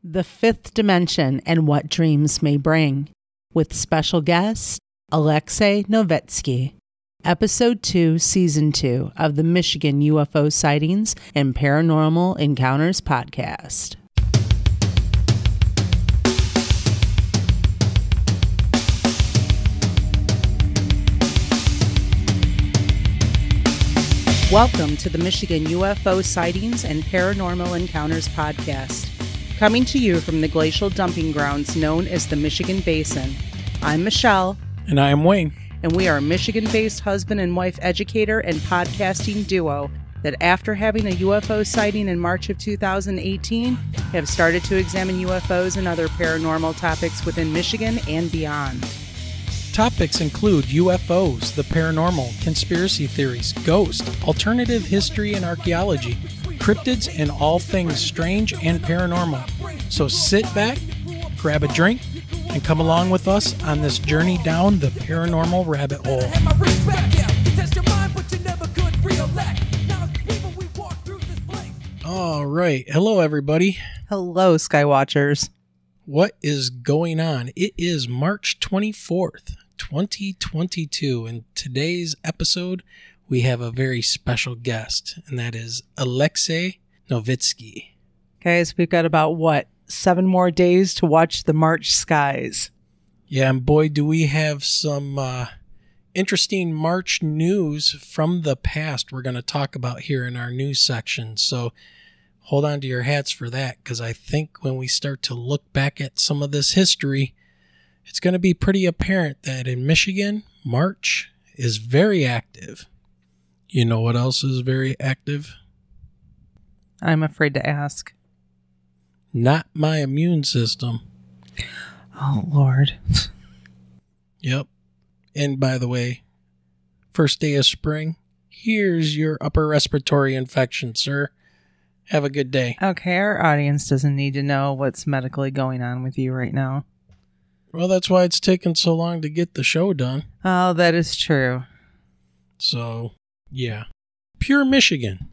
The Fifth Dimension and What Dreams May Bring, with special guest Alexei Novitzky. Episode 2, Season 2 of the Michigan UFO Sightings and Paranormal Encounters podcast. Welcome to the Michigan UFO Sightings and Paranormal Encounters podcast. Coming to you from the glacial dumping grounds known as the Michigan Basin. I'm Michelle. And I am Wayne. And we are a Michigan-based husband and wife educator and podcasting duo that after having a UFO sighting in March of 2018, have started to examine UFOs and other paranormal topics within Michigan and beyond. Topics include UFOs, the paranormal, conspiracy theories, ghosts, alternative history and archaeology, cryptids, and all things strange and paranormal. So sit back, grab a drink, and come along with us on this journey down the paranormal rabbit hole. All right. Hello, everybody. Hello, Skywatchers. What is going on? It is March 24th, 2022. In today's episode, we have a very special guest, and that is Alexei Novitzky. Guys, we've got about, 7 more days to watch the March skies. Yeah, and boy, do we have some interesting March news from the past we're going to talk about here in our news section. So hold on to your hats for that, because I think when we start to look back at some of this history, it's going to be pretty apparent that in Michigan, March is very active. You know what else is very active? I'm afraid to ask. Not my immune system. Oh, Lord. Yep. And by the way, first day of spring, here's your upper respiratory infection, sir. Have a good day. Okay, our audience doesn't need to know what's medically going on with you right now. Well, that's why it's taken so long to get the show done. Oh, that is true. So, yeah. Pure Michigan.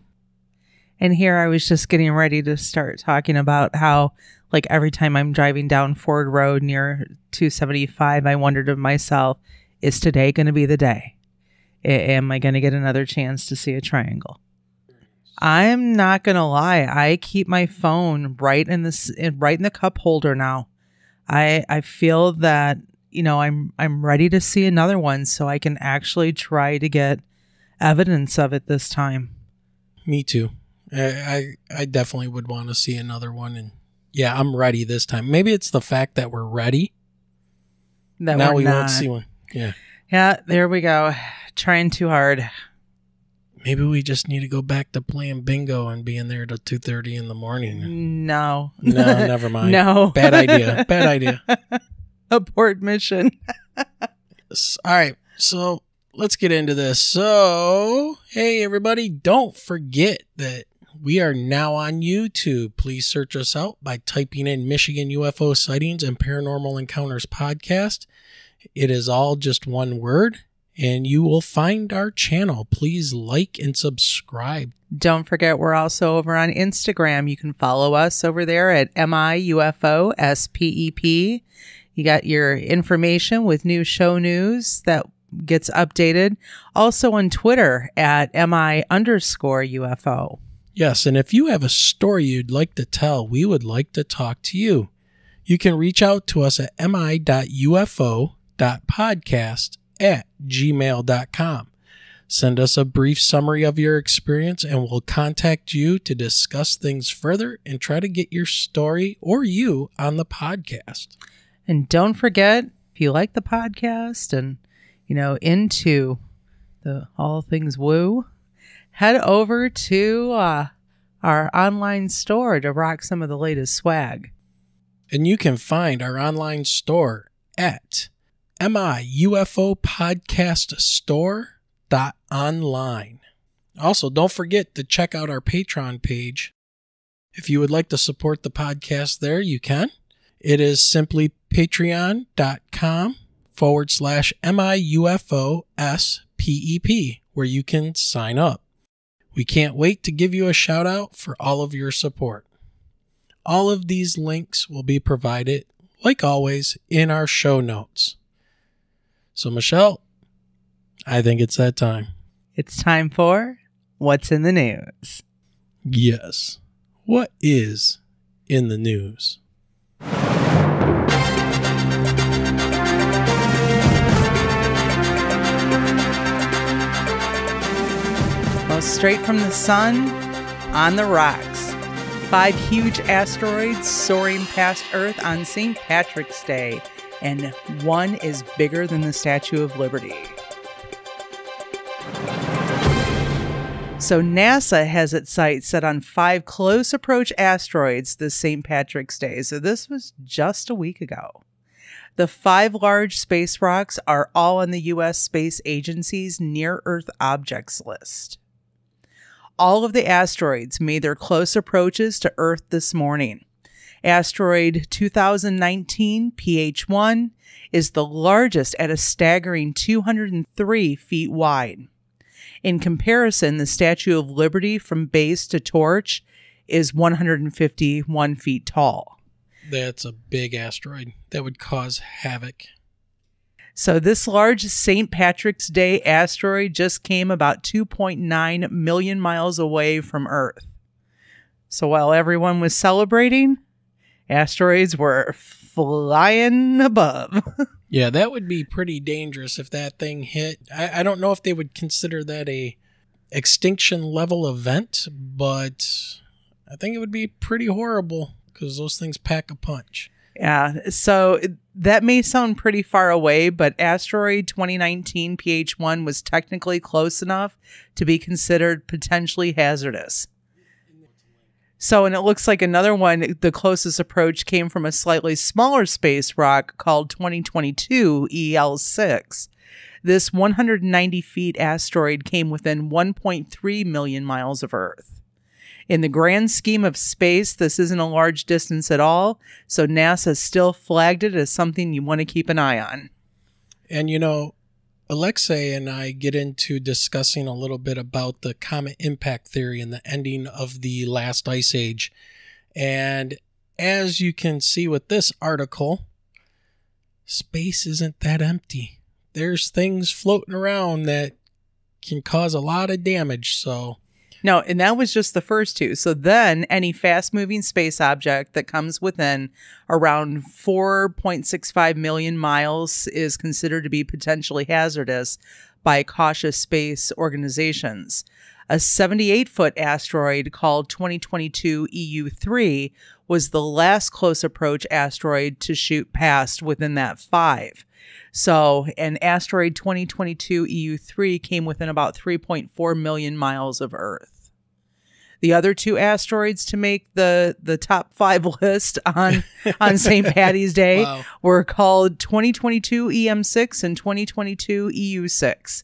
And here I was just getting ready to start talking about how, every time I'm driving down Ford Road near 275, I wondered to myself, is today going to be the day? Am I going to get another chance to see a triangle? I'm not going to lie. I keep my phone right in the cup holder now. I feel that, I'm ready to see another one so I can actually try to get evidence of it this time. Me too. I definitely would want to see another one. And yeah, I'm ready this time. Maybe it's the fact that we're ready. Now we won't see one. Yeah. Yeah, there we go. Trying too hard. Maybe we just need to go back to playing bingo and being there till 2:30 in the morning. No. No, never mind. No. Bad idea. Bad idea. Abort mission. All right. So let's get into this. So, hey, everybody, don't forget that we are now on YouTube. Please search us out by typing in Michigan UFO Sightings and Paranormal Encounters podcast. It is all just one word, and you will find our channel. Please like and subscribe. Don't forget, we're also over on Instagram. You can follow us over there at MIUFOSPEP. You got your information with new show news that gets updated. Also on Twitter at MI_UFO. Yes, and if you have a story you'd like to tell, we would like to talk to you. You can reach out to us at mi.ufo.podcast@gmail.com. Send us a brief summary of your experience and we'll contact you to discuss things further and try to get your story or you on the podcast. And don't forget, if you like the podcast and, into the all things woo, head over to our online store to rock some of the latest swag. And you can find our online store at miufopodcaststore.online. Also, don't forget to check out our Patreon page. If you would like to support the podcast there, you can. It is simply patreon.com/MIUFOSPEP, where you can sign up. We can't wait to give you a shout out for all of your support. All of these links will be provided, like always, in our show notes. So, Michelle, I think it's that time. It's time for What's in the News. Yes. What is in the news? Well, straight from the sun, on the rocks. 5 huge asteroids soaring past Earth on St. Patrick's Day, and one is bigger than the Statue of Liberty. So NASA has its sights set on 5 close approach asteroids this St. Patrick's Day. So this was just a week ago. The 5 large space rocks are all on the U.S. Space Agency's near-Earth objects list. All of the asteroids made their close approaches to Earth this morning. Asteroid 2019 PH1 is the largest at a staggering 203 feet wide. In comparison, the Statue of Liberty from base to torch is 151 feet tall. That's a big asteroid that would cause havoc. So this large St. Patrick's Day asteroid just came about 2.9 million miles away from Earth. So while everyone was celebrating, asteroids were flying above. Yeah, that would be pretty dangerous if that thing hit. I don't know if they would consider that a extinction level event, but I think it would be pretty horrible because those things pack a punch. Yeah, so that may sound pretty far away, but asteroid 2019 PH1 was technically close enough to be considered potentially hazardous. So, and it looks like another one, the closest approach came from a slightly smaller space rock called 2022 EL6. This 190 feet asteroid came within 1.3 million miles of Earth. In the grand scheme of space, this isn't a large distance at all, so NASA still flagged it as something you want to keep an eye on. And you know, Alexei and I get into discussing a little bit about the comet impact theory and the ending of the last ice age. And as you can see with this article, space isn't that empty. There's things floating around that can cause a lot of damage, so... No, and that was just the first 2. So then any fast-moving space object that comes within around 4.65 million miles is considered to be potentially hazardous by cautious space organizations. A 78-foot asteroid called 2022 EU3 was the last close approach asteroid to shoot past within that 5. So an asteroid 2022 EU3 came within about 3.4 million miles of Earth. The other 2 asteroids to make the top 5 list on St. Patty's Day were called 2022 EM6 and 2022 EU6.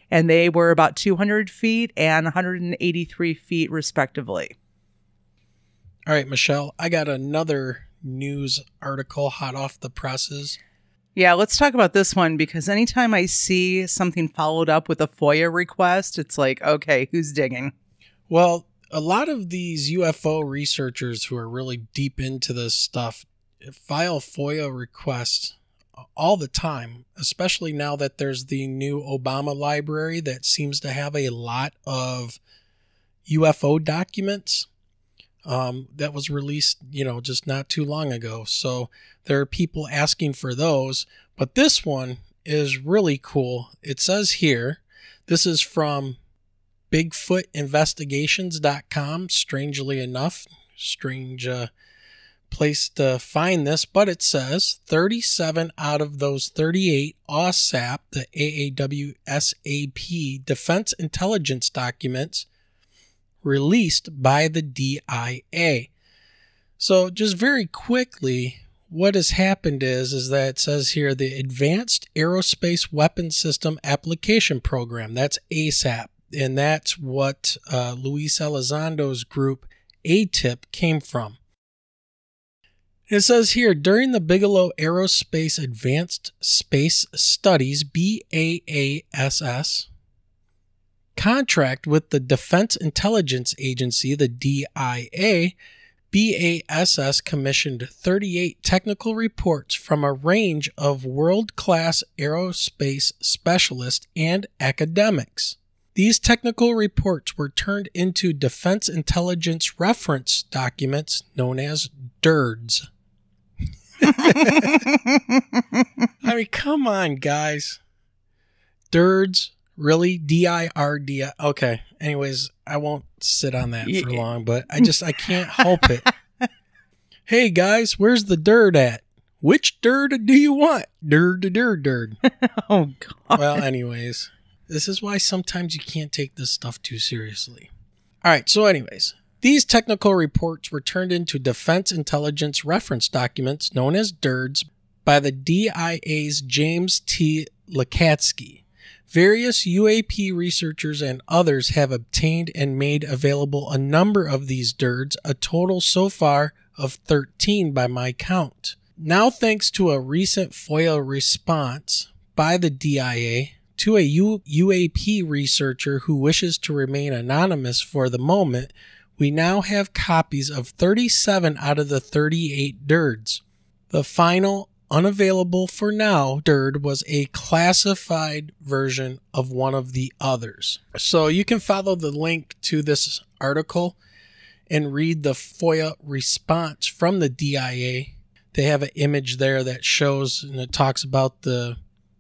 And they were about 200 feet and 183 feet respectively. All right, Michelle, I got another news article hot off the presses. Yeah, let's talk about this one because anytime I see something followed up with a FOIA request, it's like, okay, who's digging? Well, a lot of these UFO researchers who are really deep into this stuff file FOIA requests all the time, especially now that there's the new Obama library that seems to have a lot of UFO documents that was released, just not too long ago. So there are people asking for those, but this one is really cool. It says here, this is from BigfootInvestigations.com. Strangely enough, strange place to find this, but it says 37 out of those 38 AAWSAP, the AAWSAP Defense Intelligence Documents released by the DIA. So just very quickly, what has happened is that it says here the Advanced Aerospace Weapons System Application Program. That's ASAP. And that's what Luis Elizondo's group ATIP came from. It says here, during the Bigelow Aerospace Advanced Space Studies, BAASS, contract with the Defense Intelligence Agency, the DIA, BASS commissioned 38 technical reports from a range of world-class aerospace specialists and academics. These technical reports were turned into Defense Intelligence Reference Documents known as DIRDs. I mean, come on, guys. DIRDs? Really? D-I-R-D? Okay. Anyways, I won't sit on that for long, but I can't help it. Hey, guys, where's the DIRD at? Which DIRD do you want? DIRD. Oh, God. Well, anyways, this is why sometimes you can't take this stuff too seriously. All right, so anyways, these technical reports were turned into Defense Intelligence Reference Documents, known as DIRDs, by the DIA's James T. Lukatsky. Various UAP researchers and others have obtained and made available a number of these DIRDs, a total so far of 13 by my count. Now, thanks to a recent FOIA response by the DIA to a UAP researcher who wishes to remain anonymous for the moment, we now have copies of 37 out of the 38 DIRDs. The final, unavailable for now, DIRD was a classified version of one of the others. So you can follow the link to this article and read the FOIA response from the DIA. They have an image there that shows, and it talks about the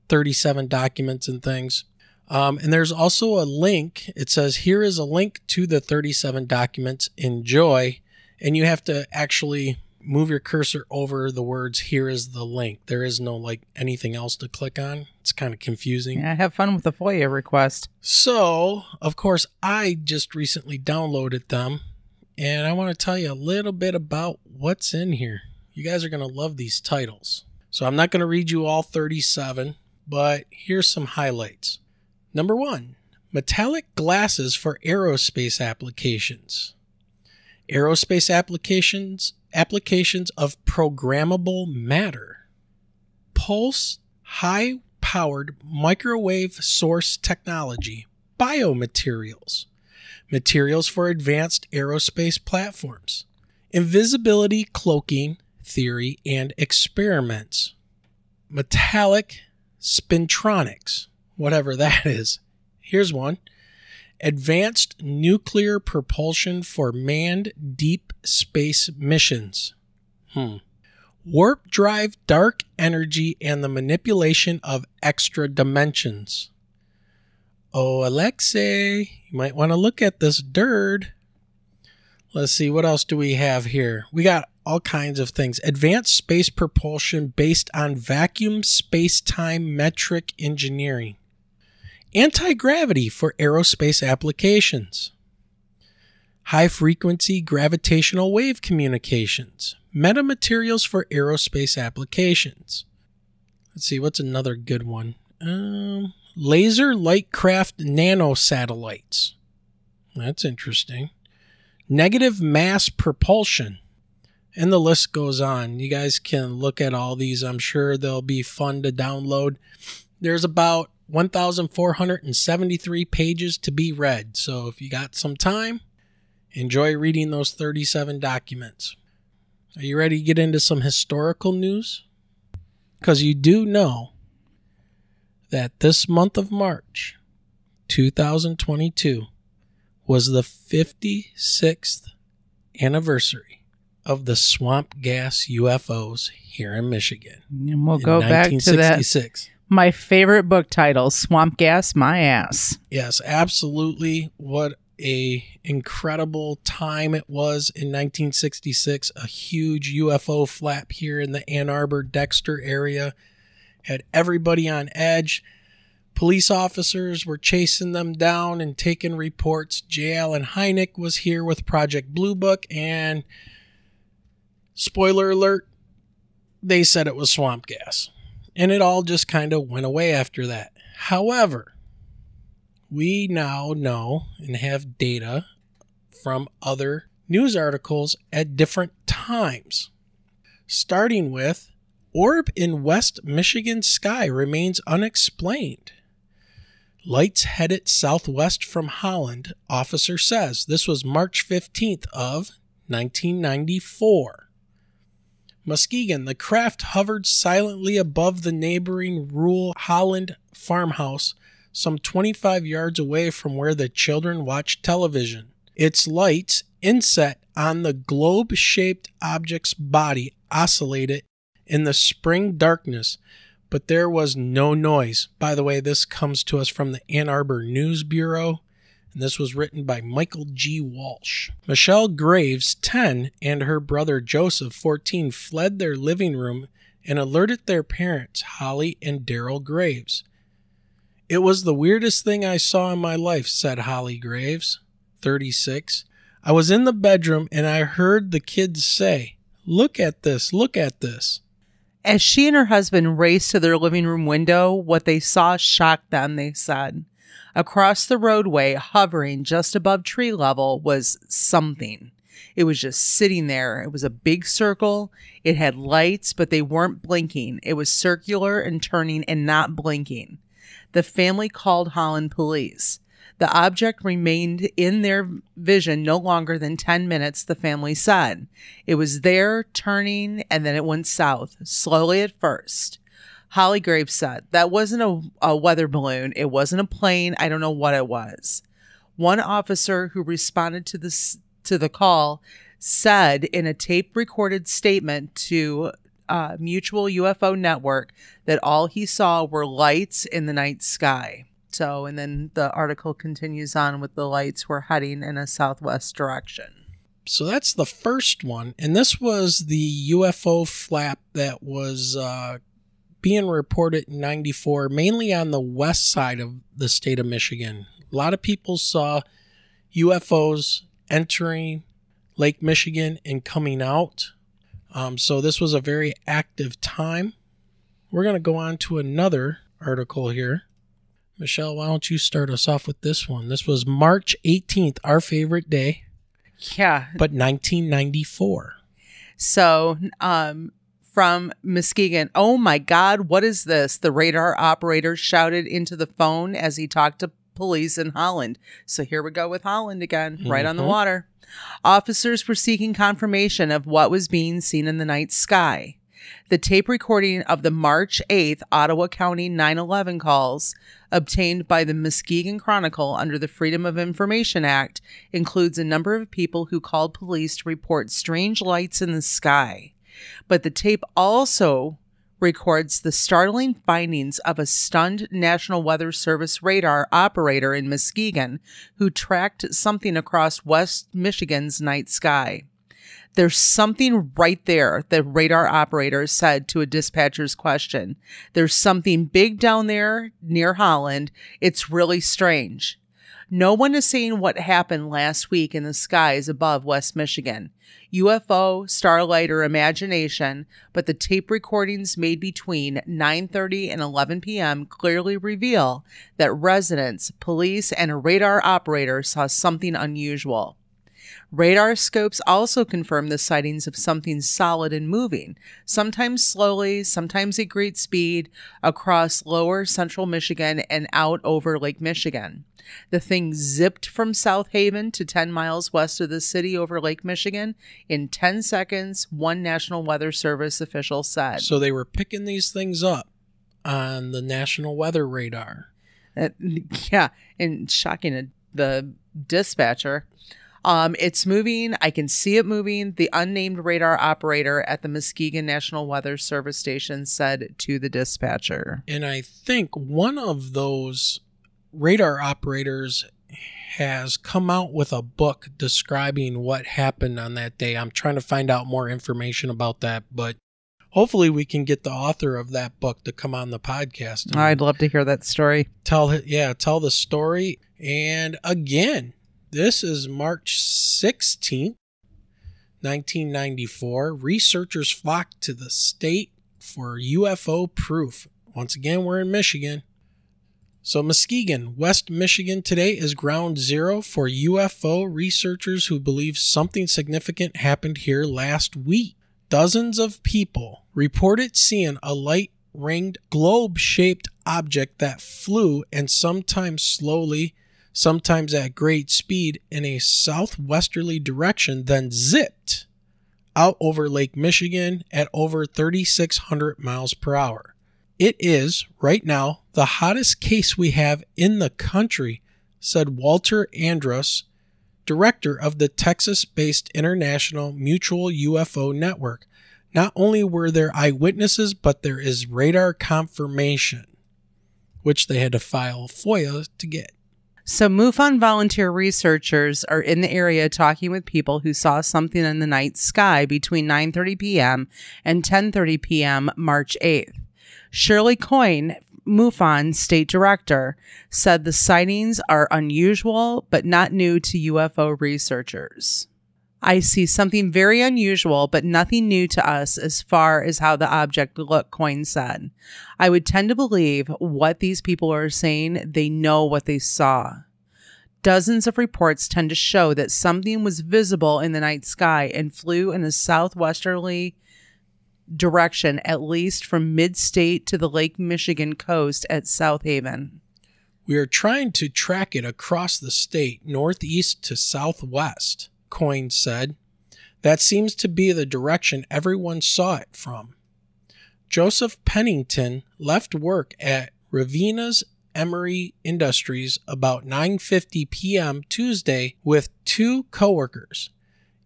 37 documents and things. And there's also a link. It says, here is a link to the 37 documents. Enjoy. And you have to actually move your cursor over the words, here is the link. There is no anything else to click on. It's kind of confusing. Yeah, have fun with the FOIA request. So, of course, I just recently downloaded them. And I want to tell you a little bit about what's in here. You guys are going to love these titles. So I'm not going to read you all 37, but here's some highlights. Number 1, metallic glasses for aerospace applications. Aerospace applications of programmable matter. Pulse high-powered microwave source technology. Biomaterials. Materials for advanced aerospace platforms. Invisibility cloaking theory and experiments. Metallic spintronics, whatever that is. Here's one. Advanced nuclear propulsion for manned deep space missions. Warp drive dark energy and the manipulation of extra dimensions. Oh, Alexei, you might want to look at this DIRD. Let's see, what else do we have here? We got all kinds of things. Advanced space propulsion based on vacuum space-time metric engineering. Anti-gravity for aerospace applications. High-frequency gravitational wave communications. Metamaterials for aerospace applications. Let's see, what's another good one? Laser light craft nanosatellites. That's interesting. Negative mass propulsion. And the list goes on. You guys can look at all these. I'm sure they'll be fun to download. There's about 1,473 pages to be read. So if you got some time, enjoy reading those 37 documents. Are you ready to get into some historical news? Because you do know that this month of March 2022 was the 56th anniversary of the swamp gas UFOs here in Michigan. And we'll go back to that. My favorite book title, Swamp Gas My Ass. Yes, absolutely. What a incredible time it was in 1966. A huge UFO flap here in the Ann Arbor, Dexter area. Had everybody on edge. Police officers were chasing them down and taking reports. J. Allen Hynek was here with Project Blue Book, and spoiler alert, they said it was swamp gas. And it all just kind of went away after that. However, we now know and have data from other news articles at different times. Starting with, orb in West Michigan sky remains unexplained. Lights headed southwest from Holland, officer says. This was March 15th of 1994. Muskegon, the craft hovered silently above the neighboring rural Holland farmhouse, some 25 yards away from where the children watched television. Its lights, inset on the globe-shaped object's body, oscillated in the spring darkness, but there was no noise. By the way, this comes to us from the Ann Arbor News Bureau, and this was written by Michael G. Walsh. Michelle Graves, 10, and her brother Joseph, 14, fled their living room and alerted their parents, Holly and Daryl Graves. "It was the weirdest thing I saw in my life," said Holly Graves, 36. "I was in the bedroom and I heard the kids say, 'Look at this, look at this.'" As she and her husband raced to their living room window, what they saw shocked them, they said. Across the roadway, hovering just above tree level, was something. It was just sitting there. It was a big circle. It had lights, but they weren't blinking. It was circular and turning and not blinking. The family called Holland police. The object remained in their vision no longer than 10 minutes, the family said. It was there, turning, and then it went south, slowly at first. Holly Graves said, "That wasn't a weather balloon. It wasn't a plane. I don't know what it was." One officer who responded to the call said in a tape-recorded statement to Mutual UFO Network that all he saw were lights in the night sky. So, and then the article continues on with the lights were heading in a southwest direction. So that's the first one. And this was the UFO flap that was being reported in 94, mainly on the west side of the state of Michigan. A lot of people saw UFOs entering Lake Michigan and coming out. So this was a very active time. We're going to go on to another article here. Michelle, why don't you start us off with this one? This was March 18th, our favorite day. Yeah. But 1994. So, from Muskegon, "Oh my God, what is this?" the radar operator shouted into the phone as he talked to police in Holland. So here we go with Holland again, right on the water. Officers were seeking confirmation of what was being seen in the night sky. The tape recording of the March 8th Ottawa County 9/11 calls, obtained by the Muskegon Chronicle under the Freedom of Information Act, includes a number of people who called police to report strange lights in the sky. But the tape also records the startling findings of a stunned National Weather Service radar operator in Muskegon who tracked something across West Michigan's night sky. "There's something right there," the radar operator said to a dispatcher's question. "There's something big down there near Holland. It's really strange." No one is saying what happened last week in the skies above West Michigan. UFO, starlight, or imagination, but the tape recordings made between 9:30 and 11 p.m. clearly reveal that residents, police, and a radar operator saw something unusual. Radar scopes also confirm the sightings of something solid and moving, sometimes slowly, sometimes at great speed, across lower central Michigan and out over Lake Michigan. The thing zipped from South Haven to 10 miles west of the city over Lake Michigan in 10 seconds, one National Weather Service official said. So they were picking these things up on the National Weather Radar. Yeah, and shocking the dispatcher. It's moving. I can see it moving. The unnamed radar operator at the Muskegon National Weather Service Station said to the dispatcher. And I think one of those radar operators has come out with a book describing what happened on that day. I'm trying to find out more information about that, but hopefully we can get the author of that book to come on the podcast. I'd love to hear that story. Tell the story. And again, this is March 16th, 1994. Researchers flocked to the state for UFO proof. Once again, we're in Michigan. So Muskegon, West Michigan today is ground zero for UFO researchers who believe something significant happened here last week. Dozens of people reported seeing a light-ringed globe-shaped object that flew and sometimes slowly, sometimes at great speed in a southwesterly direction, then zipped out over Lake Michigan at over 3,600 miles per hour. It is, right now, the hottest case we have in the country, said Walter Andrus, director of the Texas-based International Mutual UFO Network. Not only were there eyewitnesses, but there is radar confirmation, which they had to file FOIA to get. So MUFON volunteer researchers are in the area talking with people who saw something in the night sky between 9:30 p.m. and 10:30 p.m. March 8th. Shirley Coyne, MUFON state director, said the sightings are unusual but not new to UFO researchers. I see something very unusual, but nothing new to us as far as how the object looked, Coyne said. I would tend to believe what these people are saying. They know what they saw. Dozens of reports tend to show that something was visible in the night sky and flew in a southwesterly direction, at least from mid-state to the Lake Michigan coast at South Haven. We are trying to track it across the state, northeast to southwest, Coyne said. That seems to be the direction everyone saw it from. Joseph Pennington left work at Ravina's Emery Industries about 9:50 p.m. Tuesday with two coworkers.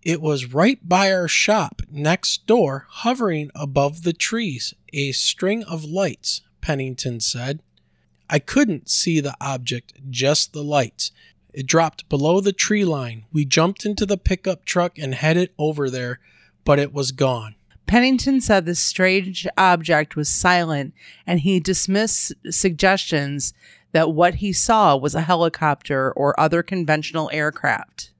It was right by our shop next door, hovering above the trees, a string of lights, Pennington said. I couldn't see the object, just the lights. It dropped below the tree line. We jumped into the pickup truck and headed over there, but it was gone. Pennington said the strange object was silent, and he dismissed suggestions that what he saw was a helicopter or other conventional aircraft.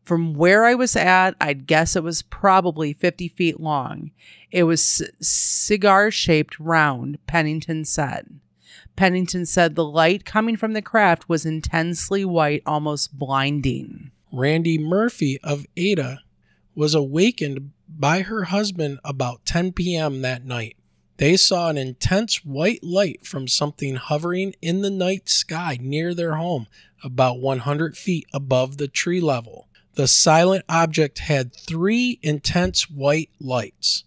From where I was at, I'd guess it was probably 50 feet long. It was cigar-shaped round, Pennington said. Pennington said the light coming from the craft was intensely white, almost blinding. Randy Murphy of Ada was awakened by her husband about 10 p.m. that night. They saw an intense white light from something hovering in the night sky near their home, about 100 feet above the tree level. The silent object had 3 intense white lights.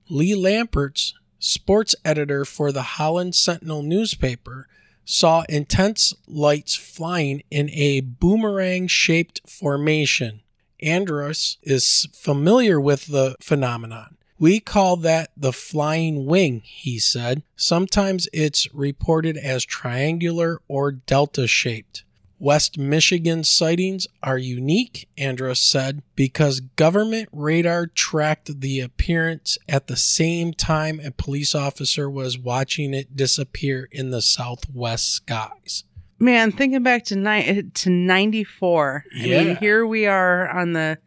Lee Lampert's sports editor for the Holland Sentinel newspaper, saw intense lights flying in a boomerang-shaped formation. Andrus is familiar with the phenomenon. We call that the flying wing, he said. Sometimes it's reported as triangular or delta-shaped. West Michigan sightings are unique, Andrus said, because government radar tracked the appearance at the same time a police officer was watching it disappear in the southwest skies. Man, thinking back to 94, I mean, here we are on the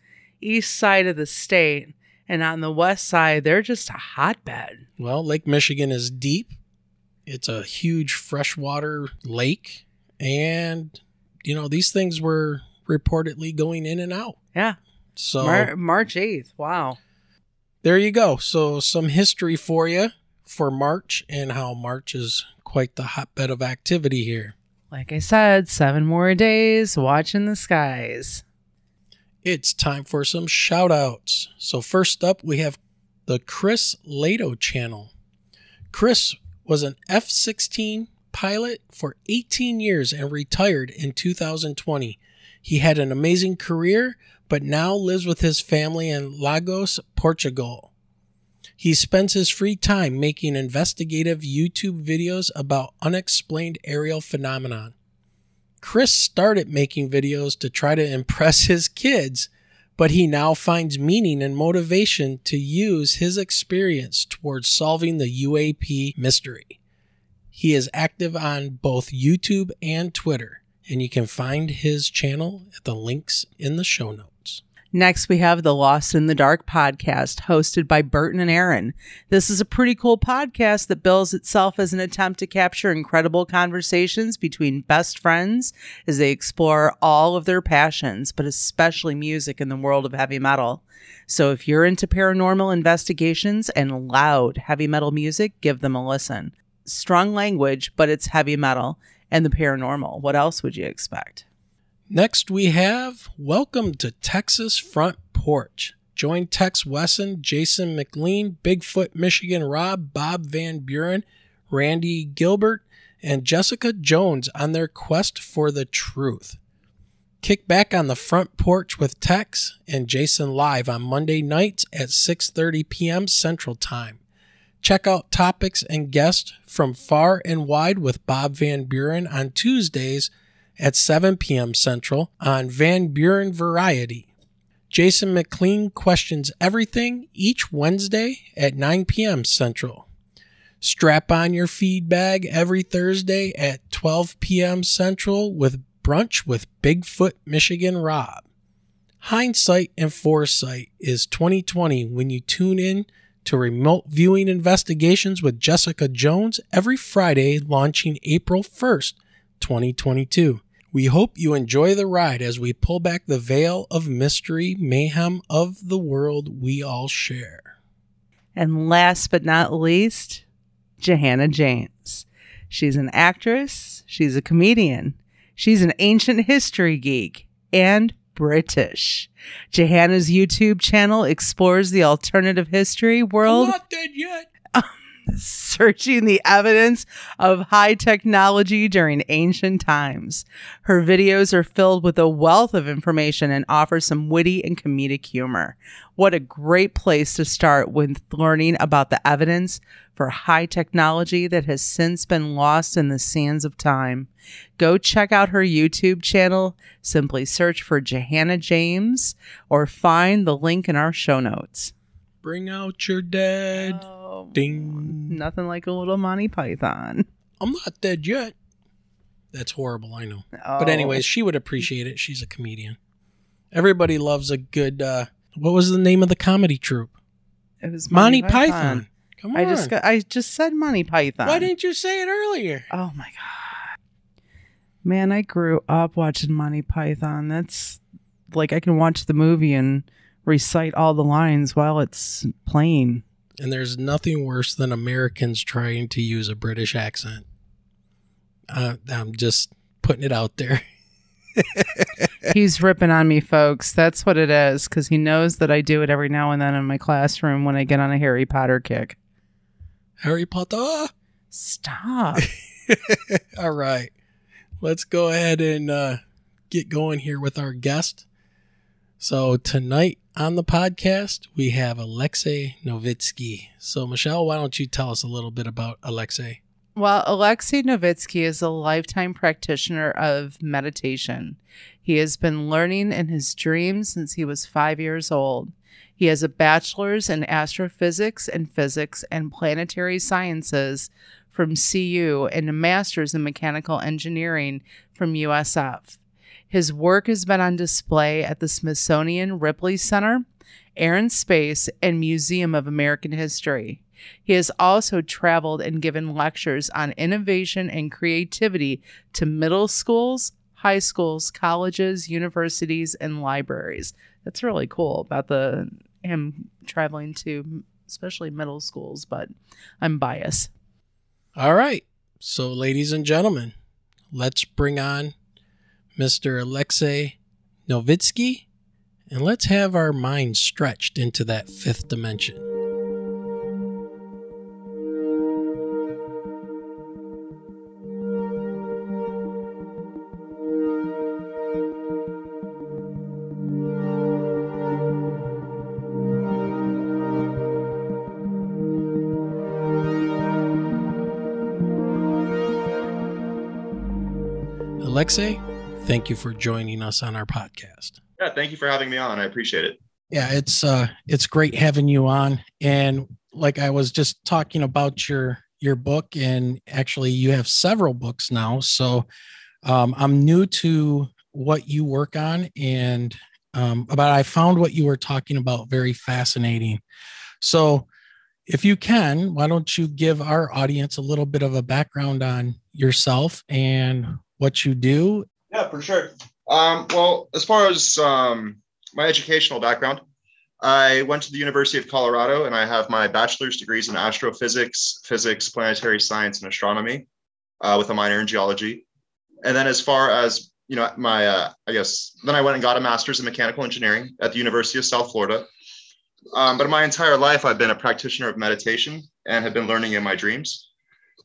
east side of the state, and on the west side, they're just a hotbed. Well, Lake Michigan is deep. It's a huge freshwater lake, and you know, these things were reportedly going in and out. Yeah. So March 8th. Wow. There you go. So some history for you for March and how March is quite the hotbed of activity here. Like I said, 7 more days watching the skies. It's time for some shout-outs. So first up, we have the Chris Lato channel. Chris was an F-16 pilot for 18 years and retired in 2020. He had an amazing career, but now lives with his family in Lagos, Portugal. He spends his free time making investigative YouTube videos about unexplained aerial phenomenon. Chris started making videos to try to impress his kids, but he now finds meaning and motivation to use his experience towards solving the UAP mystery. He is active on both YouTube and Twitter, and you can find his channel at the links in the show notes. Next, we have the Lost in the Dark podcast, hosted by Burton and Aaron. This is a pretty cool podcast that bills itself as an attempt to capture incredible conversations between best friends as they explore all of their passions, but especially music in the world of heavy metal. So if you're into paranormal investigations and loud heavy metal music, give them a listen. Strong language, but it's heavy metal. and the paranormal. What else would you expect? Next, we have Welcome to Texas Front Porch. Join Tex Wesson, Jason McLean, Bigfoot Michigan Rob, Bob Van Buren, Randy Gilbert, and Jessica Jones on their quest for the truth. Kick back on the front porch with Tex and Jason live on Monday nights at 6:30 p.m. Central Time. Check out topics and guests from far and wide with Bob Van Buren on Tuesdays at 7 p.m. Central on Van Buren Variety. Jason McLean questions everything each Wednesday at 9 p.m. Central. Strap on your feed bag every Thursday at 12 p.m. Central with Brunch with Bigfoot Michigan Rob. Hindsight and foresight is 2020 when you tune in to Remote Viewing Investigations with Jessica Jones every Friday, launching April 1st, 2022. We hope you enjoy the ride as we pull back the veil of mystery, mayhem of the world we all share. And last but not least, Johanna James. She's an actress, she's a comedian, she's an ancient history geek, and British. Johanna's YouTube channel explores the alternative history world. I'm not dead yet. Searching the evidence of high technology during ancient times. Her videos are filled with a wealth of information and offer some witty and comedic humor. What a great place to start with learning about the evidence for high technology that has since been lost in the sands of time. Go check out her YouTube channel. Simply search for Johanna James or find the link in our show notes. Bring out your dead. Oh, Ding. nothing like a little Monty Python. I'm not dead yet. That's horrible, I know. Oh. But anyways, she would appreciate it. She's a comedian. Everybody loves a good, what was the name of the comedy troupe? It was Monty Python. Come on. I just said Monty Python. Why didn't you say it earlier? Oh my God. Man, I grew up watching Monty Python. That's like I can watch the movie and recite all the lines while it's playing. And there's nothing worse than Americans trying to use a British accent. I'm just putting it out there. He's ripping on me, folks. That's what it is, because he knows that I do it every now and then in my classroom when I get on a Harry Potter kick. Harry Potter? Stop. All right. Let's go ahead and get going here with our guest. So tonight on the podcast, we have Alexei Novitzky. So Michelle, why don't you tell us a little bit about Alexei? Well, Alexei Novitzky is a lifetime practitioner of meditation. He has been learning in his dreams since he was 5 years old. He has a bachelor's in astrophysics and physics and planetary sciences from CU and a master's in mechanical engineering from USAF. His work has been on display at the Smithsonian Ripley Center, Air and Space, and Museum of American History. He has also traveled and given lectures on innovation and creativity to middle schools, high schools, colleges, universities, and libraries. That's really cool about him traveling to especially middle schools, but I'm biased. All right. So, ladies and gentlemen, let's bring on Mr. Alexei Novitzky, and let's have our minds stretched into that fifth dimension. Alexei, thank you for joining us on our podcast. Yeah, thank you for having me on. I appreciate it. Yeah, it's great having you on. And like I was just talking about your book, and actually you have several books now. So I'm new to what you work on, and but I found what you were talking about very fascinating. So if you can, why don't you give our audience a little bit of a background on yourself and what you do? Yeah, for sure. Well, as far as my educational background, I went to the University of Colorado, and I have my bachelor's degrees in astrophysics, physics, planetary science, and astronomy, with a minor in geology. And then as far as, my, I guess, then I went and got a master's in mechanical engineering at the University of South Florida. But in my entire life, I've been a practitioner of meditation and have been learning in my dreams.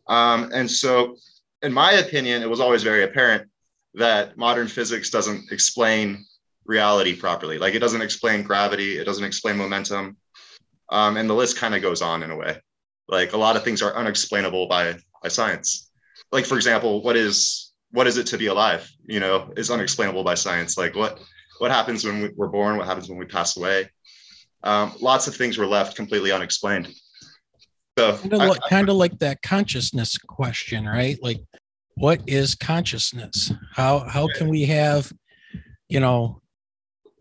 And so, in my opinion, it was always very apparent that modern physics doesn't explain reality properly. Like, it doesn't explain gravity, it doesn't explain momentum. And the list kind of goes on in a way. Like, a lot of things are unexplainable by science. Like, for example, what is it to be alive? Is unexplainable by science. Like, what happens when we're born? What happens when we pass away? Lots of things were left completely unexplained. So kind of like that consciousness question, right? Like, what is consciousness? How can we have,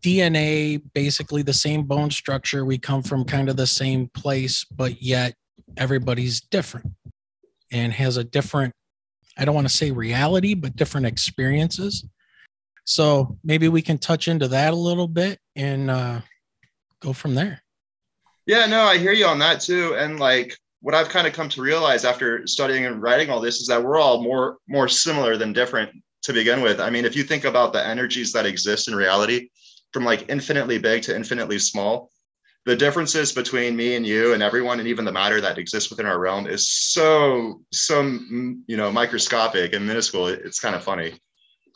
DNA, basically the same bone structure? We come from kind of the same place, but yet everybody's different and has a different, I don't want to say reality, but different experiences. So maybe we can touch into that a little bit and go from there. Yeah, no, I hear you on that too. And like, what I've kind of come to realize after studying and writing all this is that we're all more similar than different to begin with. I mean, if you think about the energies that exist in reality, from like infinitely big to infinitely small, the differences between me and you and everyone, and even the matter that exists within our realm, is so microscopic and minuscule. It's kind of funny.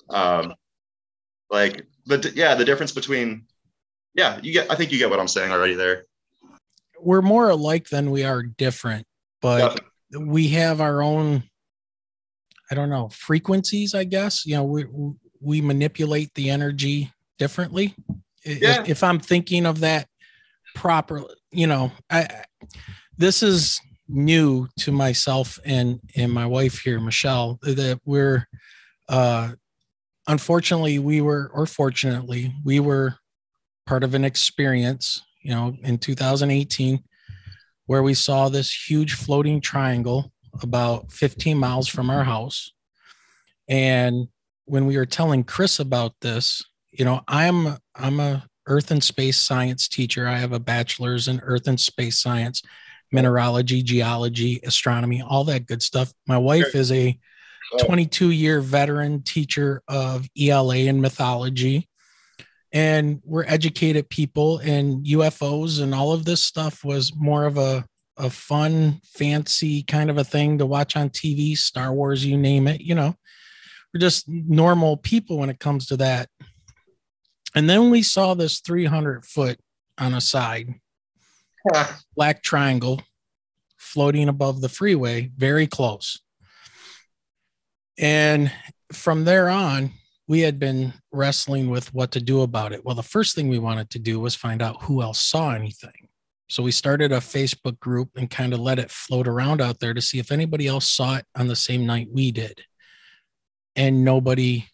The difference between, I think you get what I'm saying already there. We're more alike than we are different, but Definitely. We have our own, I don't know, frequencies, I guess. We manipulate the energy differently. Yeah. If I'm thinking of that properly, this is new to myself and my wife here, Michelle, that we're, unfortunately, fortunately, we were part of an experience, in 2018, where we saw this huge floating triangle about 15 miles from our house. And when we were telling Chris about this, I'm a earth and space science teacher. I have a bachelor's in earth and space science, mineralogy, geology, astronomy, all that good stuff. My wife is a 22-year veteran teacher of ELA and mythology. And we're educated people, and UFOs and all of this stuff was more of a fun, fancy kind of a thing to watch on TV, Star Wars, you name it. We're just normal people when it comes to that. And then we saw this 300-foot on a side, black triangle floating above the freeway, very close. And from there on, we had been wrestling with what to do about it. Well, the first thing we wanted to do was find out who else saw anything. So we started a Facebook group and kind of let it float around out there to see if anybody else saw it on the same night we did. And nobody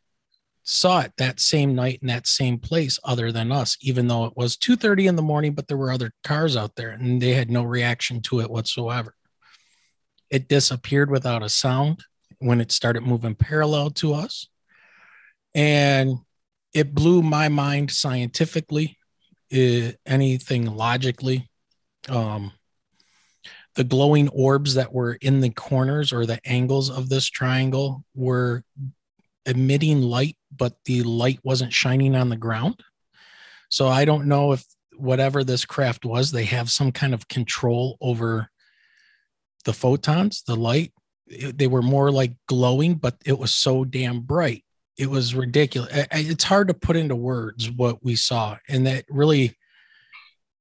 saw it that same night in that same place other than us, even though it was 2:30 in the morning, but there were other cars out there and they had no reaction to it whatsoever. It disappeared without a sound when it started moving parallel to us. And it blew my mind scientifically, anything logically. The glowing orbs that were in the corners or the angles of this triangle were emitting light, but the light wasn't shining on the ground. So I don't know if whatever this craft was, they have some kind of control over the photons, the light. They were more like glowing, but it was so damn bright. It was ridiculous. It's hard to put into words what we saw. And that really,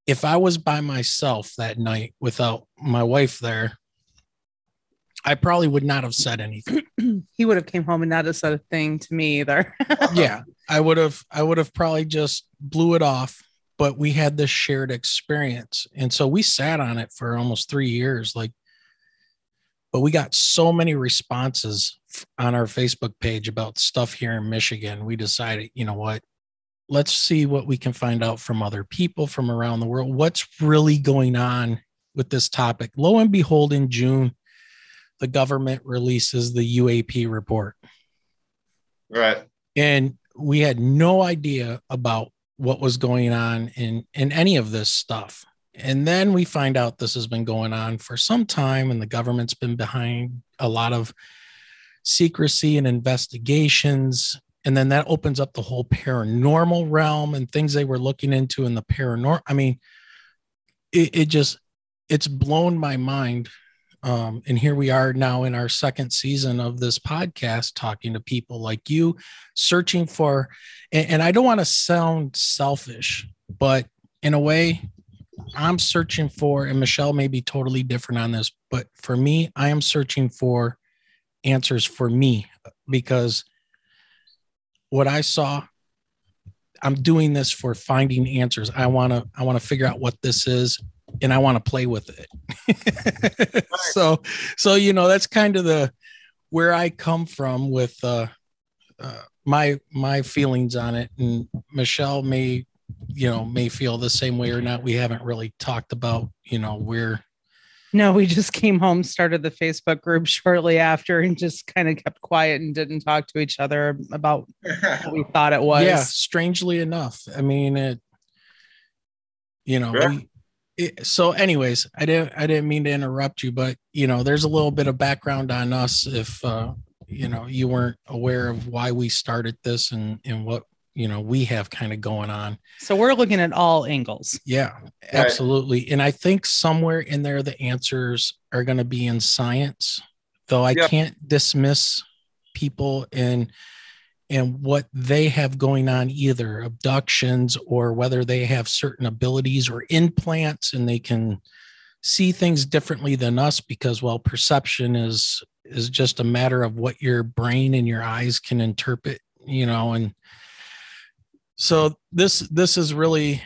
if I was by myself that night without my wife there, I probably would not have said anything. He would have came home and not have said a thing to me either. Yeah, I would have probably just blew it off, but we had this shared experience. And so we sat on it for almost 3 years. But we got so many responses on our Facebook page about stuff here in Michigan. We decided, you know what, let's see what we can find out from other people from around the world. What's really going on with this topic? Lo and behold, in June, the government releases the UAP report. Right. And we had no idea about what was going on in any of this stuff. And then we find out this has been going on for some time, and the government's been behind a lot of secrecy and investigations. And then that opens up the whole paranormal realm and things they were looking into in the paranormal. I mean, it's blown my mind. And here we are now in our second season of this podcast, talking to people like you, searching for, and I don't want to sound selfish, but in a way I'm searching for, and Michelle may be totally different on this, but for me, I am searching for answers for me, because what I saw, I'm doing this for finding answers. I want to figure out what this is, and I want to play with it. So, you know, that's kind of where I come from with my feelings on it. And Michelle may feel the same way or not. We haven't really talked about, where. No, we just came home, started the Facebook group shortly after, and just kind of kept quiet and didn't talk to each other about what we thought it was. Yeah, strangely enough. I mean, so anyways, I didn't mean to interrupt you, but, there's a little bit of background on us if, you weren't aware of why we started this and what, we have kind of going on. So we're looking at all angles. Yeah, absolutely. And I think somewhere in there, the answers are going to be in science, though I can't dismiss people and what they have going on, either abductions or whether they have certain abilities or implants and they can see things differently than us, because, well, perception is just a matter of what your brain and your eyes can interpret, and so this has really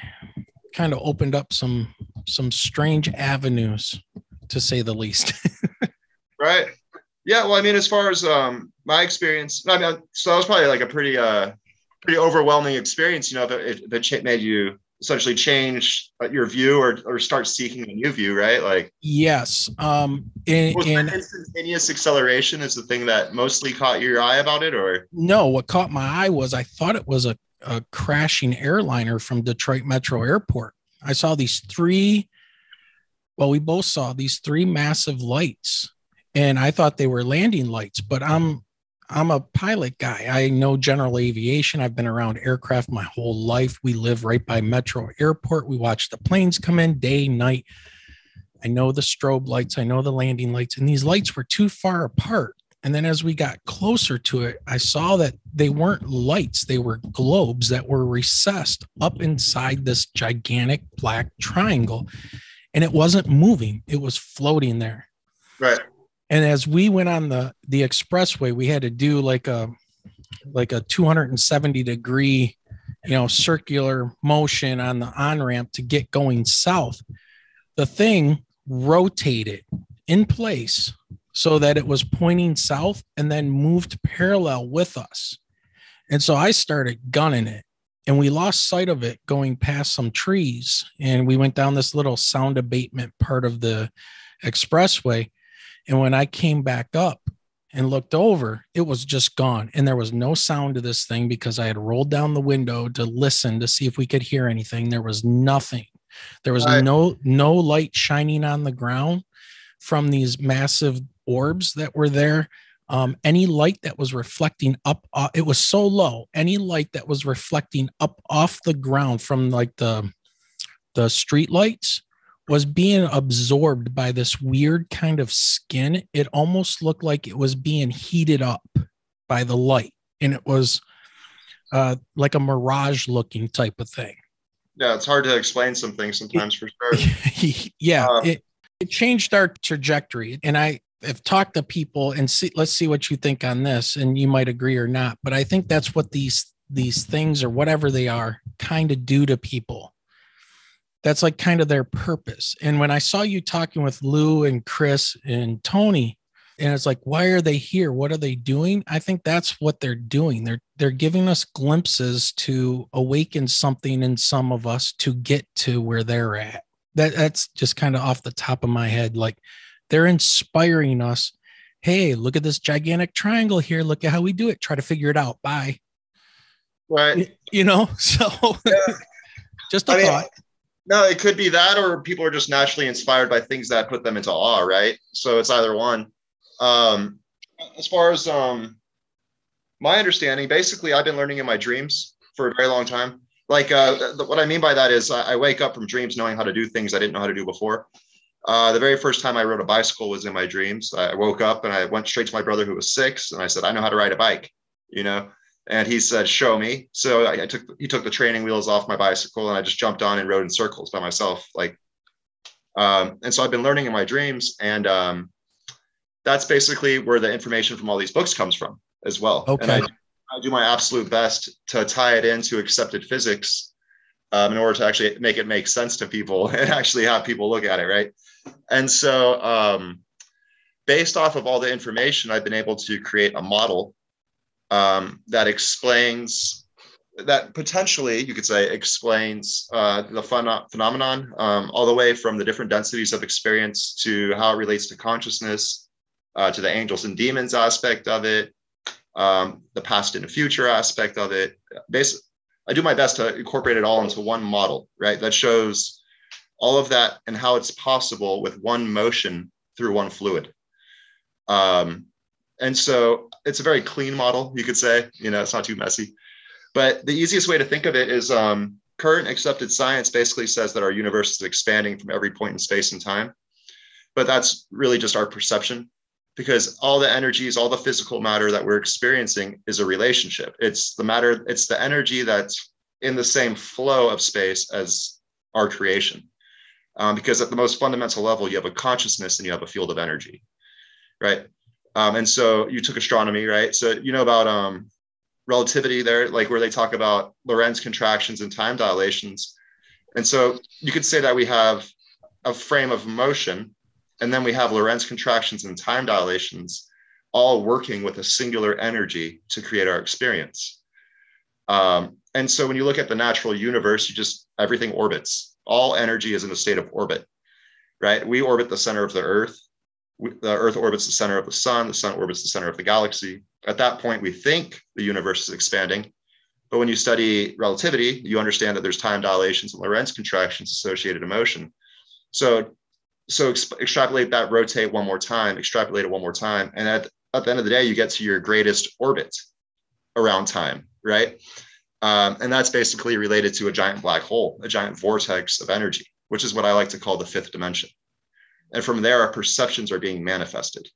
kind of opened up some strange avenues, to say the least. Right. Yeah. Well, I mean, as far as my experience, so that was probably like a pretty overwhelming experience, that made you essentially change your view or start seeking a new view, right? Like, yes. Instantaneous acceleration is the thing that mostly caught your eye about it, or? No, what caught my eye was I thought it was a crashing airliner from Detroit Metro Airport. I saw we both saw these three massive lights, and I thought they were landing lights, but I'm a pilot guy. I know general aviation. I've been around aircraft my whole life. We live right by Metro Airport. We watch the planes come in day, night. I know the strobe lights. I know the landing lights, and these lights were too far apart. And then as we got closer to it, I saw that they weren't lights. They were globes that were recessed up inside this gigantic black triangle. And it wasn't moving. It was floating there. Right. And as we went on the expressway, we had to do like a 270 degree, circular motion on the on-ramp to get going south. The thing rotated in place so that it was pointing south and then moved parallel with us. And so I started gunning it, and we lost sight of it going past some trees. And we went down this little sound abatement part of the expressway. And when I came back up and looked over, it was just gone. And there was no sound to this thing because I had rolled down the window to listen to see if we could hear anything. There was nothing. There was no light shining on the ground from these massive orbs that were there. Any light that was reflecting up, it was so low. Any light that was reflecting up off the ground from like the street lights was being absorbed by this weird kind of skin. It almost looked like it was being heated up by the light. And it was like a mirage looking type of thing. Yeah, it's hard to explain some things sometimes, for sure. Yeah, it changed our trajectory. And I have talked to people and let's see what you think on this. And you might agree or not, but I think that's what these things, or whatever they are, kind of do to people. That's like kind of their purpose. And when I saw you talking with Lou and Chris and Tony, and it's like, why are they here? What are they doing? I think that's what they're doing. They're giving us glimpses to awaken something in some of us to get to where they're at. That's just kind of off the top of my head. Like, they're inspiring us. Hey, look at this gigantic triangle here. Look at how we do it. Try to figure it out. Bye. Right. So just a thought. No, it could be that, or people are just naturally inspired by things that put them into awe, right? So it's either one. As far as my understanding, basically, I've been learning in my dreams for a very long time. Like what I mean by that is I wake up from dreams knowing how to do things I didn't know how to do before. The very first time I rode a bicycle was in my dreams. I woke up and I went straight to my brother who was 6, and I said, I know how to ride a bike, you know? And he said, show me. So he took the training wheels off my bicycle, and I just jumped on and rode in circles by myself. And so I've been learning in my dreams, and that's basically where the information from all these books comes from as well. Okay. And I do my absolute best to tie it into accepted physics in order to actually make it make sense to people and actually have people look at it, right? And so based off of all the information, I've been able to create a model that explains, that potentially, you could say, explains the phenomenon all the way from the different densities of experience to how it relates to consciousness, to the angels and demons aspect of it, the past and the future aspect of it. Basically, I do my best to incorporate it all into one model, right? That shows all of that and how it's possible with one motion through one fluid. And so it's a very clean model, you could say, it's not too messy. But the easiest way to think of it is current accepted science basically says that our universe is expanding from every point in space and time. But that's really just our perception, because all the energies, all the physical matter that we're experiencing is a relationship. It's the matter, it's the energy that's in the same flow of space as our creation. Because at the most fundamental level, you have a consciousness and you have a field of energy, right? And so you took astronomy, right? So you know about relativity there, like where they talk about Lorentz contractions and time dilations. And so you could say that we have a frame of motion, and then we have Lorentz contractions and time dilations all working with a singular energy to create our experience. And so when you look at the natural universe, everything orbits. All energy is in a state of orbit, right? We orbit the center of the Earth. The Earth orbits the center of the sun orbits the center of the galaxy. At that point, we think the universe is expanding. But when you study relativity, you understand that there's time dilations and Lorentz contractions associated in motion. So extrapolate that, rotate one more time, extrapolate it one more time. And at the end of the day, you get to your greatest orbit around time, right? And that's basically related to a giant black hole, a giant vortex of energy, which is what I like to call the fifth dimension. And from there, our perceptions are being manifested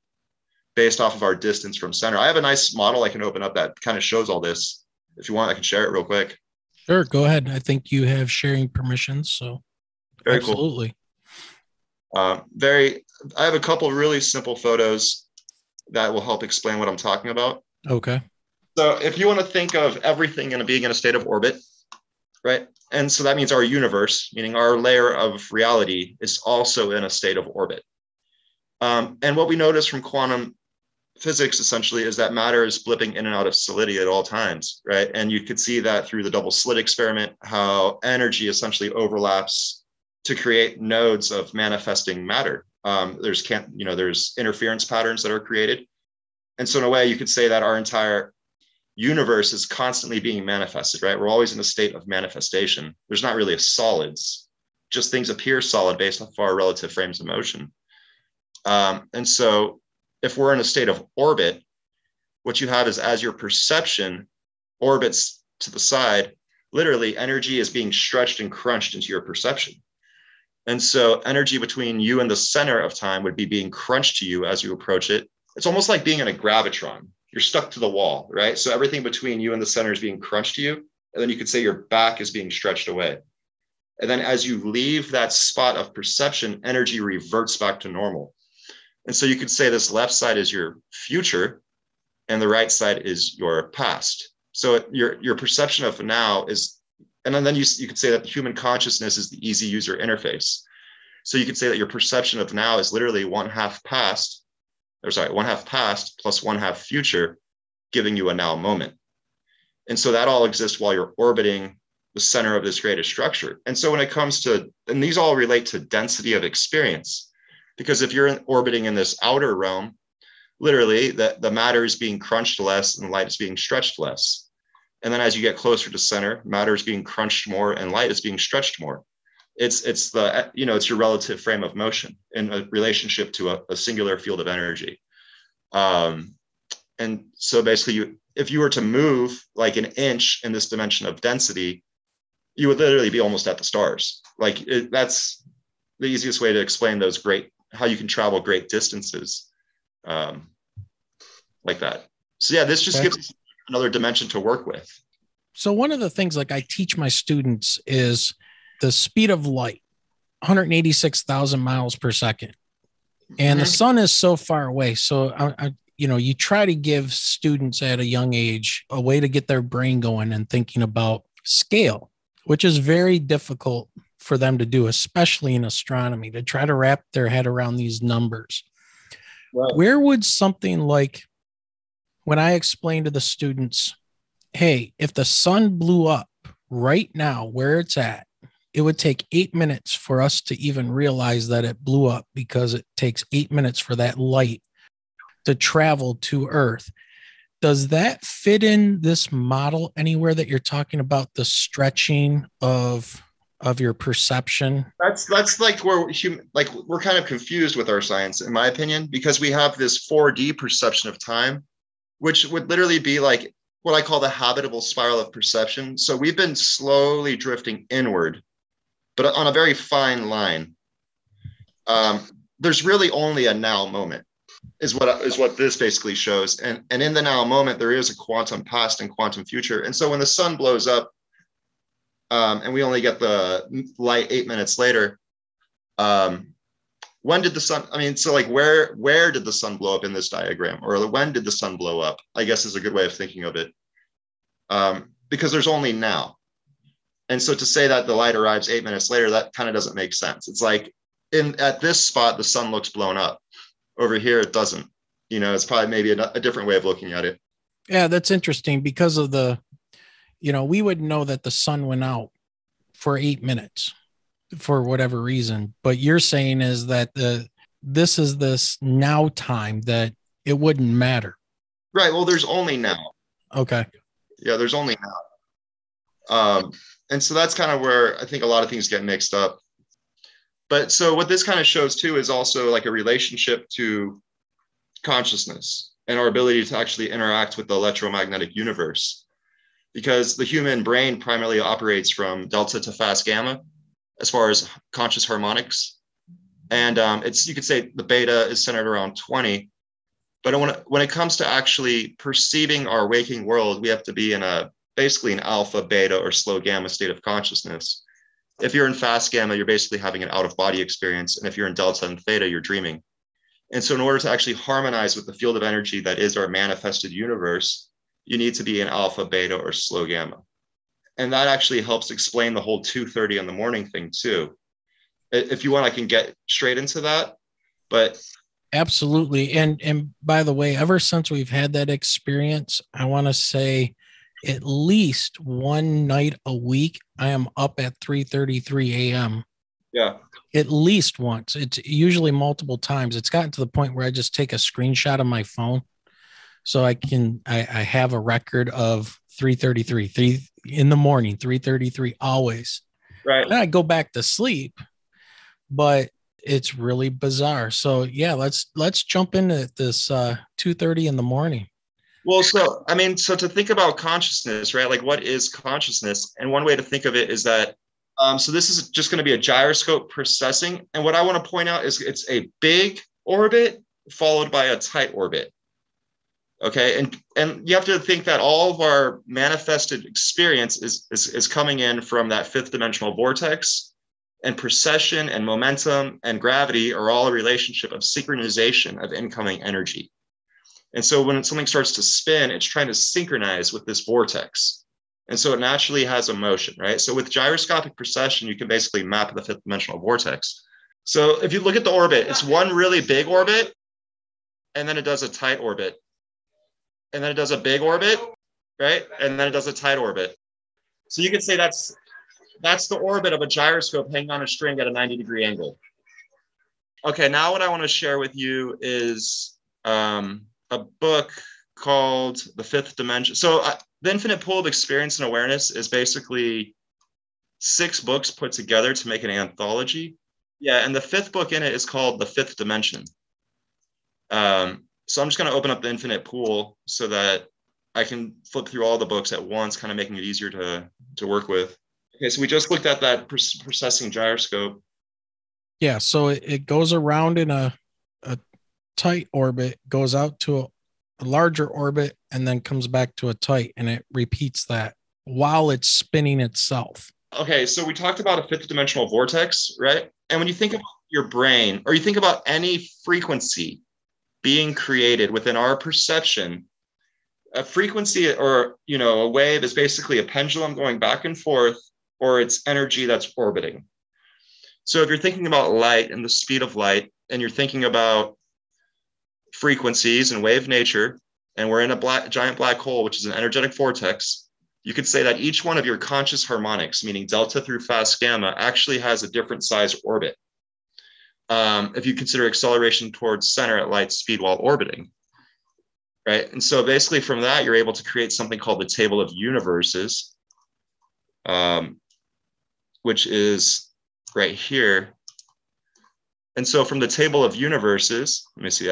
based off of our distance from center. I have a nice model I can open up that kind of shows all this. If you want, I can share it real quick. Sure, go ahead. I think you have sharing permissions, so very absolutely. Cool. I have a couple of really simple photos that will help explain what I'm talking about. Okay. So if you want to think of everything being in a state of orbit, right? And so that means our universe, meaning our layer of reality, is also in a state of orbit. And what we notice from quantum physics essentially is that matter is blipping in and out of solidity at all times, right? And you could see that through the double slit experiment, how energy essentially overlaps to create nodes of manifesting matter. There's interference patterns that are created. And so in a way, you could say that our entire universe is constantly being manifested, right? We're always in a state of manifestation. There's not really a solids, just things appear solid based off our relative frames of motion. And so if we're in a state of orbit, what you have is as your perception orbits to the side, literally energy is being stretched and crunched into your perception. And so energy between you and the center of time would be being crunched to you as you approach it. It's almost like being in a gravitron. You're stuck to the wall, right? So everything between you and the center is being crunched to you. And then you could say your back is being stretched away. And then as you leave that spot of perception, energy reverts back to normal. And so you could say this left side is your future and the right side is your past. So your perception of now is, and then you could say that the human consciousness is the easy user interface. So you could say that your perception of now is literally one half past plus one half future, giving you a now moment. And so that all exists while you're orbiting the center of this greatest structure. And so when it comes to, and these all relate to density of experience, because if you're orbiting in this outer realm, literally the matter is being crunched less and light is being stretched less. And then as you get closer to center, matter is being crunched more and light is being stretched more. It's your relative frame of motion in a relationship to a singular field of energy. And And so basically, if you were to move like an inch in this dimension of density, you would literally be almost at the stars. Like that's the easiest way to explain how you can travel great distances like that. So yeah, this just gives us another dimension to work with. So one of the things like I teach my students is the speed of light, 186,000 miles per second. And the sun is so far away. So, you try to give students at a young age a way to get their brain going and thinking about scale, which is very difficult for them to do, especially in astronomy, to try to wrap their head around these numbers. Right. Where would something like when I explain to the students, hey, if the sun blew up right now where it's at, it would take 8 minutes for us to even realize that it blew up, because it takes 8 minutes for that light to travel to Earth. Does that fit in this model anywhere that you're talking about the stretching of your perception? That's like where we're kind of confused with our science, in my opinion, because we have this 4D perception of time, which would literally be like what I call the habitable spiral of perception. So we've been slowly drifting inward, but on a very fine line. There's really only a now moment, is what this basically shows. And in the now moment, there is a quantum past and quantum future. And so when the sun blows up, and we only get the light 8 minutes later, when did the sun, so like where did the sun blow up in this diagram? Or when did the sun blow up, I guess, is a good way of thinking of it. Because there's only now. And so to say that the light arrives 8 minutes later, that kind of doesn't make sense. It's like at this spot, the sun looks blown up. Over here, it doesn't. It's probably maybe a different way of looking at it. Yeah, that's interesting because of we would know that the sun went out for 8 minutes for whatever reason. But you're saying is that this is this now time that it wouldn't matter. Right. Well, there's only now. Okay. Yeah, there's only now. And so that's kind of where I think a lot of things get mixed up. But so what this kind of shows too is also like a relationship to consciousness and our ability to actually interact with the electromagnetic universe, because the human brain primarily operates from delta to fast gamma as far as conscious harmonics. And you could say the beta is centered around 20. But when it comes to actually perceiving our waking world, we have to be in basically an alpha, beta, or slow gamma state of consciousness. If you're in fast gamma, you're basically having an out-of-body experience. And if you're in delta and theta, you're dreaming. And so in order to actually harmonize with the field of energy that is our manifested universe, you need to be in alpha, beta, or slow gamma. And that actually helps explain the whole 2:30 in the morning thing too. If you want, I can get straight into that. But absolutely. And by the way, ever since we've had that experience, I want to say at least one night a week, I am up at 3:33 a.m. Yeah. At least once. It's usually multiple times. It's gotten to the point where I just take a screenshot of my phone so I have a record of 3:33 in the morning, 3:33 always. Right. Then I go back to sleep, but it's really bizarre. So yeah, let's jump into this 2:30 in the morning. Well, so to think about consciousness, right? Like, what is consciousness? And one way to think of it is that, so this is just going to be a gyroscope processing. And what I want to point out is it's a big orbit followed by a tight orbit. Okay. And you have to think that all of our manifested experience is coming in from that fifth dimensional vortex, and precession and momentum and gravity are all a relationship of synchronization of incoming energy. And so when something starts to spin, it's trying to synchronize with this vortex. And so it naturally has a motion, right? So with gyroscopic precession, you can basically map the fifth dimensional vortex. So if you look at the orbit, it's one really big orbit, and then it does a tight orbit. And then it does a big orbit, right? And then it does a tight orbit. So you could say that's the orbit of a gyroscope hanging on a string at a 90-degree angle. Okay, now what I want to share with you is a book called The Fifth Dimension. So The Infinite Pool of Experience and Awareness is basically 6 books put together to make an anthology. Yeah, and the 5th book in it is called The Fifth Dimension. So I'm just going to open up the infinite pool so that I can flip through all the books at once, kind of making it easier to work with. Okay, so we just looked at that processing gyroscope. Yeah, so it goes around in a tight orbit, goes out to a larger orbit, and then comes back to a tight, and it repeats that while it's spinning itself. Okay, so we talked about a fifth dimensional vortex, right? And when you think about your brain, or you think about any frequency being created within our perception, a frequency or, a wave is basically a pendulum going back and forth, or it's energy that's orbiting. So if you're thinking about light and the speed of light, and you're thinking about frequencies and wave nature, and we're in a giant black hole, which is an energetic vortex, you could say that each one of your conscious harmonics, meaning delta through fast gamma, actually has a different size orbit. If you consider acceleration towards center at light speed while orbiting, right? And so basically from that, you're able to create something called the table of universes, which is right here. And so from the table of universes, let me see,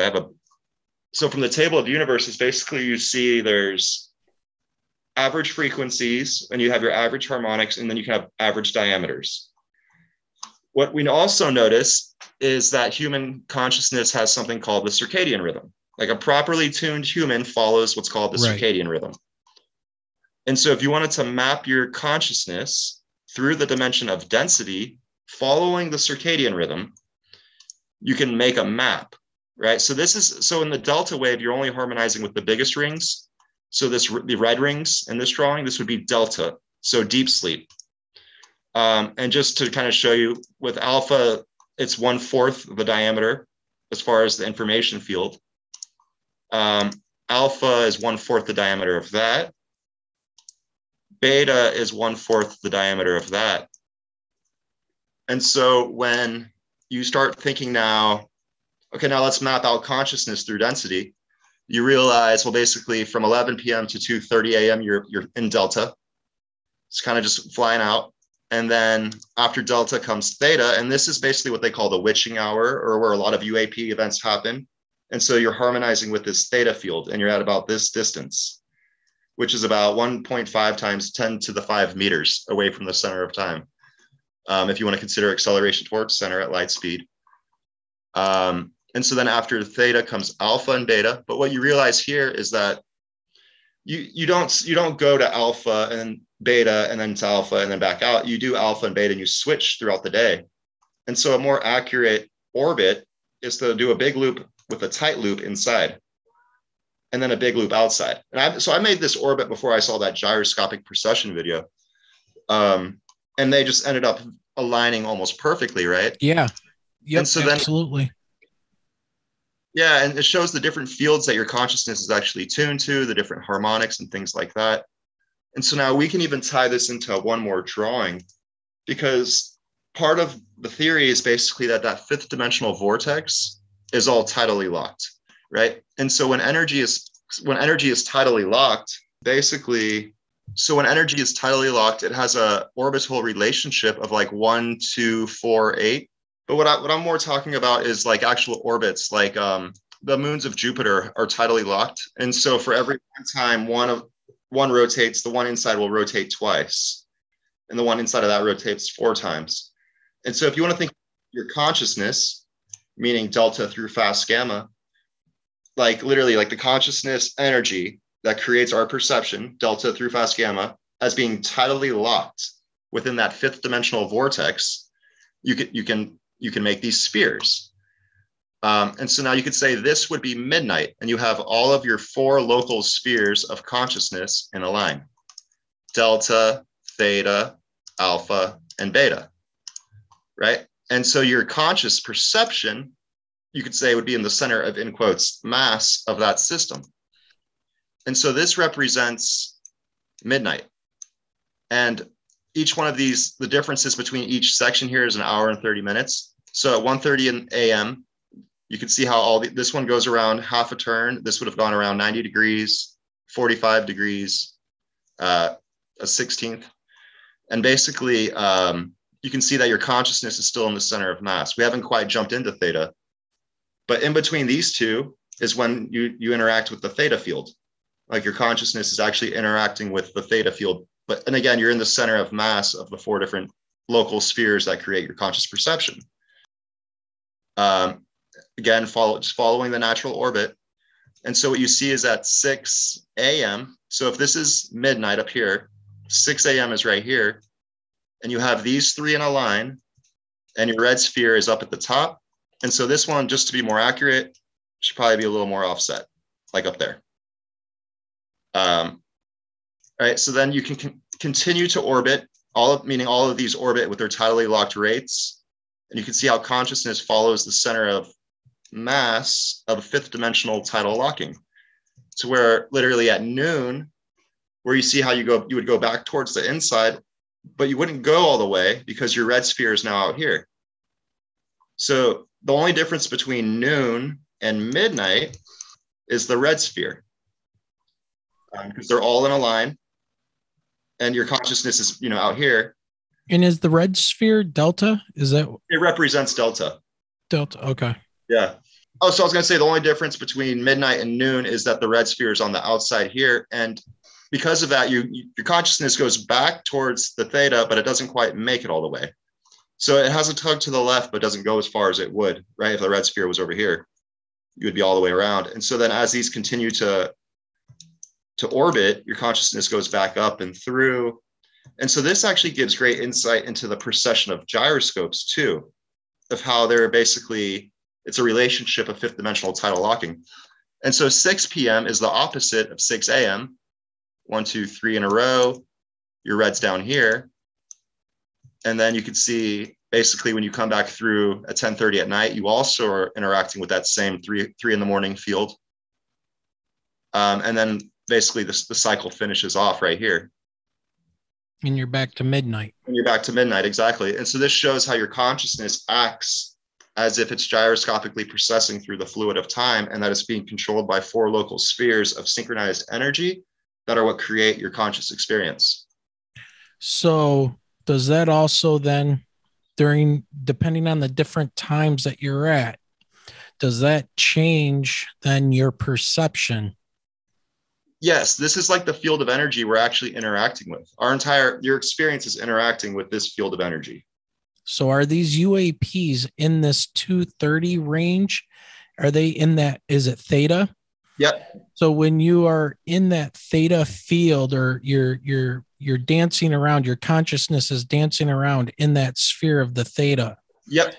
so from the table of universes, basically you see there's average frequencies, and you have your average harmonics, and then you can have average diameters. What we also notice is that human consciousness has something called the circadian rhythm. Like a properly tuned human follows what's called the circadian rhythm. And so if you wanted to map your consciousness through the dimension of density, following the circadian rhythm, you can make a map, right? So in the delta wave, you're only harmonizing with the biggest rings. So the red rings in this drawing, this would be delta, so deep sleep. And just to kind of show you, with alpha, it's 1/4 the diameter as far as the information field. Alpha is 1/4 the diameter of that. Beta is 1/4 the diameter of that. And so when you start thinking now, okay, now let's map out consciousness through density, you realize, well, basically from 11 p.m. to 2:30 a.m., you're in delta. It's kind of just flying out. And then after delta comes theta, and this is basically what they call the witching hour, or where a lot of UAP events happen. And so you're harmonizing with this theta field, and you're at about this distance, which is about 1.5 times 10 to the 5 meters away from the center of time, if you want to consider acceleration towards center at light speed. And so then after theta comes alpha and beta. But what you realize here is that you don't go to alpha and beta and then to alpha and then back out. You do alpha and beta and you switch throughout the day. And so a more accurate orbit is to do a big loop with a tight loop inside, and then a big loop outside. And so I made this orbit before I saw that gyroscopic precession video. And they just ended up aligning almost perfectly, right? Yeah. Yep, and so absolutely. Yeah, and it shows the different fields that your consciousness is actually tuned to, the different harmonics and things like that. And so now we can even tie this into one more drawing, because part of the theory is basically that fifth dimensional vortex is all tidally locked, right? And so when energy is tidally locked, basically, so when energy is tidally locked, it has a orbital relationship of like 1, 2, 4, 8. But what I'm more talking about is like actual orbits, like the moons of Jupiter are tidally locked. And so for every time one rotates, the one inside will rotate twice. And the one inside of that rotates 4 times. And so if you want to think your consciousness, meaning delta through fast gamma, like literally like the consciousness energy that creates our perception, delta through fast gamma, as being tidally locked within that fifth dimensional vortex, you can make these spheres. And so now you could say this would be midnight, and you have all of your 4 local spheres of consciousness in a line: delta, theta, alpha, and beta, right? And so your conscious perception, you could say, would be in the center of, in quotes, mass of that system. And so this represents midnight. And each one of these, the differences between each section here is 1 hour and 30 minutes. So at 1:30 a.m., you can see how this one goes around half a turn. This would have gone around 90 degrees, 45 degrees, a 16th. And basically, you can see that your consciousness is still in the center of mass. We haven't quite jumped into theta. But in between these two, is when you interact with the theta field. Like your consciousness is actually interacting with the theta field. And again, you're in the center of mass of the 4 different local spheres that create your conscious perception. Again, just following the natural orbit. And so what you see is at 6 a.m. So if this is midnight up here, 6 a.m. is right here. And you have these 3 in a line, and your red sphere is up at the top. And so this one, just to be more accurate, should probably be a little more offset, like up there. All right, so then you can continue to orbit, meaning all of these orbit with their tidally locked rates. And you can see how consciousness follows the center of mass of 5th dimensional tidal locking. So where literally at noon, where you see how you would go back towards the inside, but you wouldn't go all the way because your red sphere is now out here. So the only difference between noon and midnight is the red sphere, because they're all in a line, and your consciousness is, out here. And is the red sphere delta? Is that? It represents delta. Delta. Okay. Yeah. Oh, so I was going to say the only difference between midnight and noon is that the red sphere is on the outside here. And because of that, your consciousness goes back towards the theta, but it doesn't quite make it all the way. So it has a tug to the left, but doesn't go as far as it would, right? If the red sphere was over here, you would be all the way around. And so then as these continue to orbit, your consciousness goes back up and through. And so this actually gives great insight into the precession of gyroscopes too, of how they're basically, it's a relationship of 5th dimensional tidal locking. And so 6 p.m. is the opposite of 6 a.m. 1, 2, 3 in a row. Your red's down here. And then you can see basically when you come back through at 10:30 at night, you also are interacting with that same 3 in the morning field. And then basically the cycle finishes off right here. And you're back to midnight. And you're back to midnight, exactly. And so this shows how your consciousness acts as if it's gyroscopically processing through the fluid of time, and that it's being controlled by 4 local spheres of synchronized energy that are what create your conscious experience. So does that also then, depending on the different times that you're at, does that change then your perception? Yes, this is like the field of energy we're actually interacting with. Your experience is interacting with this field of energy. So are these UAPs in this 230 range? Are they in that, is it theta? Yep. So when you are in that theta field, or you're dancing around, your consciousness is dancing around in that sphere of the theta. Yep.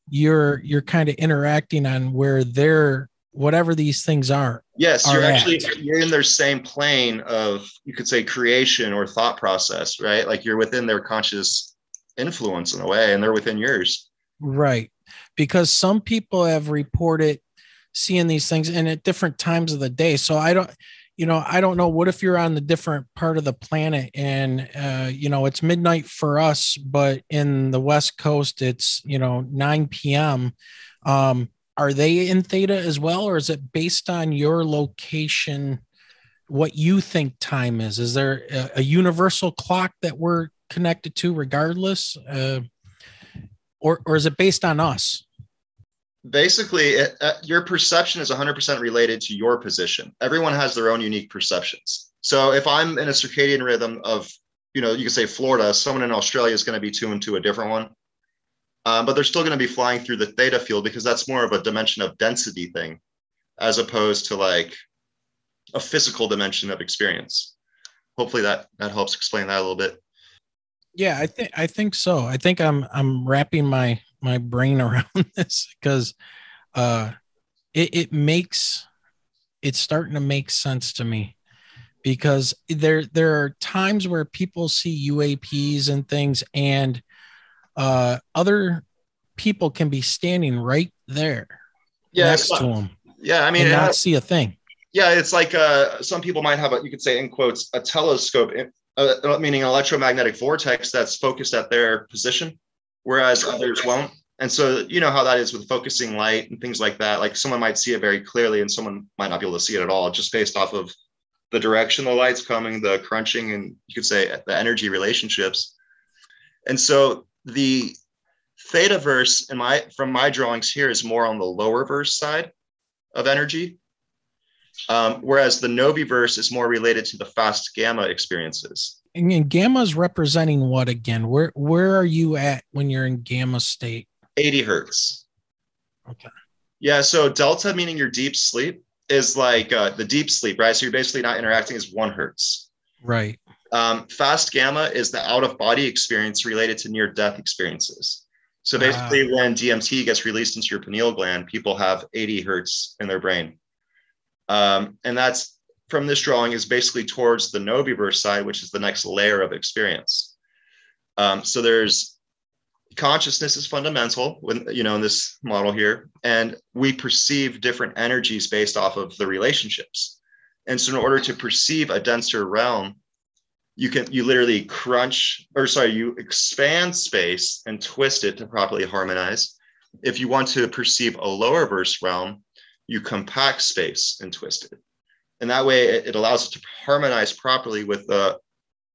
You're kind of interacting on where they're, whatever these things are. Yes, you're in their same plane of, you could say, creation or thought process, right? Like you're within their conscious influence in a way, and they're within yours. Right. Because some people have reported seeing these things and at different times of the day. So I don't know, what if you're on the different part of the planet and, it's midnight for us, but in the West Coast, it's, 9 p.m. Are they in theta as well? Or is it based on your location, what you think time is? Is there a universal clock that we're connected to regardless? Or is it based on us? Basically, your perception is 100% related to your position. Everyone has their own unique perceptions. So if I'm in a circadian rhythm of, you can say Florida, someone in Australia is going to be tuned to a different one. But they're still going to be flying through the theta field because that's more of a dimension of density thing, as opposed to like a physical dimension of experience. Hopefully that helps explain that a little bit. Yeah, I think so. I think I'm wrapping my brain around this because it's starting to make sense to me, because there are times where people see UAPs and things, and other people can be standing right there next to them. Yeah, I mean, and not see a thing. Yeah, it's like some people might have you could say in quotes, a telescope, meaning an electromagnetic vortex that's focused at their position, whereas others won't. And so you know how that is with focusing light and things like that. Like someone might see it very clearly and someone might not be able to see it at all, just based off of the direction the light's coming, the crunching, and you could say the energy relationships. And so the theta verse from my drawings here is more on the lower verse side of energy. Whereas the Noviverse is more related to the fast gamma experiences. And gamma is representing what again? Where are you at when you're in gamma state? 80 hertz. Okay. Yeah. So delta, meaning your deep sleep, is like the deep sleep, right? So you're basically not interacting, is 1 hertz. Right. Fast gamma is the out of body experience related to near death experiences. So basically, when DMT gets released into your pineal gland, people have 80 hertz in their brain. And that's from this drawing is basically towards the Noviverse side, which is the next layer of experience. So there's consciousness is fundamental when, in this model here, and we perceive different energies based off of the relationships. And so in order to perceive a denser realm, you literally you expand space and twist it to properly harmonize. If you want to perceive a lower verse realm, you compact space and twist it. And that way it allows it to harmonize properly with the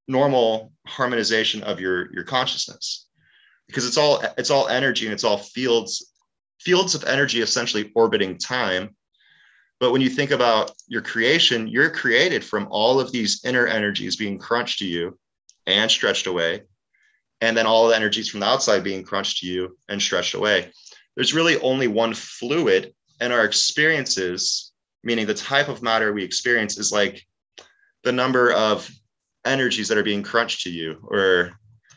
normal harmonization of your consciousness. Because it's all energy and it's all fields of energy essentially orbiting time. But when you think about your creation, you're created from all of these inner energies being crunched to you and stretched away. And then all the energies from the outside being crunched to you and stretched away. There's really only one fluid, and our experiences, meaning the type of matter we experience, is like the number of energies that are being crunched to you or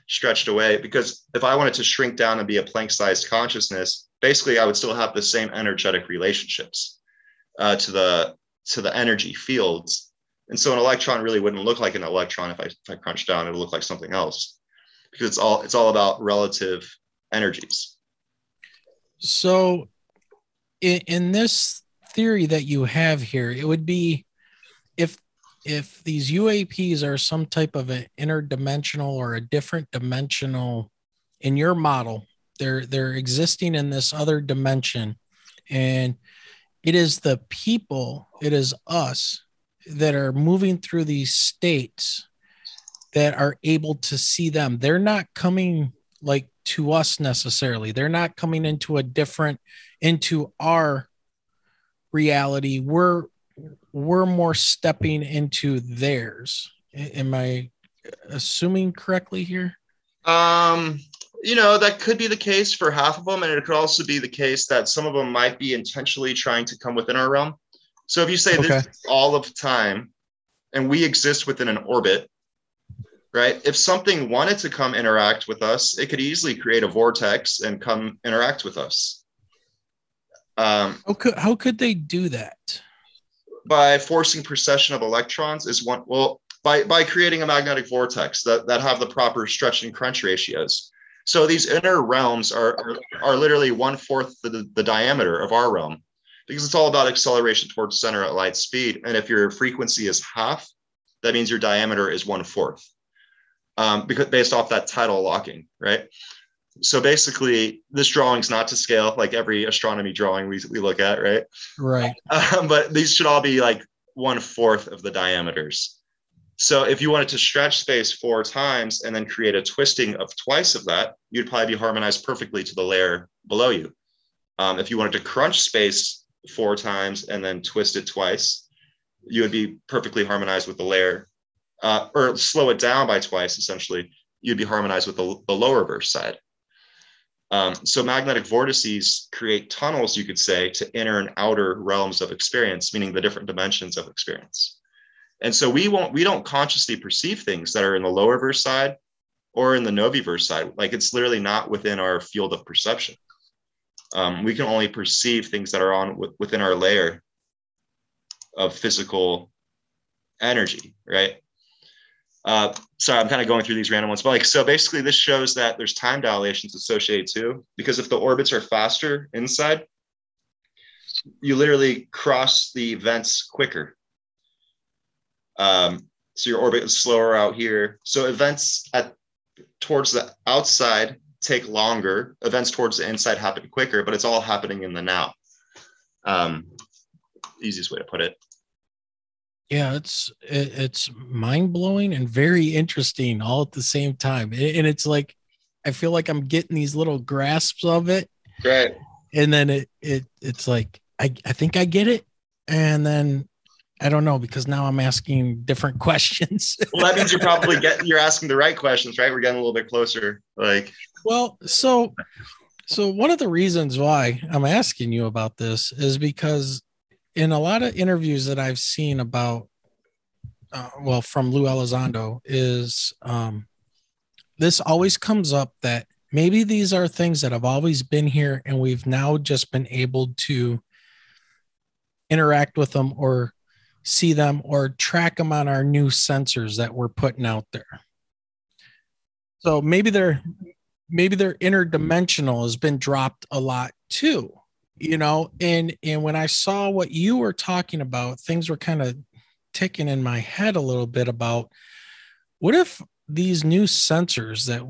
stretched away. Because if I wanted to shrink down and be a Planck-sized consciousness, basically I would still have the same energetic relationships to the energy fields. And so an electron really wouldn't look like an electron if I crunch down. It'll look like something else, because it's all about relative energies. So in this theory that you have here, it would be if these UAPs are some type of an interdimensional or a different dimensional in your model, they're existing in this other dimension, and it is the people, it is us that are moving through these states that are able to see them. They're not coming like to us necessarily. They're not coming into our reality. We're more stepping into theirs. Am I assuming correctly here? That could be the case for half of them. And it could also be the case that some of them might be intentionally trying to come within our realm. So if you say this is all of time and we exist within an orbit, right? If something wanted to come interact with us, it could easily create a vortex and come interact with us. How could they do that? By forcing precession of electrons is one. Well, by creating a magnetic vortex that have the proper stretch and crunch ratios. So these inner realms are literally 1/4 the diameter of our realm, because it's all about acceleration towards center at light speed. And if your frequency is half, that means your diameter is 1/4, because based off that tidal locking, right? So basically, this drawing is not to scale like every astronomy drawing we look at, right? Right. But these should all be like 1/4 of the diameters. So if you wanted to stretch space 4 times and then create a twisting of twice of that, you'd probably be harmonized perfectly to the layer below you. If you wanted to crunch space 4 times and then twist it twice, you would be perfectly harmonized with the layer, or slow it down by twice, essentially, you'd be harmonized with the lower verse side. So magnetic vortices create tunnels, you could say, to inner and outer realms of experience, meaning the different dimensions of experience. And so we don't consciously perceive things that are in the lower verse side or in the Noviverse side. Like, it's literally not within our field of perception. We can only perceive things that are within our layer of physical energy, right? Sorry, I'm kind of going through these random ones, but so basically this shows that there's time dilations associated too, because if the orbits are faster inside, you literally cross the events quicker. So your orbit is slower out here. So events towards the outside take longer. Events towards the inside happen quicker, but it's all happening in the now. Easiest way to put it. Yeah, it's mind-blowing and very interesting all at the same time. And it's like, I feel like I'm getting these little grasps of it. Right. And then it's like, I think I get it. And then I don't know, because now I'm asking different questions. Well, that means you're asking the right questions, right? We're getting a little bit closer. Well, so one of the reasons why I'm asking you about this is because in a lot of interviews that I've seen about, from Lou Elizondo, is this always comes up that maybe these are things that have always been here and we've now just been able to interact with them or see them or track them on our new sensors that we're putting out there. So maybe they're interdimensional has been dropped a lot too, and when I saw what you were talking about, things were kind of ticking in my head a little bit about what if these new sensors that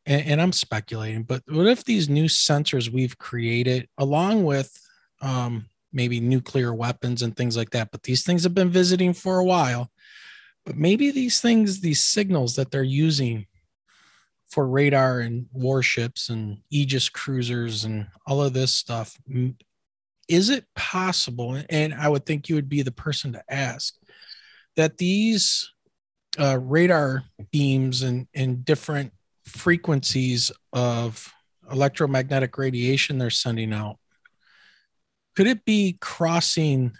and I'm speculating, but what if these new sensors we've created along with maybe nuclear weapons and things like that, but these things have been visiting for a while, but maybe these signals that they're using for radar and warships and Aegis cruisers and all of this stuff, is it possible, and I would think you would be the person to ask, that these radar beams and different frequencies of electromagnetic radiation they're sending out, could it be crossing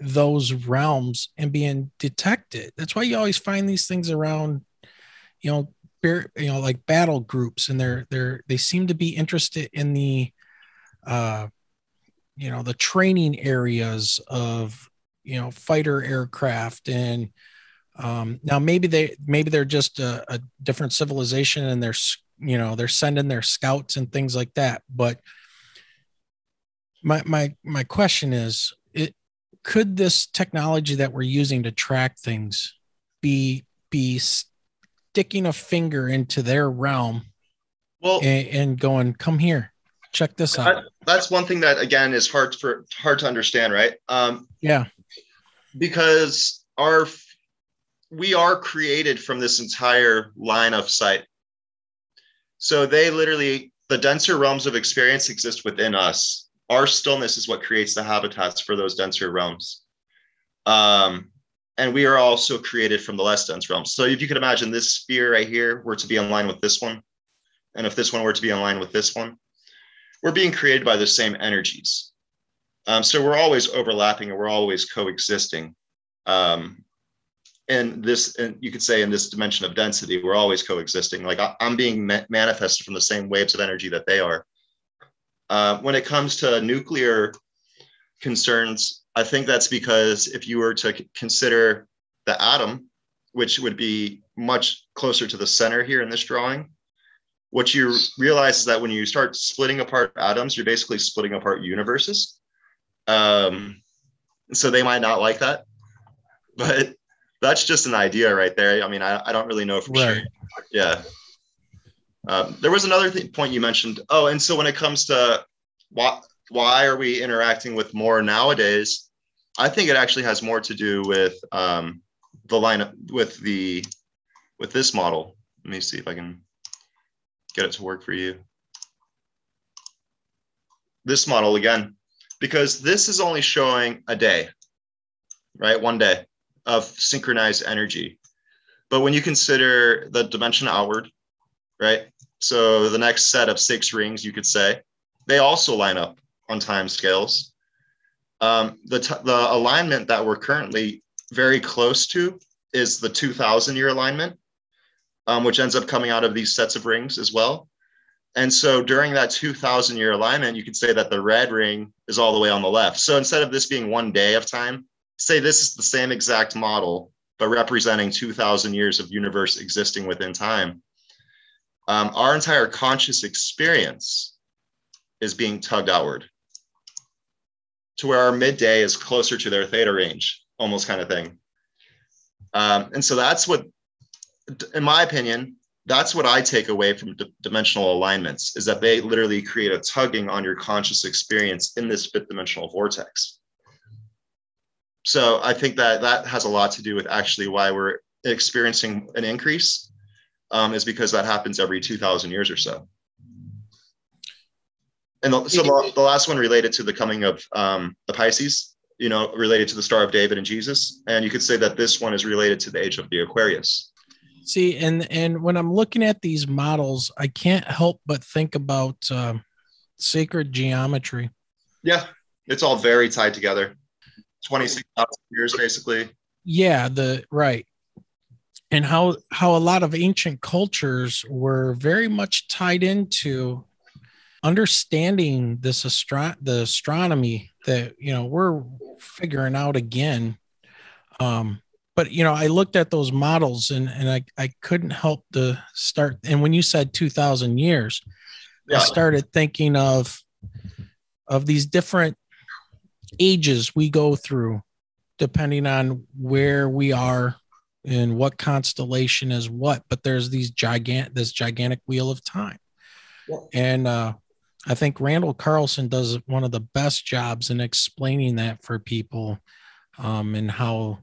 those realms and being detected? That's why you always find these things around, like battle groups, and they seem to be interested in the the training areas of fighter aircraft, and now maybe they're just a different civilization, and they're sending their scouts and things like that. But my question is, could this technology that we're using to track things be sticking a finger into their realm, and going, come here, check this out? That's one thing that, again, is hard to understand, right? Yeah, because we are created from this entire line of sight. So the denser realms of experience exist within us. Our stillness is what creates the habitats for those denser realms. And we are also created from the less dense realms. So if you could imagine this sphere right here were to be in line with this one, and if this one were to be in line with this one, we're being created by the same energies. So we're always overlapping and we're always coexisting. And you could say in this dimension of density, we're always coexisting. Like I'm being manifested from the same waves of energy that they are. When it comes to nuclear concerns, I think that's because if you were to consider the atom, which would be much closer to the center here in this drawing, what you realize is that when you start splitting apart atoms, you're basically splitting apart universes. So they might not like that, but that's just an idea right there. I mean, I don't really know for sure. Yeah. There was another point you mentioned. Oh, and so when it comes to why are we interacting with more nowadays? I think it actually has more to do with the lineup with this model. Let me see if I can get it to work for you. This model again, because this is only showing a day, right? One day of synchronized energy. But when you consider the dimension outward, right? So the next set of 6 rings, you could say, they also line up on time scales. The alignment that we're currently very close to is the 2000-year alignment, which ends up coming out of these sets of rings as well. And so during that 2000-year alignment, you could say that the red ring is all the way on the left. So instead of this being one day of time, say this is the same exact model, but representing 2000 years of universe existing within time. Our entire conscious experience is being tugged outward to where our midday is closer to their theta range, almost kind of thing. And so that's what, in my opinion, that's what I take away from dimensional alignments, is that they literally create a tugging on your conscious experience in this 5th dimensional vortex. So I think that has a lot to do with actually why we're experiencing an increase, is because that happens every 2000 years or so. And so the last one related to the coming of the Pisces, related to the Star of David and Jesus. And you could say that this one is related to the age of the Aquarius. See, and when I'm looking at these models, I can't help but think about sacred geometry. Yeah, it's all very tied together. 26,000 years, basically. Yeah, right. And how a lot of ancient cultures were very much tied into understanding the astronomy that, we're figuring out again. But, I looked at those models and I couldn't help to start. And when you said 2,000 years, I started thinking of these different ages we go through, depending on where we are and what constellation is what. But there's this gigantic wheel of time. Yeah. And I think Randall Carlson does one of the best jobs in explaining that for people, and how,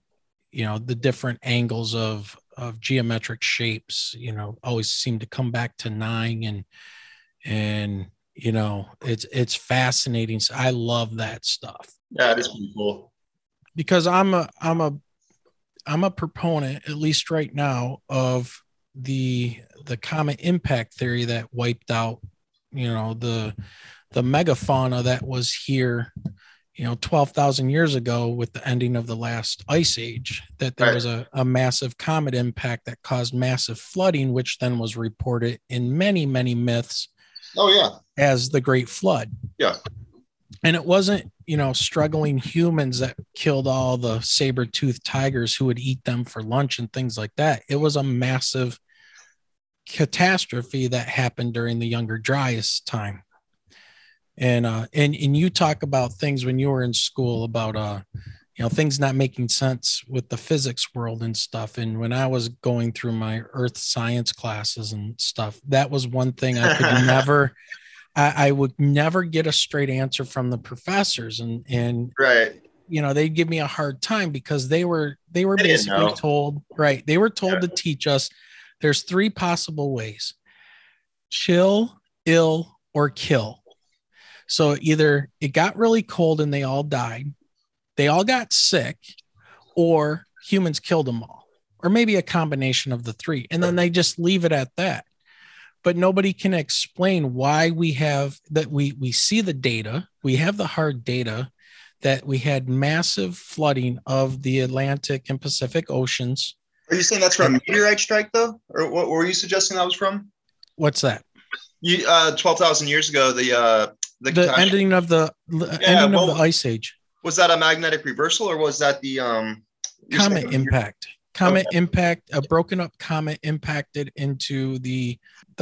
the different angles of geometric shapes, always seem to come back to 9, and it's fascinating. So I love that stuff. Yeah, it is pretty cool. Because I'm a proponent, at least right now, of the comet impact theory that wiped out, the megafauna that was here, 12,000 years ago with the ending of the last ice age, that there was a massive comet impact that caused massive flooding, which then was reported in many, many myths. Oh, yeah. As the Great Flood. Yeah. And it wasn't, struggling humans that killed all the saber-toothed tigers who would eat them for lunch and things like that. It was a massive catastrophe that happened during the Younger Dryas time. And you talk about things when you were in school about, things not making sense with the physics world and stuff. And when I was going through my earth science classes and stuff, that was one thing I could never, I would never get a straight answer from the professors. And right. They'd give me a hard time because they were basically told, right. They were told to teach us there's 3 possible ways: chill, ill, or kill. So either it got really cold and they all died, they all got sick, or humans killed them all, or maybe a combination of the 3. And then they just leave it at that. But nobody can explain why we have that. We see the data, we have the hard data that we had massive flooding of the Atlantic and Pacific Oceans. Are you saying that's from a meteorite strike though? Or what were you suggesting that was from? What's that? 12,000 years ago, the ending of the ice age. Was that a magnetic reversal, or was that the comet impact? Comet impact, a broken up comet impacted into the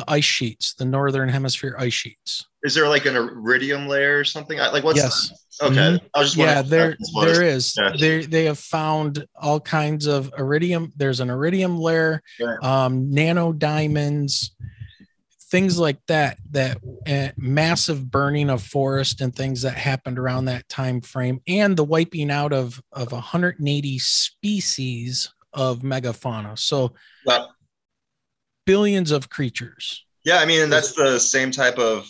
ice sheets, the northern hemisphere ice sheets. Is there like an iridium layer or something? What's yes. That? Okay. Mm-hmm. I was just wondering. There is. Yeah. They have found all kinds of iridium. There's an iridium layer, nano diamonds, things like that, massive burning of forest and things that happened around that time frame, and the wiping out of 180 species of megafauna. So billions of creatures. Yeah, I mean, and that's the same type of,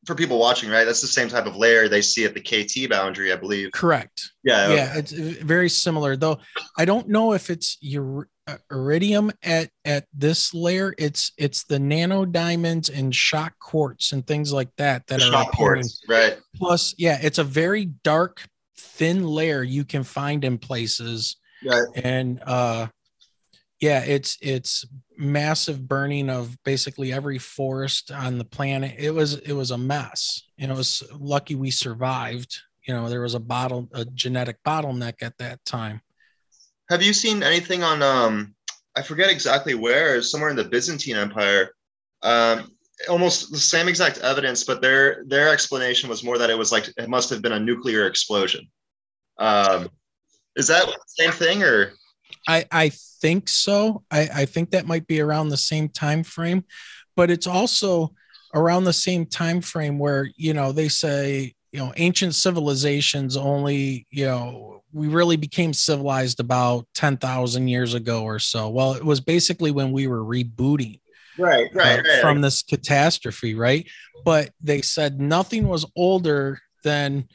for people watching, right? That's the same type of layer they see at the KT boundary, I believe. Correct. Yeah. Yeah, it's very similar, though. I don't know if it's iridium at this layer. It's the nano diamonds and shock quartz and things like that are shock quartz, right? Plus, it's a very dark, thin layer you can find in places. Right. And it's massive burning of basically every forest on the planet. It was a mess. It was lucky we survived. There was a genetic bottleneck at that time. Have you seen anything on I forget exactly where, somewhere in the Byzantine Empire, almost the same exact evidence, but their explanation was more that it must have been a nuclear explosion. Is that the same thing, or? I think so. I think that might be around the same time frame, but it's also around the same time frame where, they say, ancient civilizations only, we really became civilized about 10,000 years ago or so. Well, it was basically when we were rebooting from this catastrophe, right? But they said nothing was older than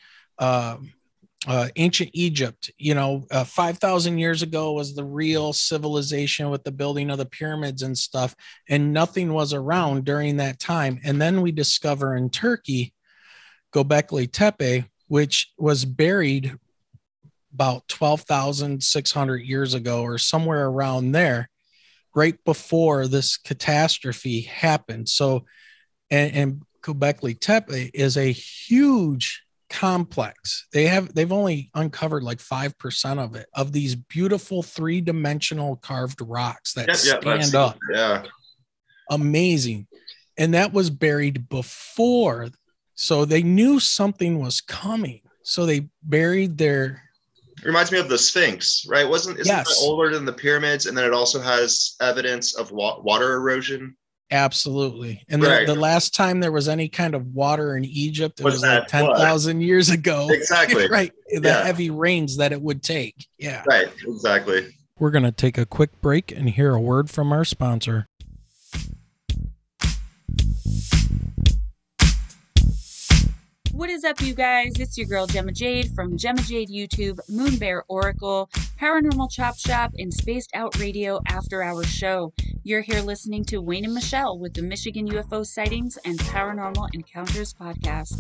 ancient Egypt, 5,000 years ago was the real civilization with the building of the pyramids and stuff, and nothing was around during that time. And then we discover in Turkey, Göbekli Tepe, which was buried about 12,600 years ago or somewhere around there, right before this catastrophe happened. So, and Göbekli Tepe is a huge complex. They've only uncovered like 5% of it, of these beautiful 3-dimensional carved rocks that stand up. Yeah. Amazing. And that was buried before. So they knew something was coming. So they buried their... It reminds me of the Sphinx, right? Isn't that older than the pyramids? And then it also has evidence of water erosion. Absolutely. And the last time there was any kind of water in Egypt, it was like 10,000 years ago. Exactly. Right. The heavy rains that it would take. Yeah. Right. Exactly. We're going to take a quick break and hear a word from our sponsor. What is up, you guys? It's your girl Gemma Jade from Gemma Jade YouTube, Moon Bear Oracle, Paranormal Chop Shop, and Spaced Out Radio After Hours Show. You're here listening to Wayne and Michelle with the Michigan UFO Sightings and Paranormal Encounters podcast.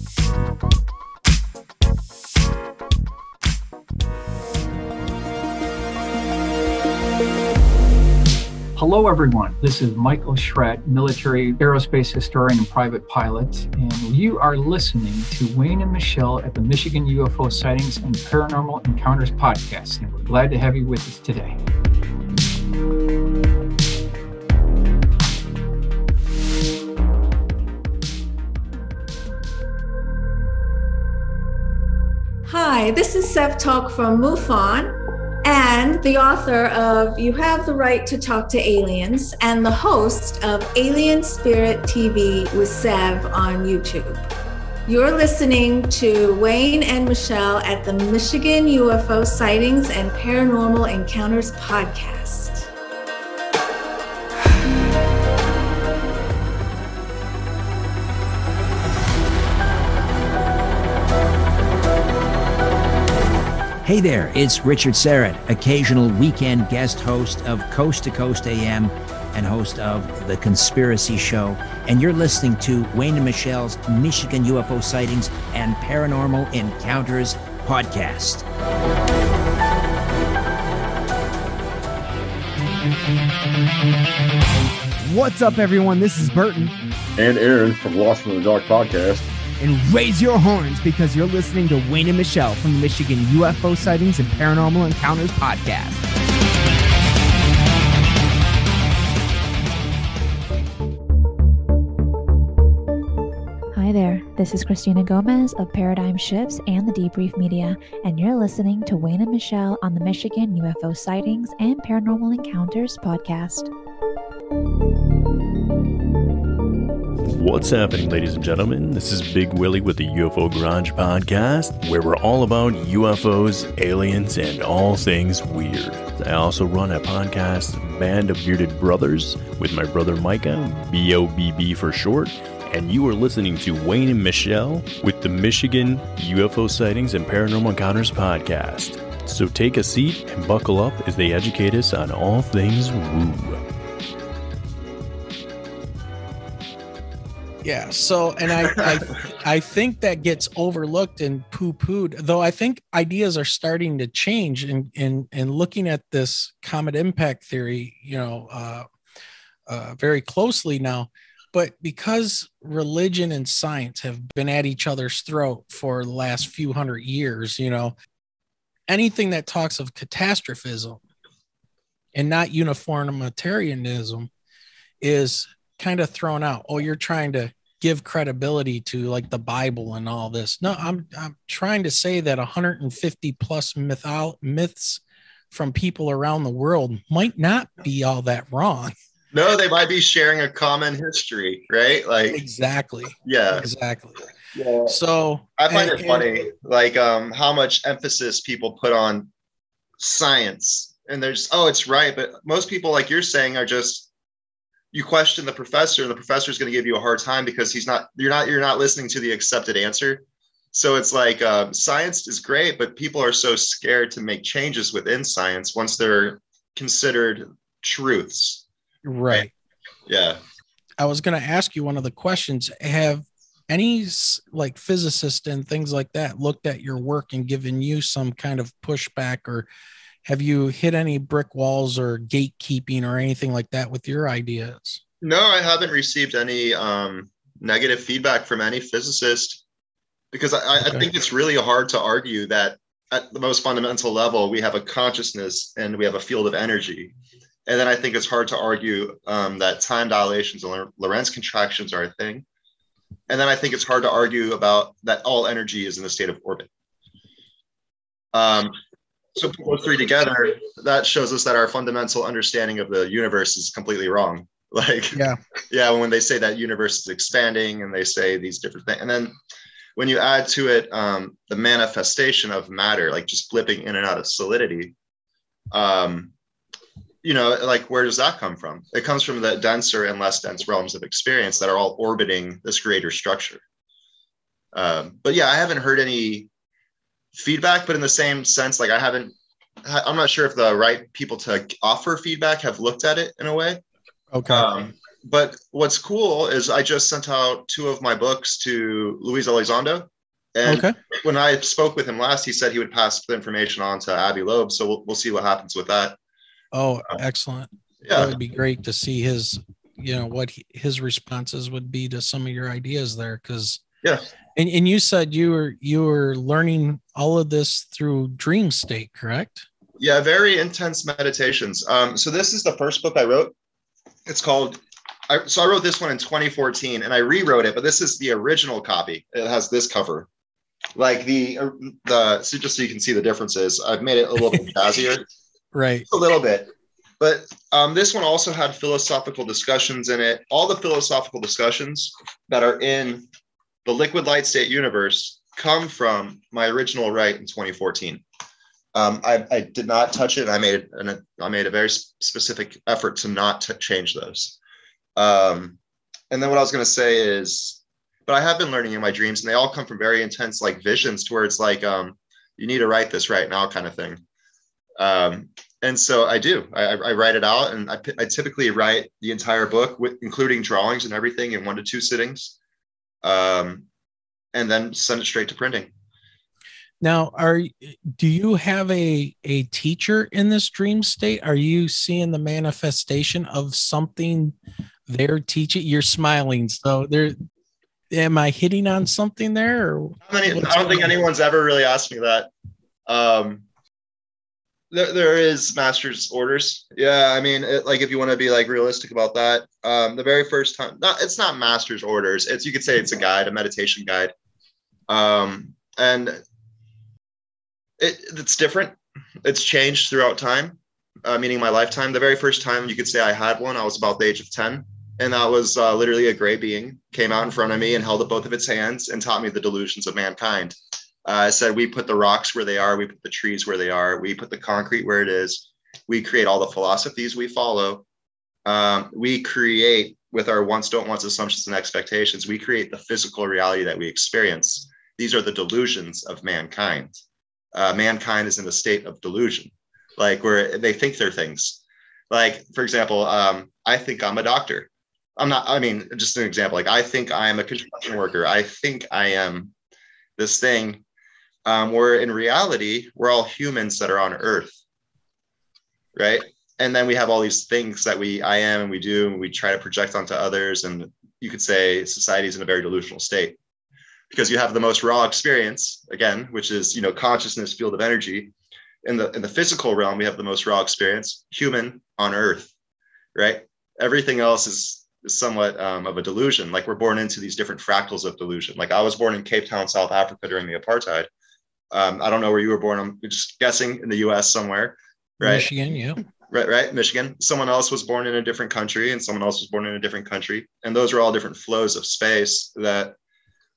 Hello, everyone. This is Michael Schratt, military aerospace historian and private pilot, and you are listening to Wayne and Michelle at the Michigan UFO Sightings and Paranormal Encounters podcast, and we're glad to have you with us today. Hi, this is Sev Talk from MUFON, and the author of You Have the Right to Talk to Aliens, and the host of Alien Spirit TV with Sev on YouTube. You're listening to Wayne and Michelle at the Michigan UFO Sightings and Paranormal Encounters podcast. Hey there, it's Richard Serrett, occasional weekend guest host of Coast to Coast AM and host of The Conspiracy Show. And you're listening to Wayne and Michelle's Michigan UFO Sightings and Paranormal Encounters podcast. What's up, everyone? This is Burton. And Aaron from Lost in the Dark podcast. And raise your horns because you're listening to Wayne and Michelle from the Michigan UFO Sightings and Paranormal Encounters podcast. Hi there, this is Christina Gomez of Paradigm Shifts and the Debrief Media, and you're listening to Wayne and Michelle on the Michigan UFO Sightings and Paranormal Encounters podcast. What's happening, ladies and gentlemen? This is Big Willie with the UFO Garage Podcast, where we're all about UFOs, aliens, and all things weird. I also run a podcast, Band of Bearded Brothers, with my brother Micah, BOBB for short, and you are listening to Wayne and Michelle with the Michigan UFO Sightings and Paranormal Encounters Podcast. So take a seat and buckle up as they educate us on all things woo. Yeah. So, and I think that gets overlooked and poo-pooed, though I think ideas are starting to change in looking at this comet impact theory, very closely now. But because religion and science have been at each other's throat for the last few hundred years, anything that talks of catastrophism and not uniformitarianism is kind of thrown out. Oh, you're trying to give credibility to like the Bible and all this. No, I'm trying to say that 150 plus myths from people around the world might not be all that wrong. No, they might be sharing a common history, right? Like exactly. Yeah, exactly. Yeah. So I find it funny, like how much emphasis people put on science, and there's it's right, but most people, like you're saying, are just, you question the professor, and the professor is going to give you a hard time because you're not listening to the accepted answer. So it's like science is great, but people are so scared to make changes within science once they're considered truths. Right. Yeah. I was going to ask you one of the questions. Have any like physicists and things like that looked at your work and given you some kind of pushback, or have you hit any brick walls or gatekeeping or anything like that with your ideas? No, I haven't received any negative feedback from any physicist, because I think it's really hard to argue that at the most fundamental level, we have a consciousness and we have a field of energy. And then I think it's hard to argue that time dilations and Lorentz contractions are a thing. And then I think it's hard to argue about that all energy is in a state of orbit. So put those three together, that shows us that our fundamental understanding of the universe is completely wrong. Like, yeah, when they say that universe is expanding and they say these different things. And then when you add to it the manifestation of matter, like just flipping in and out of solidity, like where does that come from? It comes from the denser and less dense realms of experience that are all orbiting this greater structure. But yeah, I haven't heard any feedback, but in the same sense, like I'm not sure if the right people to offer feedback have looked at it in a way. Okay. But what's cool is I just sent out 2 of my books to Luis Elizondo. And when I spoke with him last, he said he would pass the information on to Abby Loeb. So we'll see what happens with that. Oh, excellent. Yeah. That would be great to see his, what his responses would be to some of your ideas there. Cause and you said you were learning all of this through dream state, correct? Yeah. Very intense meditations. So this is the first book I wrote. It's called, I wrote this one in 2014 and I rewrote it, but this is the original copy. It has this cover, like so just so you can see the differences. I've made it a little bit jazzier. Right. A little bit. But this one also had philosophical discussions in it. All the philosophical discussions that are in the liquid light state universe come from my original write in 2014. I did not touch it. I made a very specific effort to not change those. And then what I was going to say is, but I have been learning in my dreams, and they all come from very intense like visions to where it's like, you need to write this right now kind of thing. And so I do. I write it out, and I typically write the entire book, including drawings and everything, in 1 to 2 sittings, and then send it straight to printing. Now, do you have a teacher in this dream state? Are you seeing the manifestation of something they're teaching? You're smiling, so am I hitting on something there? Or I don't think anyone's ever really asked me that. There is master's orders. Yeah, I mean, like if you want to be like realistic about that, the very first time, it's not master's orders. You could say it's a guide, a meditation guide, and it's different. It's changed throughout time, meaning my lifetime. The very first time you could say I had one, I was about the age of 10, and that was literally a gray being came out in front of me and held up both of its hands and taught me the delusions of mankind. I said, we put the rocks where they are. We put the trees where they are. We put the concrete where it is. We create all the philosophies we follow. We create with our wants, don't wants, assumptions, and expectations. We create the physical reality that we experience. These are the delusions of mankind. Mankind is in a state of delusion, like where they think they're things. Like, for example, I think I'm a doctor. I'm not, I mean, just an example. Like, I think I am a construction worker. I think I am this thing. Where in reality, we're all humans that are on Earth, right? And then we have all these things that I am and we do, and we try to project onto others. And you could say society is in a very delusional state because you have the most raw experience, again, which is, consciousness, field of energy. In the physical realm, we have the most raw experience, human on Earth, right? Everything else is somewhat of a delusion. Like we're born into these different fractals of delusion. Like I was born in Cape Town, South Africa during the apartheid. I don't know where you were born. I'm just guessing in the US somewhere, right? Michigan, yeah. Right. Michigan. Someone else was born in a different country and someone else was born in a different country. And those are all different flows of space that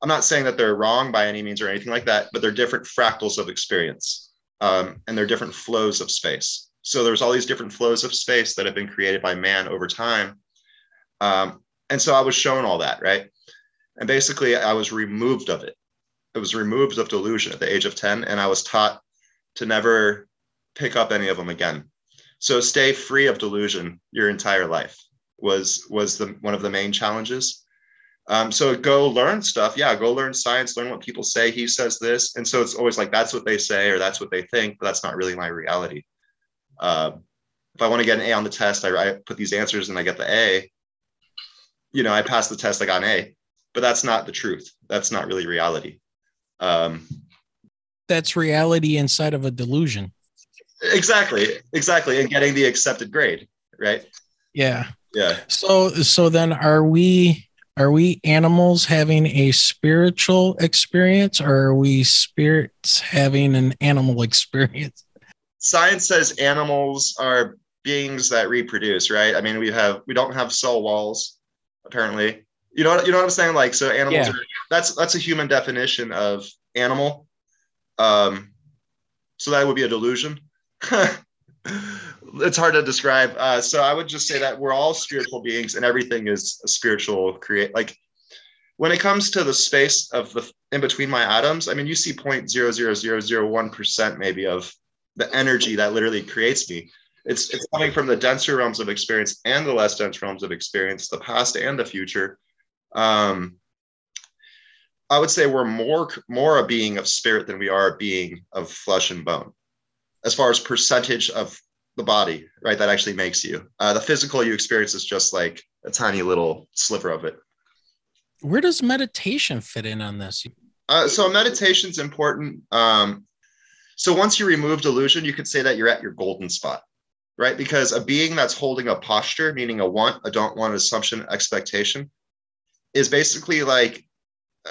I'm not saying that they're wrong by any means or anything like that, but they're different fractals of experience. And they're different flows of space. So there's all these different flows of space that have been created by man over time. And so I was shown all that, right? And basically I was removed of it. was removed of delusion at the age of 10, and I was taught to never pick up any of them again. So stay free of delusion your entire life was one of the main challenges. So go learn stuff. Yeah, go learn science, learn what people say. He says this. And so it's always like, that's what they say, or that's what they think, but that's not really my reality. If I want to get an A on the test, I put these answers and I get the A. You know, I passed the test, I got an A, but that's not the truth. That's not really reality. That's reality inside of a delusion. Exactly. And getting the accepted grade, right? Yeah. Yeah. So then are we animals having a spiritual experience, or are we spirits having an animal experience? Science says animals are beings that reproduce, right? I mean, we don't have cell walls, apparently. You know what I'm saying? Like, so animals that's a human definition of animal. So that would be a delusion. It's hard to describe. So I would just say that we're all spiritual beings, and everything is a spiritual like when it comes to the space of the in between my atoms, I mean, you see 0.00001% maybe of the energy that literally creates me. It's coming from the denser realms of experience and the less dense realms of experience, the past and the future. I would say we're more a being of spirit than we are a being of flesh and bone, as far as percentage of the body, right? That actually makes you. The physical you experience is just like a tiny little sliver of it. Where does meditation fit in on this? So meditation's important. So once you remove delusion, you could say that you're at your golden spot, right? Because a being that's holding a posture, meaning a want, a don't want, assumption, expectation, is basically like,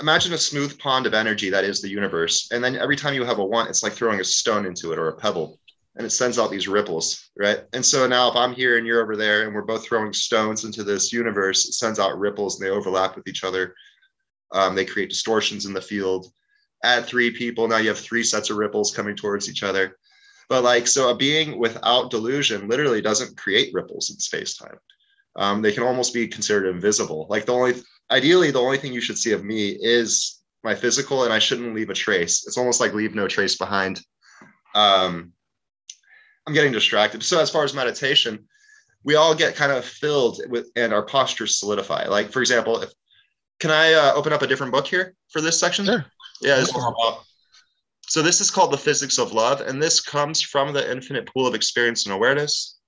imagine a smooth pond of energy that is the universe. And then every time you have a want, it's like throwing a stone into it or a pebble, and it sends out these ripples, right? And so now if I'm here and you're over there and we're both throwing stones into this universe, it sends out ripples and they overlap with each other. They create distortions in the field. Add 3 people, now you have 3 sets of ripples coming towards each other. But like, so a being without delusion literally doesn't create ripples in space-time. They can almost be considered invisible. Like ideally, the only thing you should see of me is my physical, and I shouldn't leave a trace. It's almost like leave no trace behind. I'm getting distracted. So as far as meditation, we all get kind of filled with, and our postures solidify. Like, for example, can I open up a different book here for this section? Sure. Yeah. So this is called The Physics of Love, and this comes from the infinite pool of experience and awareness.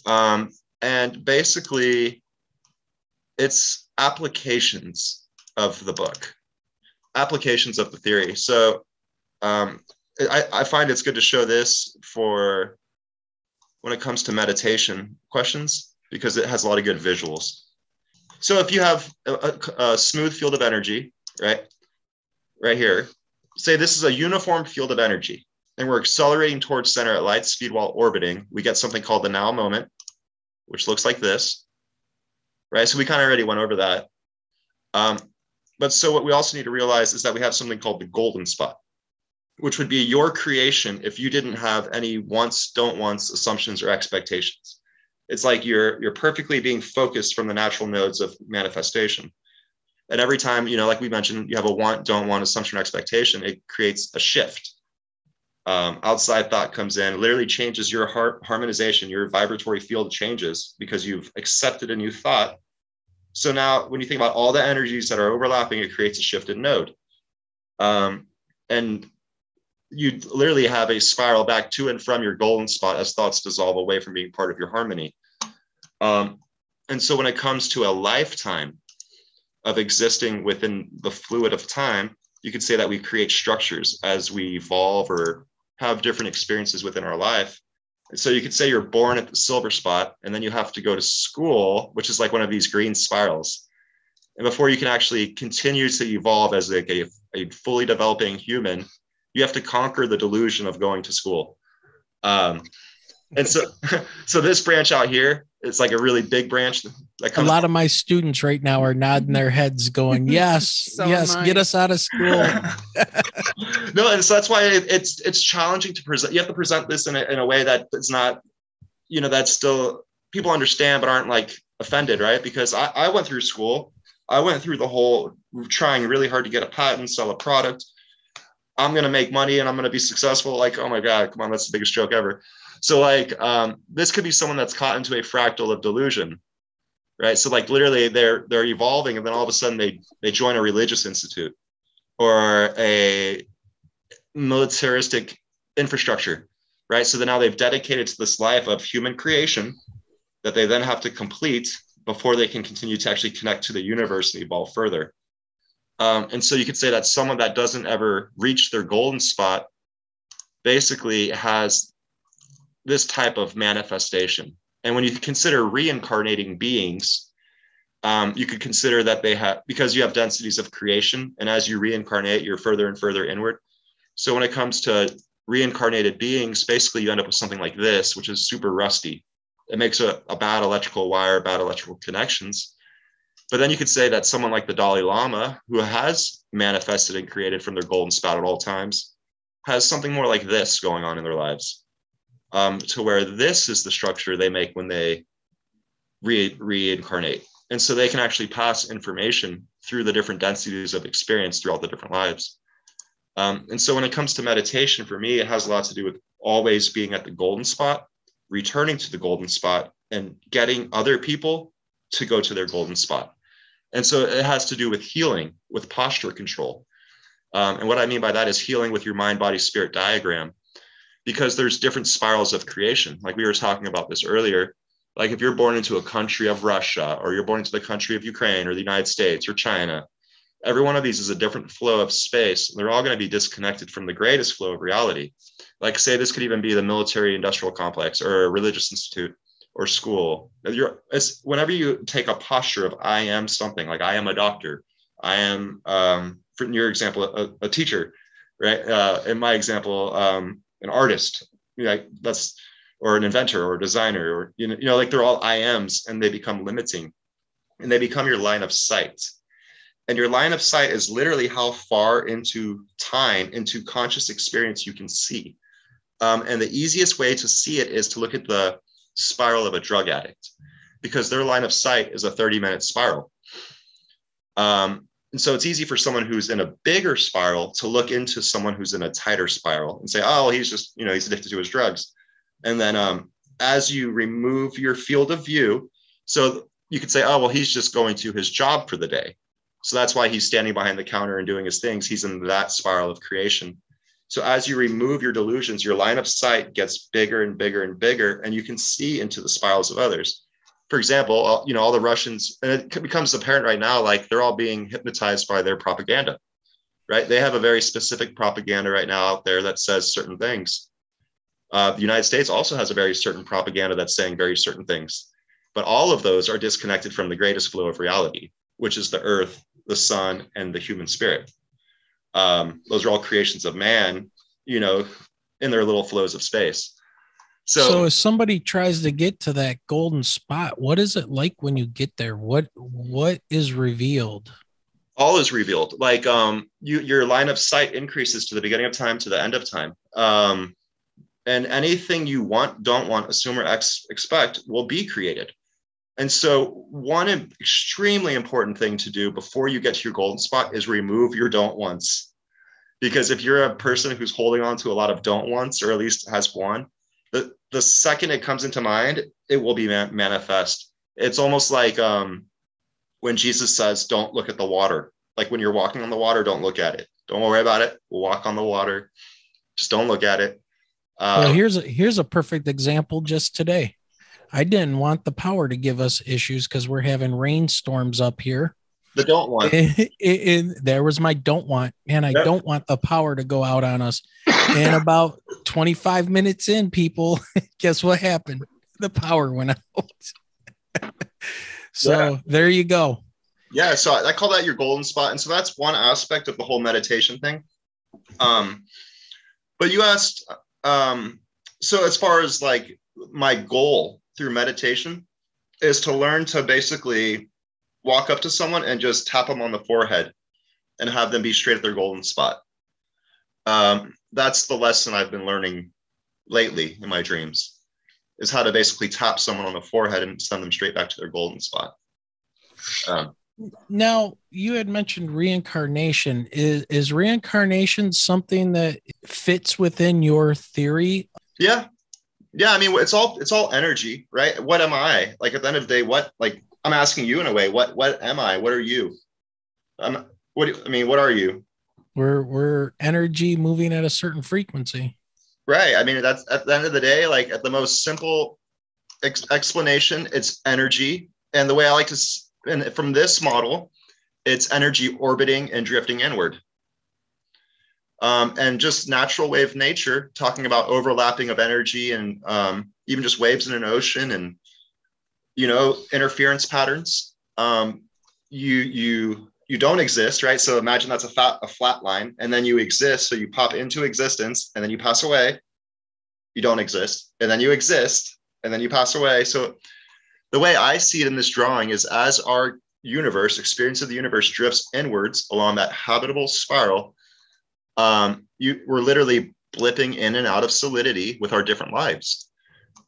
And basically, it's applications of the book, applications of the theory. So I find it's good to show this for when it comes to meditation questions, because it has a lot of good visuals. So if you have a smooth field of energy, right here, say this is a uniform field of energy, and we're accelerating towards center at light speed while orbiting, we get something called the now moment, which looks like this, right? So we kind of already went over that. But so what we also need to realize is that we have something called the golden spot, which would be your creation if you didn't have any wants, don't wants, assumptions, or expectations. It's like you're perfectly being focused from the natural nodes of manifestation. And every time, like we mentioned, you have a want, don't want, assumption, or expectation, it creates a shift. Outside thought comes in, literally changes your harmonization, your vibratory field changes because you've accepted a new thought. So now when you think about all the energies that are overlapping, it creates a shifted node. And you literally have a spiral back to and from your golden spot as thoughts dissolve away from being part of your harmony. And so when it comes to a lifetime of existing within the fluid of time, you could say that we create structures as we evolve or have different experiences within our life. And so you could say you're born at the silver spot, and then you have to go to school, which is like one of these green spirals. And before you can actually continue to evolve as like a fully developing human, you have to conquer the delusion of going to school. And so this branch out here, it's like a really big branch. A lot of my students right now are nodding their heads going, yes, yes, get us out of school. No, and so that's why it's challenging to present. You have to present this in a way that is not, that's still people understand but aren't like offended, right? Because I went through school. I went through the whole trying really hard to get a patent, sell a product. I'm going to make money and I'm going to be successful. Like, oh my God, come on, that's the biggest joke ever. So like, this could be someone that's caught into a fractal of delusion, right? So like literally they're evolving, and then all of a sudden they join a religious institute or a militaristic infrastructure, right? So then now they've dedicated to this life of human creation that they then have to complete before they can continue to actually connect to the universe and evolve further. And so you could say that someone that doesn't ever reach their golden spot basically has this type of manifestation. And when you consider reincarnating beings, you could consider that they have, because you have densities of creation, and as you reincarnate, you're further and further inward. So when it comes to reincarnated beings, basically you end up with something like this, which is super rusty. It makes a bad electrical wire, bad electrical connections. But then you could say that someone like the Dalai Lama, who has manifested and created from their golden spot at all times, has something more like this going on in their lives, to where this is the structure they make when they reincarnate. And so they can actually pass information through the different densities of experience throughout the different lives. And so when it comes to meditation, for me, it has a lot to do with always being at the golden spot, returning to the golden spot, and getting other people to go to their golden spot. And so it has to do with healing, with posture control. And what I mean by that is healing with your mind, body, spirit diagram, because there's different spirals of creation. Like we were talking about this earlier. Like if you're born into a country of Russia, or you're born into the country of Ukraine or the United States or China, every one of these is a different flow of space. They're all going to be disconnected from the greatest flow of reality. Like say this could even be the military industrial complex or a religious institute or school. Whenever you take a posture of I am something, like I am a doctor, I am, for your example, a teacher, right? In my example, an artist, or an inventor or a designer, or like they're all I ams, and they become limiting, and they become your line of sight. And your line of sight is literally how far into time, into conscious experience you can see. And the easiest way to see it is to look at the spiral of a drug addict, because their line of sight is a 30-minute spiral. And so it's easy for someone who's in a bigger spiral to look into someone who's in a tighter spiral and say, oh, he's just, he's addicted to his drugs. And then as you remove your field of view, so you could say, oh, well, he's just going to his job for the day. So that's why he's standing behind the counter and doing his things. He's in that spiral of creation. So as you remove your delusions, your line of sight gets bigger and bigger and bigger, and you can see into the spirals of others. For example, all the Russians, and it becomes apparent right now, like they're all being hypnotized by their propaganda, right? They have a very specific propaganda right now out there that says certain things. The United States also has a very certain propaganda that's saying very certain things, but all of those are disconnected from the greatest flow of reality, which is the earth, the sun, and the human spirit. Those are all creations of man, in their little flows of space. So if somebody tries to get to that golden spot, what is it like when you get there? What is revealed? All is revealed. Like your line of sight increases to the beginning of time, to the end of time. And anything you want, don't want, assume, or expect will be created. And so one extremely important thing to do before you get to your golden spot is remove your don't wants. Because if you're a person who's holding on to a lot of don't wants, or at least has one, the second it comes into mind, it will be manifest. It's almost like when Jesus says, don't look at the water. Like when you're walking on the water, don't look at it. Don't worry about it. Walk on the water. Just don't look at it. Well, here's a perfect example just today. I didn't want the power to give us issues because we're having rainstorms up here. The don't want. There was my don't want, and I don't want the power to go out on us. And about 25 minutes in, people, guess what happened? The power went out. So there you go. Yeah, so I call that your golden spot. And so that's one aspect of the whole meditation thing. But you asked, so as far as like my goal through meditation is to learn to basically walk up to someone and just tap them on the forehead and have them be straight at their golden spot. That's the lesson I've been learning lately in my dreams, is how to basically tap someone on the forehead and send them straight back to their golden spot. Now, you had mentioned reincarnation. Is reincarnation something that fits within your theory? Yeah. Yeah. I mean, it's all energy, right? What am I? Like at the end of the day, I'm asking you in a way, what am I? What are you? What are you? We're energy moving at a certain frequency. Right. I mean, that's at the end of the day, like at the most simple explanation, it's energy. And the way I like to, and from this model, it's energy orbiting and drifting inward. And just natural wave nature, talking about overlapping of energy and even just waves in an ocean and, interference patterns. You don't exist, right? So imagine that's a flat line, and then you exist. So you pop into existence, and then you pass away. You don't exist, and then you exist, and then you pass away. So the way I see it in this drawing is as our experience of the universe drifts inwards along that habitable spiral, we're literally blipping in and out of solidity with our different lives.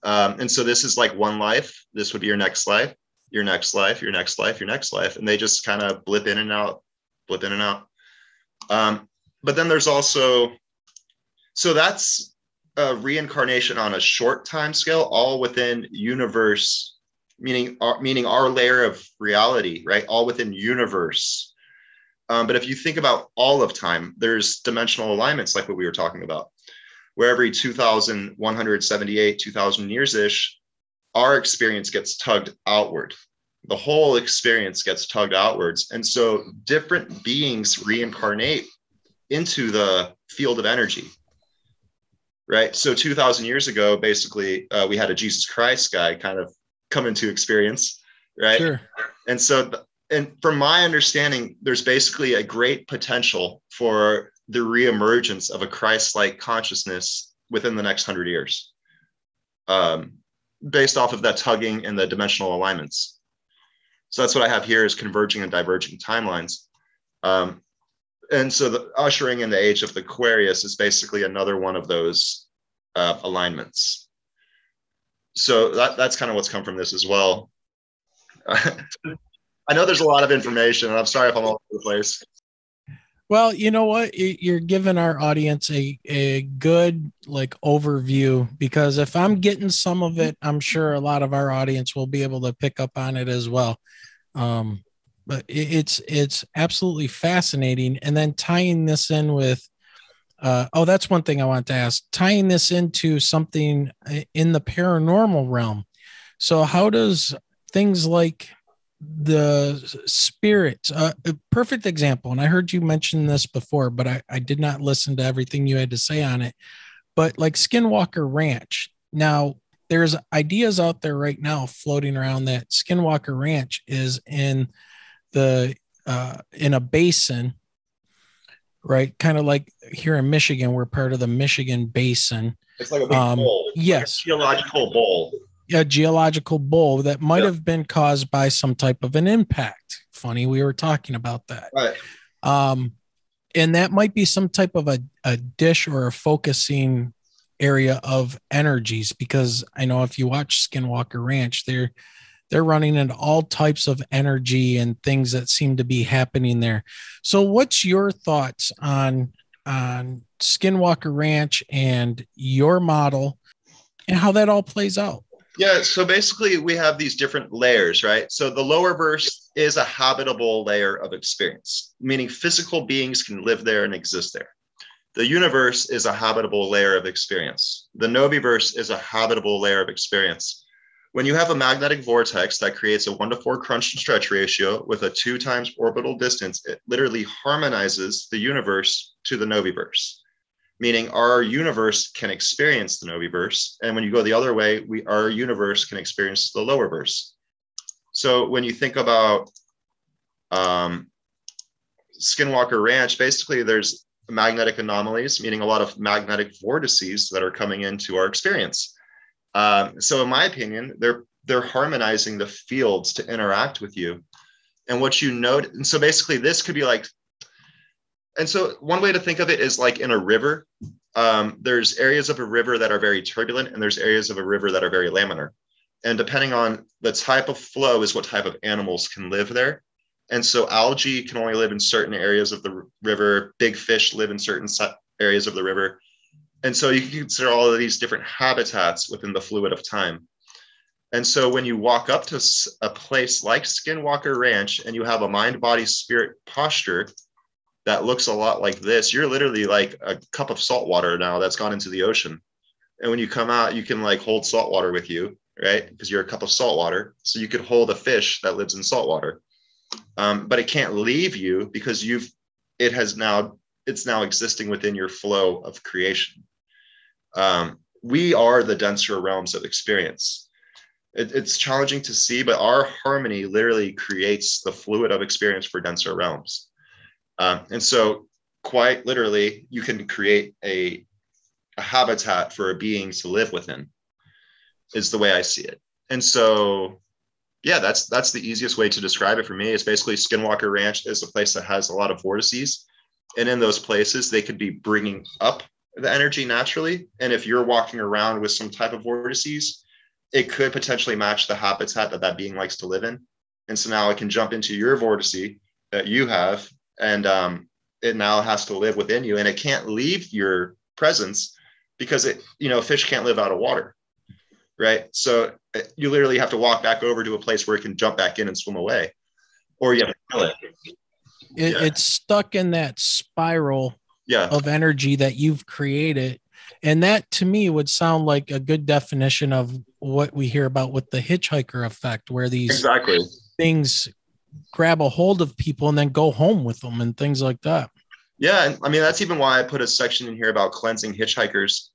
And so this is like one life. This would be your next life, your next life, your next life, your next life. And they just kind of blip in and out. But then there's also, so that's a reincarnation on a short time scale, all within universe, meaning our layer of reality, right? All within universe. But if you think about all of time, there's dimensional alignments like what we were talking about, where every 2,178, 2,000 years-ish, our experience gets tugged outward. The whole experience gets tugged outwards. And so different beings reincarnate into the field of energy, right? So 2,000 years ago, basically, we had a Jesus Christ guy kind of come into experience, right? Sure. And so and from my understanding, there's basically a great potential for the reemergence of a Christ-like consciousness within the next 100 years, based off of that tugging and the dimensional alignments. So that's what I have here is converging and diverging timelines. And so the ushering in the age of the Aquarius is basically another one of those alignments. So that's kind of what's come from this as well. I know there's a lot of information, and I'm sorry if I'm all over the place. Well, you know what? You're giving our audience a good overview, because if I'm getting some of it, I'm sure a lot of our audience will be able to pick up on it as well. But it's absolutely fascinating. And then tying this in with, that's one thing I want to ask, tying this into something in the paranormal realm. So how does things like the spirits, a perfect example, and I heard you mention this before, but I did not listen to everything you had to say on it, but like Skinwalker Ranch. Now, there's ideas out there right now floating around that Skinwalker Ranch is in a basin, right? Kind of like here in Michigan, we're part of the Michigan Basin. It's like a big bowl. Yes. Like a geological bowl. A geological bowl that might have been caused by some type of an impact. Funny, we were talking about that. Right. And that might be some type of a dish or a focusing area of energies, because I know if you watch Skinwalker Ranch, they're running into all types of energy and things that seem to be happening there. So what's your thoughts on Skinwalker Ranch and your model and how that all plays out? Yeah, so basically we have these different layers, right? So the lower verse is a habitable layer of experience, meaning physical beings can live there and exist there. The universe is a habitable layer of experience. The Noviverse is a habitable layer of experience. When you have a magnetic vortex that creates a 1-to-4 crunch and stretch ratio with a 2 times orbital distance, it literally harmonizes the universe to the Noviverse, meaning our universe can experience the Noviverse. And when you go the other way, our universe can experience the lower verse. So when you think about Skinwalker Ranch, basically there's magnetic anomalies, meaning a lot of magnetic vortices that are coming into our experience. So in my opinion, they're harmonizing the fields to interact with you. And what you note, and so basically this could be like, and so one way to think of it is like in a river, there's areas of a river that are very turbulent and there's areas of a river that are very laminar. And depending on the type of flow is what type of animals can live there. And so algae can only live in certain areas of the river. Big fish live in certain areas of the river. And so you can consider all of these different habitats within the fluid of time. And so when you walk up to a place like Skinwalker Ranch and you have a mind, body, spirit posture that looks a lot like this, you're literally like a cup of salt water now that's gone into the ocean. And when you come out, you can like hold salt water with you, right? Because you're a cup of salt water. So you could hold a fish that lives in salt water. But it can't leave you because it's now existing within your flow of creation. We are the denser realms of experience. It's challenging to see, but our harmony literally creates the fluid of experience for denser realms. And so quite literally, you can create a habitat for a being to live within, is the way I see it. And so, yeah, that's the easiest way to describe it for me. It's basically Skinwalker Ranch is a place that has a lot of vortices. And in those places, they could be bringing up the energy naturally. And if you're walking around with some type of vortices, it could potentially match the habitat that being likes to live in. And so now it can jump into your vortice that you have, and it now has to live within you, and it can't leave your presence because fish can't live out of water, right? So you literally have to walk back over to a place where it can jump back in and swim away, or you have to kill it. It's stuck in that spiral of energy that you've created. And that to me would sound like a good definition of what we hear about with the hitchhiker effect, where these things grab a hold of people and then go home with them and things like that. Yeah. And I mean, that's even why I put a section in here about cleansing hitchhikers,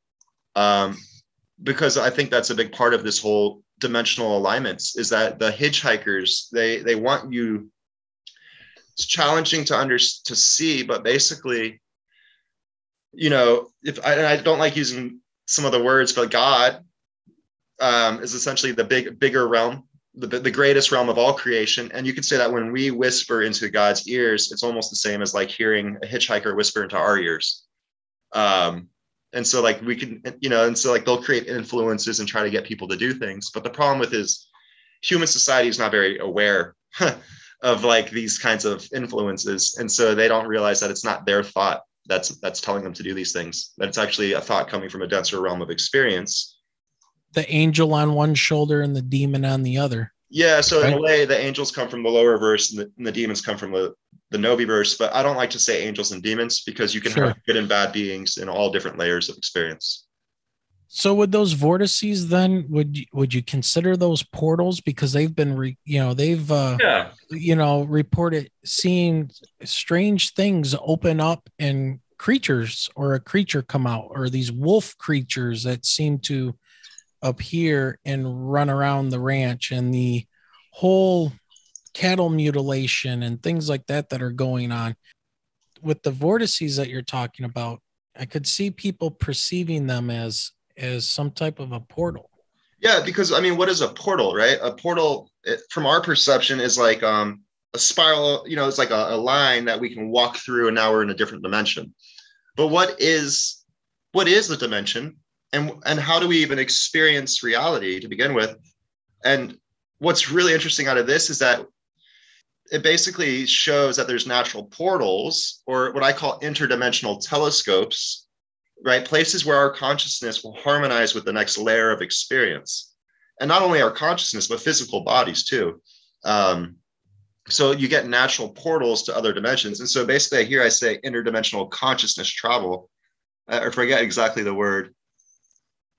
because I think that's a big part of this whole dimensional alignments, is that the hitchhikers, they want you, it's challenging to see, but basically, if I don't like using some of the words, but God is essentially the bigger realm, the greatest realm of all creation. And you could say that when we whisper into God's ears, it's almost the same as like hearing a hitchhiker whisper into our ears. And so like we can, and so like they'll create influences and try to get people to do things. But the problem with is human society is not very aware of like these kinds of influences. And so they don't realize that it's not their thought that's telling them to do these things, that it's actually a thought coming from a denser realm of experience. The angel on one shoulder and the demon on the other. Yeah. So in a way, the angels come from the lower verse and the demons come from the Noviverse, but I don't like to say angels and demons because you can have good and bad beings in all different layers of experience. So with those vortices, then would you consider those portals, because they've been reported seeing strange things open up and creatures, or a creature come out, or these wolf creatures that seem to appear and run around the ranch, and the whole cattle mutilation and things like that are going on with the vortices that you're talking about. I could see people perceiving them as some type of a portal. Yeah, because I mean, what is a portal, right? A portal, from our perception, is like a spiral. It's like a line that we can walk through, and now we're in a different dimension. But what is the dimension, and how do we even experience reality to begin with? And what's really interesting out of this is that it basically shows that there's natural portals, or what I call interdimensional telescopes, right? Places where our consciousness will harmonize with the next layer of experience. And not only our consciousness, but physical bodies too. So you get natural portals to other dimensions. And so basically here I say interdimensional consciousness travel. I forget exactly the word.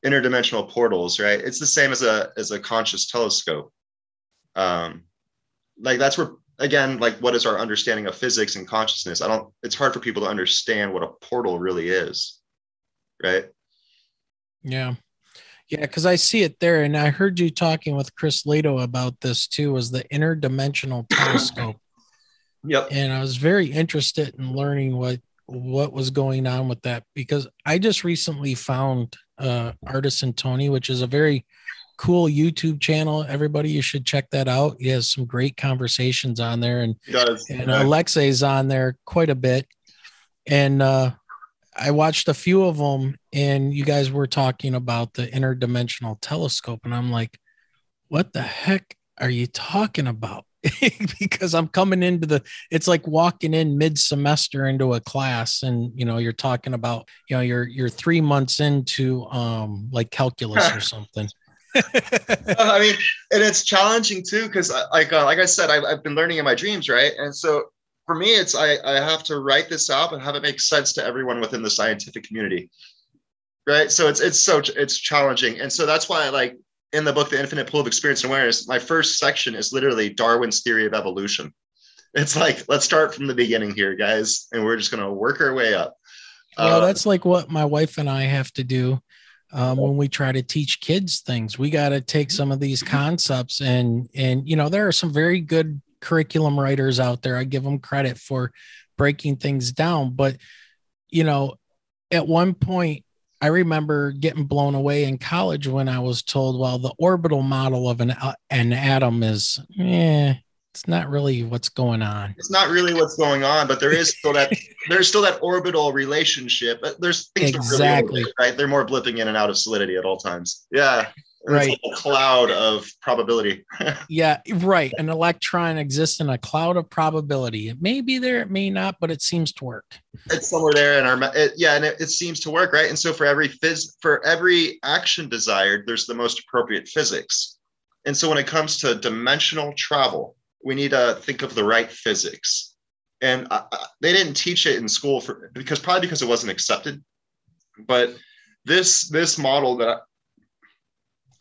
Interdimensional portals, right? It's the same as a conscious telescope. Like that's where, again, like what is our understanding of physics and consciousness? It's hard for people to understand what a portal really is. Right. Yeah. Yeah. Because I see it there. And I heard you talking with Chris Lato about this too, was the interdimensional telescope. Yep. And I was very interested in learning what was going on with that, because I just recently found Artisan Tony, which is a very cool YouTube channel. Everybody, you should check that out. He has some great conversations on there, and Alexei's on there quite a bit. And I watched a few of them, and you guys were talking about the interdimensional telescope, and I'm like, what the heck are you talking about? because I'm coming into it's like walking in mid-semester into a class, and you're talking about you're 3 months into like calculus or something. I mean, and it's challenging too, because like I said, I've been learning in my dreams, right? And so for me, it's I have to write this out and have it make sense to everyone within the scientific community, right? So it's challenging, and so that's why I like in the book, The Infinite Pool of Experience and Awareness, my first section is literally Darwin's theory of evolution. It's like, let's start from the beginning here, guys, and we're just going to work our way up. Well, that's like what my wife and I have to do when we try to teach kids things. We got to take some of these concepts and there are some very good curriculum writers out there. I give them credit for breaking things down. But, at one point, I remember getting blown away in college when I was told, well, the orbital model of an atom is, it's not really what's going on. It's not really what's going on, but there's still that orbital relationship. There's things exactly really, right. They're more blipping in and out of solidity at all times. Yeah. Right. It's like a cloud of probability. Yeah, right. An electron exists in a cloud of probability. It may be there, it may not, but it seems to work. It's somewhere there in it seems to work, right? And so for every action desired, there's the most appropriate physics. And so when it comes to dimensional travel, we need to think of the right physics. And they didn't teach it in school because it wasn't accepted. But this model that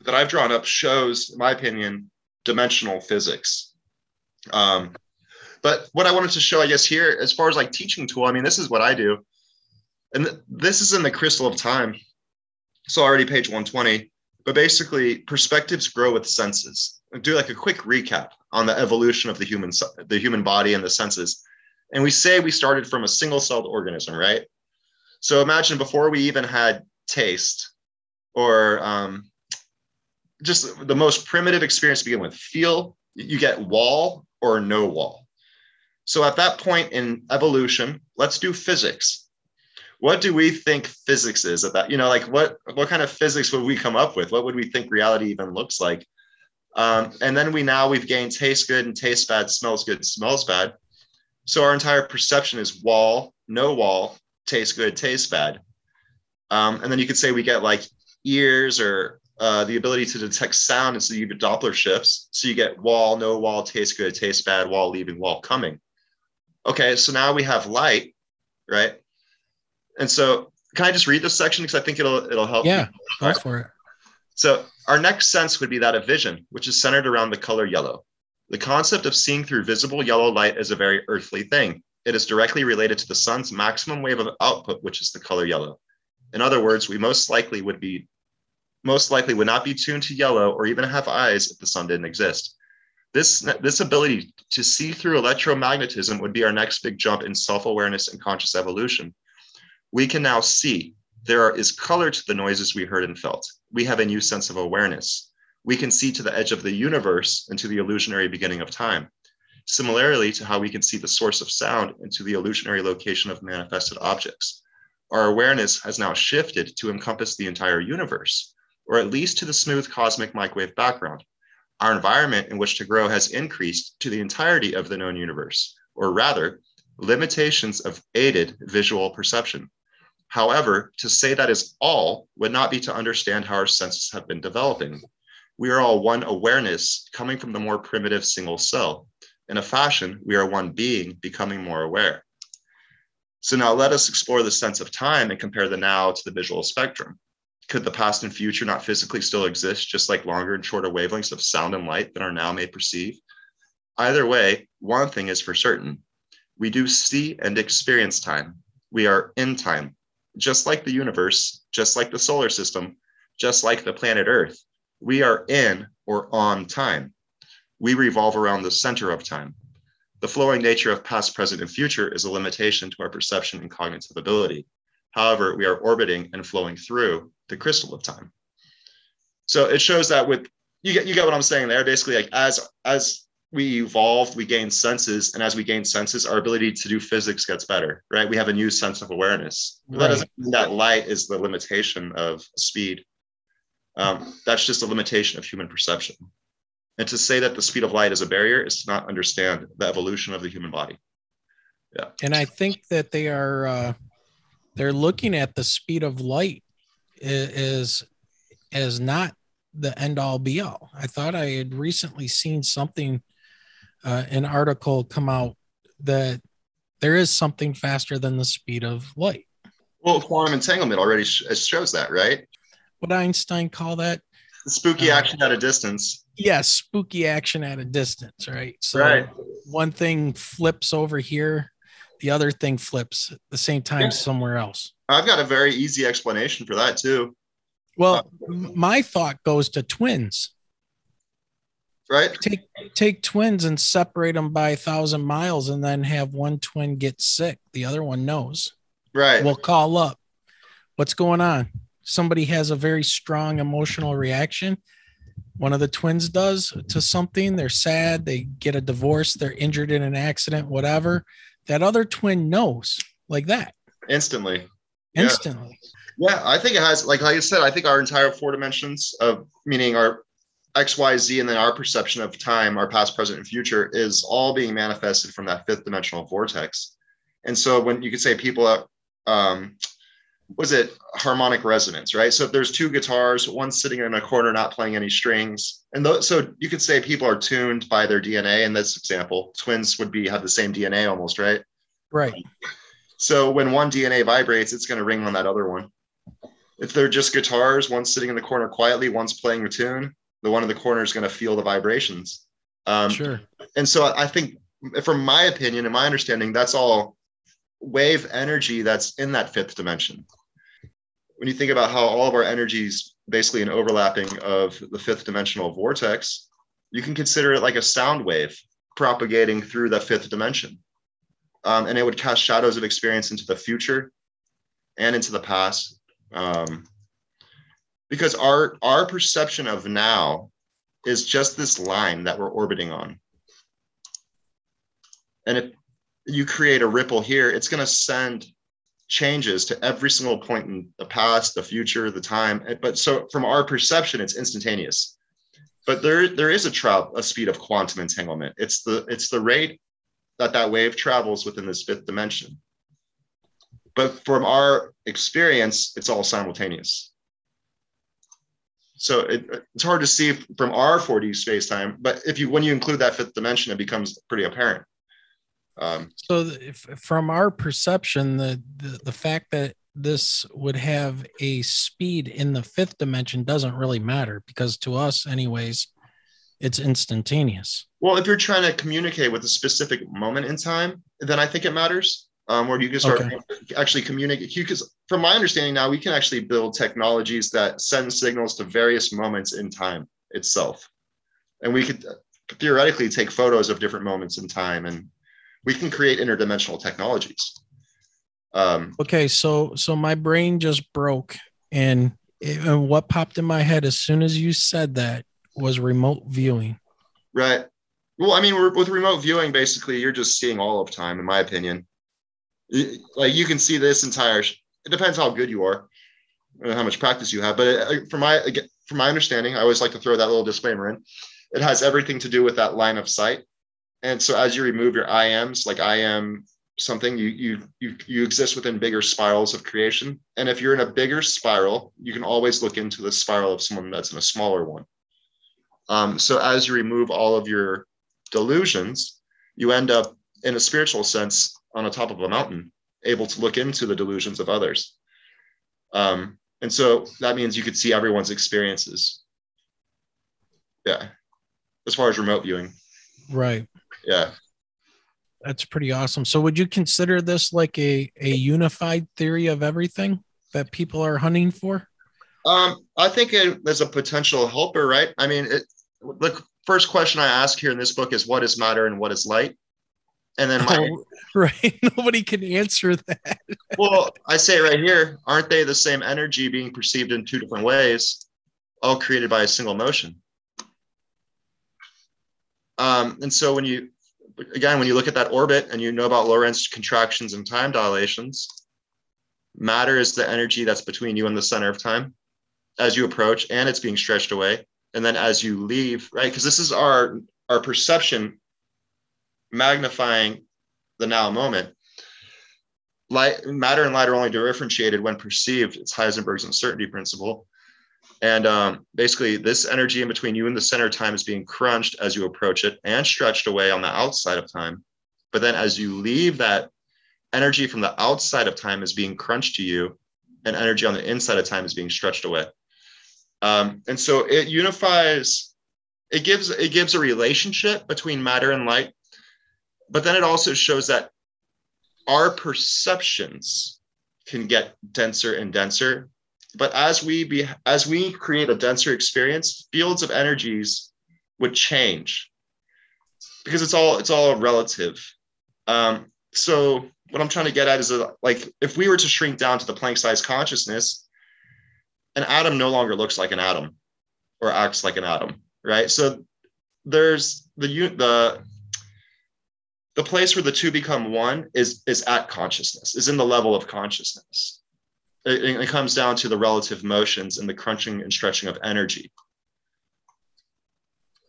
I've drawn up shows, in my opinion, dimensional physics. But what I wanted to show, I guess, here, as far as like teaching tool, I mean, this is what I do. And this is in the Crystal of Time. So already page 120. But basically, perspectives grow with senses. I'll do like a quick recap on the evolution of the human body and the senses. And we say we started from a single-celled organism, right? So imagine before we even had taste or just the most primitive experience to begin with, feel, you get wall or no wall. So at that point in evolution, let's do physics. What do we think physics is at that? Like what kind of physics would we come up with? What would we think reality even looks like? And then we've gained taste good and taste bad, smells good, smells bad. So our entire perception is wall, no wall, taste good, taste bad. And then you could say we get like ears or the ability to detect sound, and so you get Doppler shifts. So you get wall, no wall, taste good, taste bad, wall leaving, wall coming. Okay, so now we have light, right? And so can I just read this section because I think it'll help? Yeah, go for it. So our next sense would be that of vision, which is centered around the color yellow. The concept of seeing through visible yellow light is a very earthly thing. It is directly related to the sun's maximum wave of output, which is the color yellow. In other words, we most likely would not be tuned to yellow or even have eyes if the sun didn't exist. This ability to see through electromagnetism would be our next big jump in self-awareness and conscious evolution. We can now see there is color to the noises we heard and felt. We have a new sense of awareness. We can see to the edge of the universe and to the illusionary beginning of time. Similarly to how we can see the source of sound and to the illusionary location of manifested objects. Our awareness has now shifted to encompass the entire universe, or at least to the smooth cosmic microwave background. Our environment in which to grow has increased to the entirety of the known universe, or rather, limitations of aided visual perception. However, to say that is all would not be to understand how our senses have been developing. We are all one awareness coming from the more primitive single cell. In a fashion, we are one being becoming more aware. So now let us explore the sense of time and compare the now to the visual spectrum. Could the past and future not physically still exist, just like longer and shorter wavelengths of sound and light that are now may perceive? Either way, one thing is for certain. We do see and experience time. We are in time. Just like the universe, just like the solar system, just like the planet Earth, we are in or on time. We revolve around the center of time. The flowing nature of past, present, and future is a limitation to our perception and cognitive ability. However, we are orbiting and flowing through the crystal of time. So it shows that you get what I'm saying there. Basically, like as we evolve, we gain senses, and as we gain senses, our ability to do physics gets better, right? We have a new sense of awareness. Right. That doesn't mean that light is the limitation of speed. That's just a limitation of human perception. And to say that the speed of light is a barrier is to not understand the evolution of the human body. Yeah. And I think that they're looking at the speed of light as not the end all be all. I thought I had recently seen something, an article come out that there is something faster than the speed of light. Well, quantum entanglement already shows that, right? What did Einstein call that? The spooky action at a distance. Yes, spooky action at a distance, right? So right. One thing flips over here, the other thing flips at the same time somewhere else. I've got a very easy explanation for that too. Well, my thought goes to twins. Right. Take twins and separate them by 1,000 miles and then have one twin get sick. The other one knows. Right. We'll call up. What's going on? Somebody has a very strong emotional reaction. One of the twins does to something. They're sad. They get a divorce. They're injured in an accident, whatever. That other twin knows like that. Instantly. Yeah, I think it has, like I said, I think our entire 4 dimensions of meaning our X, Y, Z, and then our perception of time, our past, present, and future is all being manifested from that 5th dimensional vortex. And so when you could say people are, was it harmonic resonance, right? So if there's 2 guitars, one's sitting in a corner, not playing any strings. And so you could say people are tuned by their DNA. In this example, twins would have the same DNA almost, right? Right. So when one DNA vibrates, it's going to ring on that other one. If they're just guitars, one's sitting in the corner quietly, one's playing a tune, the one in the corner is going to feel the vibrations. Sure. And so I think, from my opinion and my understanding, that's all wave energy that's in that 5th dimension. When you think about how all of our energies basically an overlapping of the 5th dimensional vortex, you can consider it like a sound wave propagating through the 5th dimension. And it would cast shadows of experience into the future and into the past. Because our perception of now is just this line that we're orbiting on. And if you create a ripple here, it's going to send changes to every single point in the past, the future, the time. But so from our perception, it's instantaneous. But there is a speed of quantum entanglement. It's the rate that wave travels within this 5th dimension. But from our experience, it's all simultaneous. So it's hard to see from our 4D space-time, but when you include that 5th dimension, it becomes pretty apparent. From our perception, the fact that this would have a speed in the 5th dimension doesn't really matter, because to us anyways, it's instantaneous. Well, if you're trying to communicate with a specific moment in time, then I think it matters. Where you can start actually communicating. Because from my understanding now, we can actually build technologies that send signals to various moments in time itself. And we could theoretically take photos of different moments in time, and we can create interdimensional technologies. Okay, so my brain just broke, and what popped in my head as soon as you said that was remote viewing. Right. Well, I mean, with remote viewing, basically, you're just seeing all of time, in my opinion. Like you can see this entire. It depends how good you are, and how much practice you have. But from my understanding, I always like to throw that little disclaimer in. It has everything to do with that line of sight. And so as you remove your I ams, like I am something, you exist within bigger spirals of creation. And if you're in a bigger spiral, you can always look into the spiral of someone that's in a smaller one. So as you remove all of your delusions, you end up, in a spiritual sense, on the top of a mountain, able to look into the delusions of others. And so that means you could see everyone's experiences. Yeah. As far as remote viewing. Right. Yeah. That's pretty awesome. So would you consider this like a unified theory of everything that people are hunting for? I think there's a potential helper, right? I mean, the first question I ask here in this book is, what is matter and what is light? And then right. Nobody can answer that. Well, I say right here, aren't they the same energy being perceived in 2 different ways, all created by a single motion? And so when you look at that orbit and you know about Lorentz contractions and time dilations, matter is the energy that's between you and the center of time as you approach, and it's being stretched away. And then as you leave, right, because this is our perception magnifying the now moment. Light, matter and light are only differentiated when perceived. It's Heisenberg's uncertainty principle. And basically, this energy in between you and the center of time is being crunched as you approach it and stretched away on the outside of time. But then as you leave, that energy from the outside of time is being crunched to you, and energy on the inside of time is being stretched away. And so it unifies, it gives a relationship between matter and light, but then it also shows that our perceptions can get denser and denser. But as we create a denser experience, fields of energies would change because it's all relative. So what I'm trying to get at is that, like, if we were to shrink down to the Planck-sized consciousness, an atom no longer looks like an atom or acts like an atom, right? So there's the place where the two become one is at consciousness, is in the level of consciousness. It comes down to the relative motions and the crunching and stretching of energy.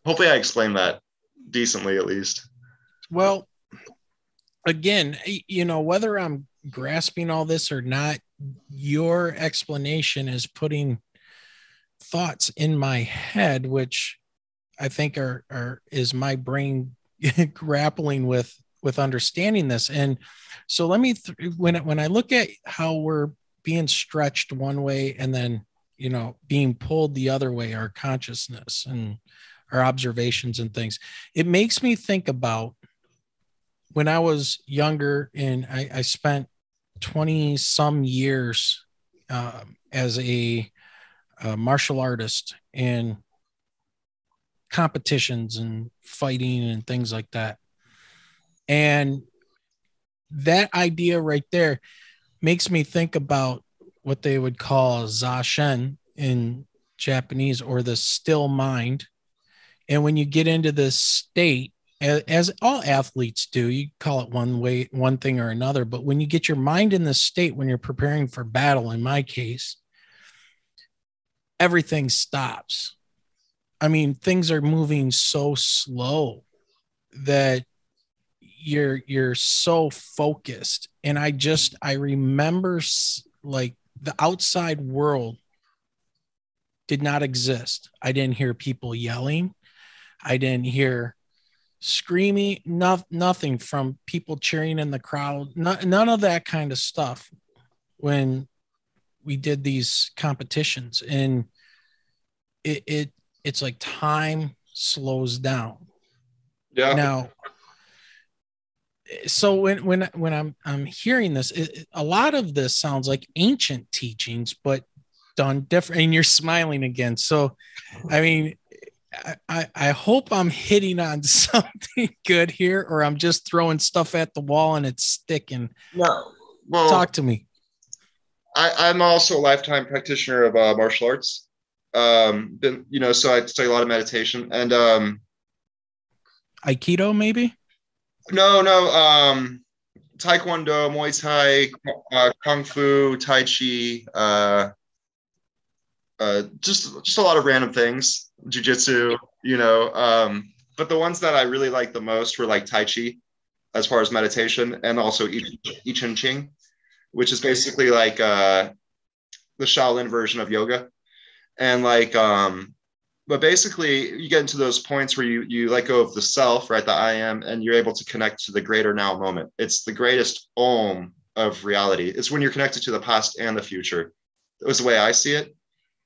Hopefully I explained that decently, at least. Well, again, whether I'm grasping all this or not, your explanation is putting thoughts in my head, which I think is my brain grappling with understanding this. And so let me, when I look at how we're being stretched one way and then, being pulled the other way, our consciousness and our observations and things, it makes me think about when I was younger and I spent 20 some years as a martial artist in competitions and fighting and things like that. And that idea right there makes me think about what they would call zazen in Japanese, or the still mind. And when you get into this state, as all athletes do, you call it one thing or another, but when you get your mind in this state, when you're preparing for battle, in my case, everything stops. I mean, things are moving so slow that you're so focused. And I remember, like, the outside world did not exist. I didn't hear people yelling. I didn't hear screaming, nothing from people cheering in the crowd, none of that kind of stuff when we did these competitions. And it's like time slows down. Yeah. Now, so when I'm hearing this, a lot of this sounds like ancient teachings, but done different. And you're smiling again. So, I mean, I hope I'm hitting on something good here, or I'm just throwing stuff at the wall and it's sticking. No, well, talk to me. I'm also a lifetime practitioner of martial arts. So I study a lot of meditation and Aikido, maybe. No. Taekwondo, Muay Thai, Kung Fu, Tai Chi, just a lot of random things, jiu-jitsu, but the ones that I really liked the most were like Tai Chi as far as meditation, and also I Ching, which is basically like the Shaolin version of yoga. And like, but basically you get into those points where you let go of the self, right? The I am, and you're able to connect to the greater now moment. It's the greatest Om of reality. It's when you're connected to the past and the future. That was the way I see it.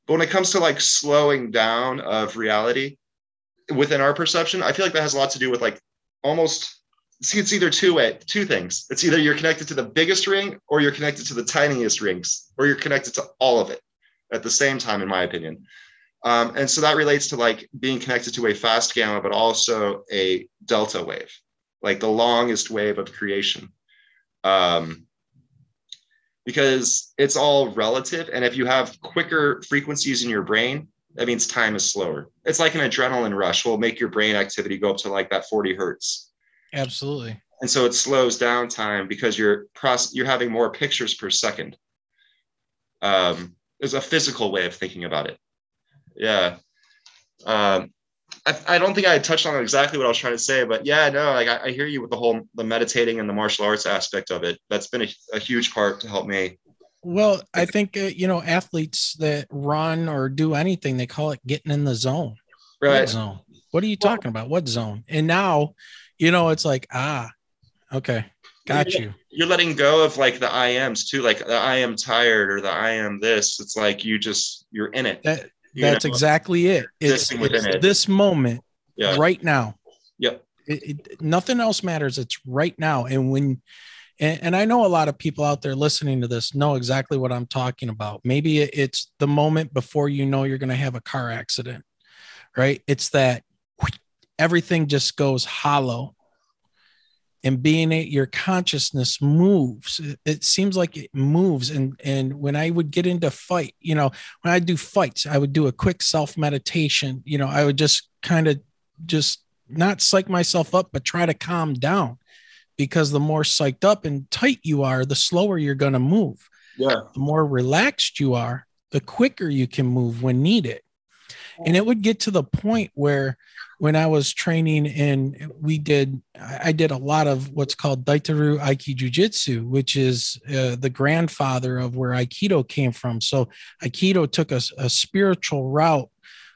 But when it comes to like slowing down of reality within our perception, I feel like that has a lot to do with like almost, it's either two things. It's either you're connected to the biggest ring, or you're connected to the tiniest rings, or you're connected to all of it at the same time, in my opinion. And so that relates to like being connected to a fast gamma, but also a delta wave, like the longest wave of creation. Because it's all relative. And if you have quicker frequencies in your brain, that means time is slower. It's like an adrenaline rush will make your brain activity go up to like that 40 hertz. Absolutely. And so it slows down time because you're having more pictures per second. There's a physical way of thinking about it. Yeah. I don't think I touched on exactly what I was trying to say, but yeah, no, like I hear you with the meditating and the martial arts aspect of it. That's been a huge part to help me. Well, I think, athletes that run or do anything, they call it getting in the zone. Right. What zone? What are you talking about? What zone? And now, it's like, okay, got you. You're letting go of like the I ams too, like the I am tired or the I am this. It's like you're in it. That's exactly it. It's this moment right now. Yep. Nothing else matters. It's right now. And I know a lot of people out there listening to this know exactly what I'm talking about. Maybe it's the moment before you're going to have a car accident, right? It's that everything just goes hollow. And your consciousness moves. It seems like it moves. And when I would get into fight, when I do fights, I would do a quick self-meditation. I would just kind of just not psych myself up, but try to calm down, because the more psyched up and tight you are, the slower you're going to move. Yeah. The more relaxed you are, the quicker you can move when needed. And it would get to the point where when I was training and I did a lot of what's called Daitaru Aiki Jiu-Jitsu, which is the grandfather of where Aikido came from. So Aikido took a spiritual route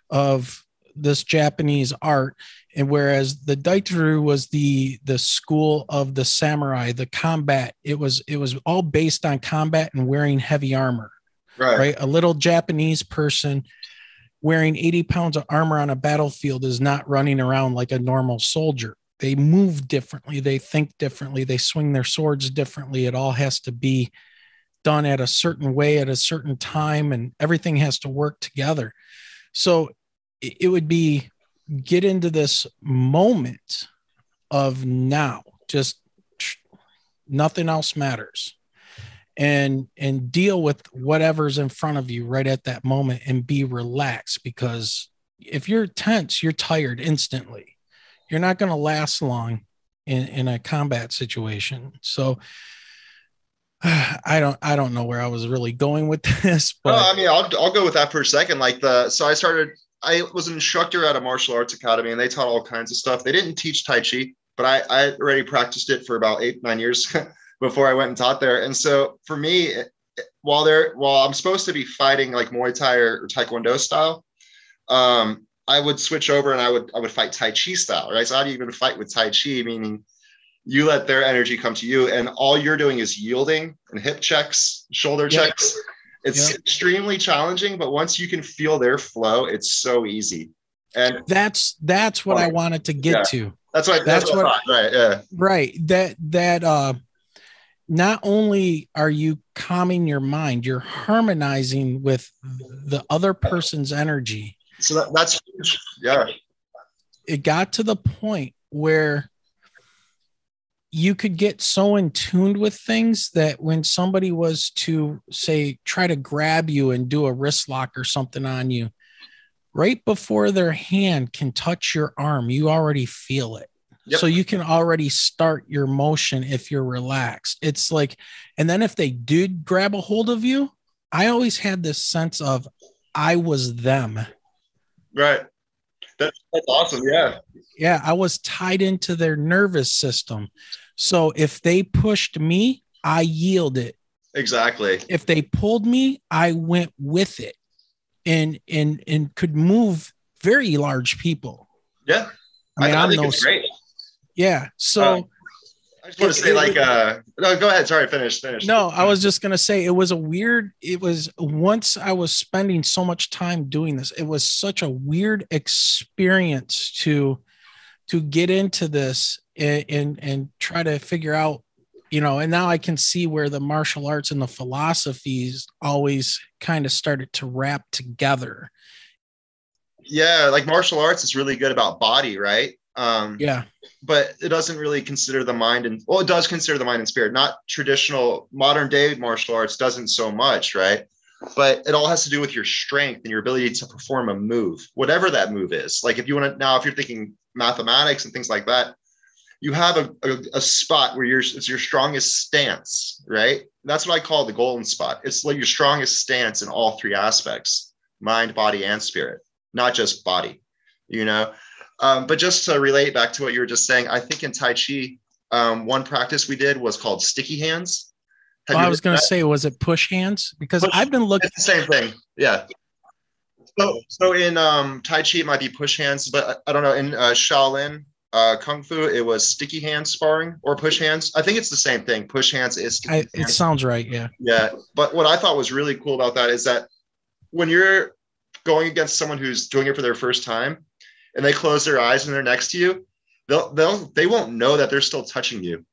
of this Japanese art. And whereas the Daitaru was the school of the samurai, the combat, it was all based on combat and wearing heavy armor, right? A little Japanese person wearing 80 pounds of armor on a battlefield is not running around like a normal soldier. They move differently. They think differently. They swing their swords differently. It all has to be done at a certain way at a certain time, and everything has to work together. So it would be get into this moment of now, just nothing else matters. And deal with whatever's in front of you right at that moment and be relaxed, because if you're tense, you're tired instantly. You're not going to last long in a combat situation. So I don't know where I was really going with this, but I mean, I'll go with that for a second. I was an instructor at a martial arts academy, and they taught all kinds of stuff. They didn't teach Tai Chi, but I already practiced it for about 8-9 years before I went and taught there. And so for me, while I'm supposed to be fighting like Muay Thai or Taekwondo style, I would switch over and I would fight Tai Chi style, right? So how do you even fight with Tai Chi? Meaning you let their energy come to you, and all you're doing is yielding and hip checks, shoulder checks. It's extremely challenging, but once you can feel their flow, it's so easy. And that's what I wanted to get to. That's what I thought. Right. Yeah. Right. That not only are you calming your mind, you're harmonizing with the other person's energy. So that's huge. Yeah. It got to the point where you could get so in tuned with things that when somebody was to say, try to grab you and do a wrist lock or something on you, right before their hand can touch your arm, you already feel it. Yep. So you can already start your motion if you're relaxed. It's like, and then if they did grab a hold of you, I always had this sense of I was them. Right. That's awesome. Yeah. Yeah. I was tied into their nervous system. So if they pushed me, I yielded. Exactly. If they pulled me, I went with it and could move very large people. Yeah. I mean, I think it's great. Yeah. So I just want to say no, go ahead. Sorry. Finish. No, I was just going to say once I was spending so much time doing this, it was such a weird experience to get into this and try to figure out, and now I can see where the martial arts and the philosophies always kind of started to wrap together. Yeah. Like martial arts is really good about body, right? Yeah. But it doesn't really consider the mind it does consider the mind and spirit. Not traditional modern day martial arts doesn't so much, right? But it all has to do with your strength and your ability to perform a move, whatever that move is. Like if you're thinking mathematics and things like that, you have a spot where it's your strongest stance, right? That's what I call the golden spot. It's like your strongest stance in all three aspects: mind, body, and spirit, not just body. you know. But just to relate back to what you were just saying, I think in Tai Chi, one practice we did was called sticky hands. I was going to say, was it push hands? Because I've been looking. It's the same thing. Yeah. So in Tai Chi, it might be push hands, but I don't know. In Shaolin Kung Fu, it was sticky hand sparring or push hands. I think it's the same thing. Push hands is sticky hands. It sounds right. Yeah. Yeah. But what I thought was really cool about that is that when you're going against someone who's doing it for their first time and they close their eyes and they're next to you, they won't know that they're still touching you.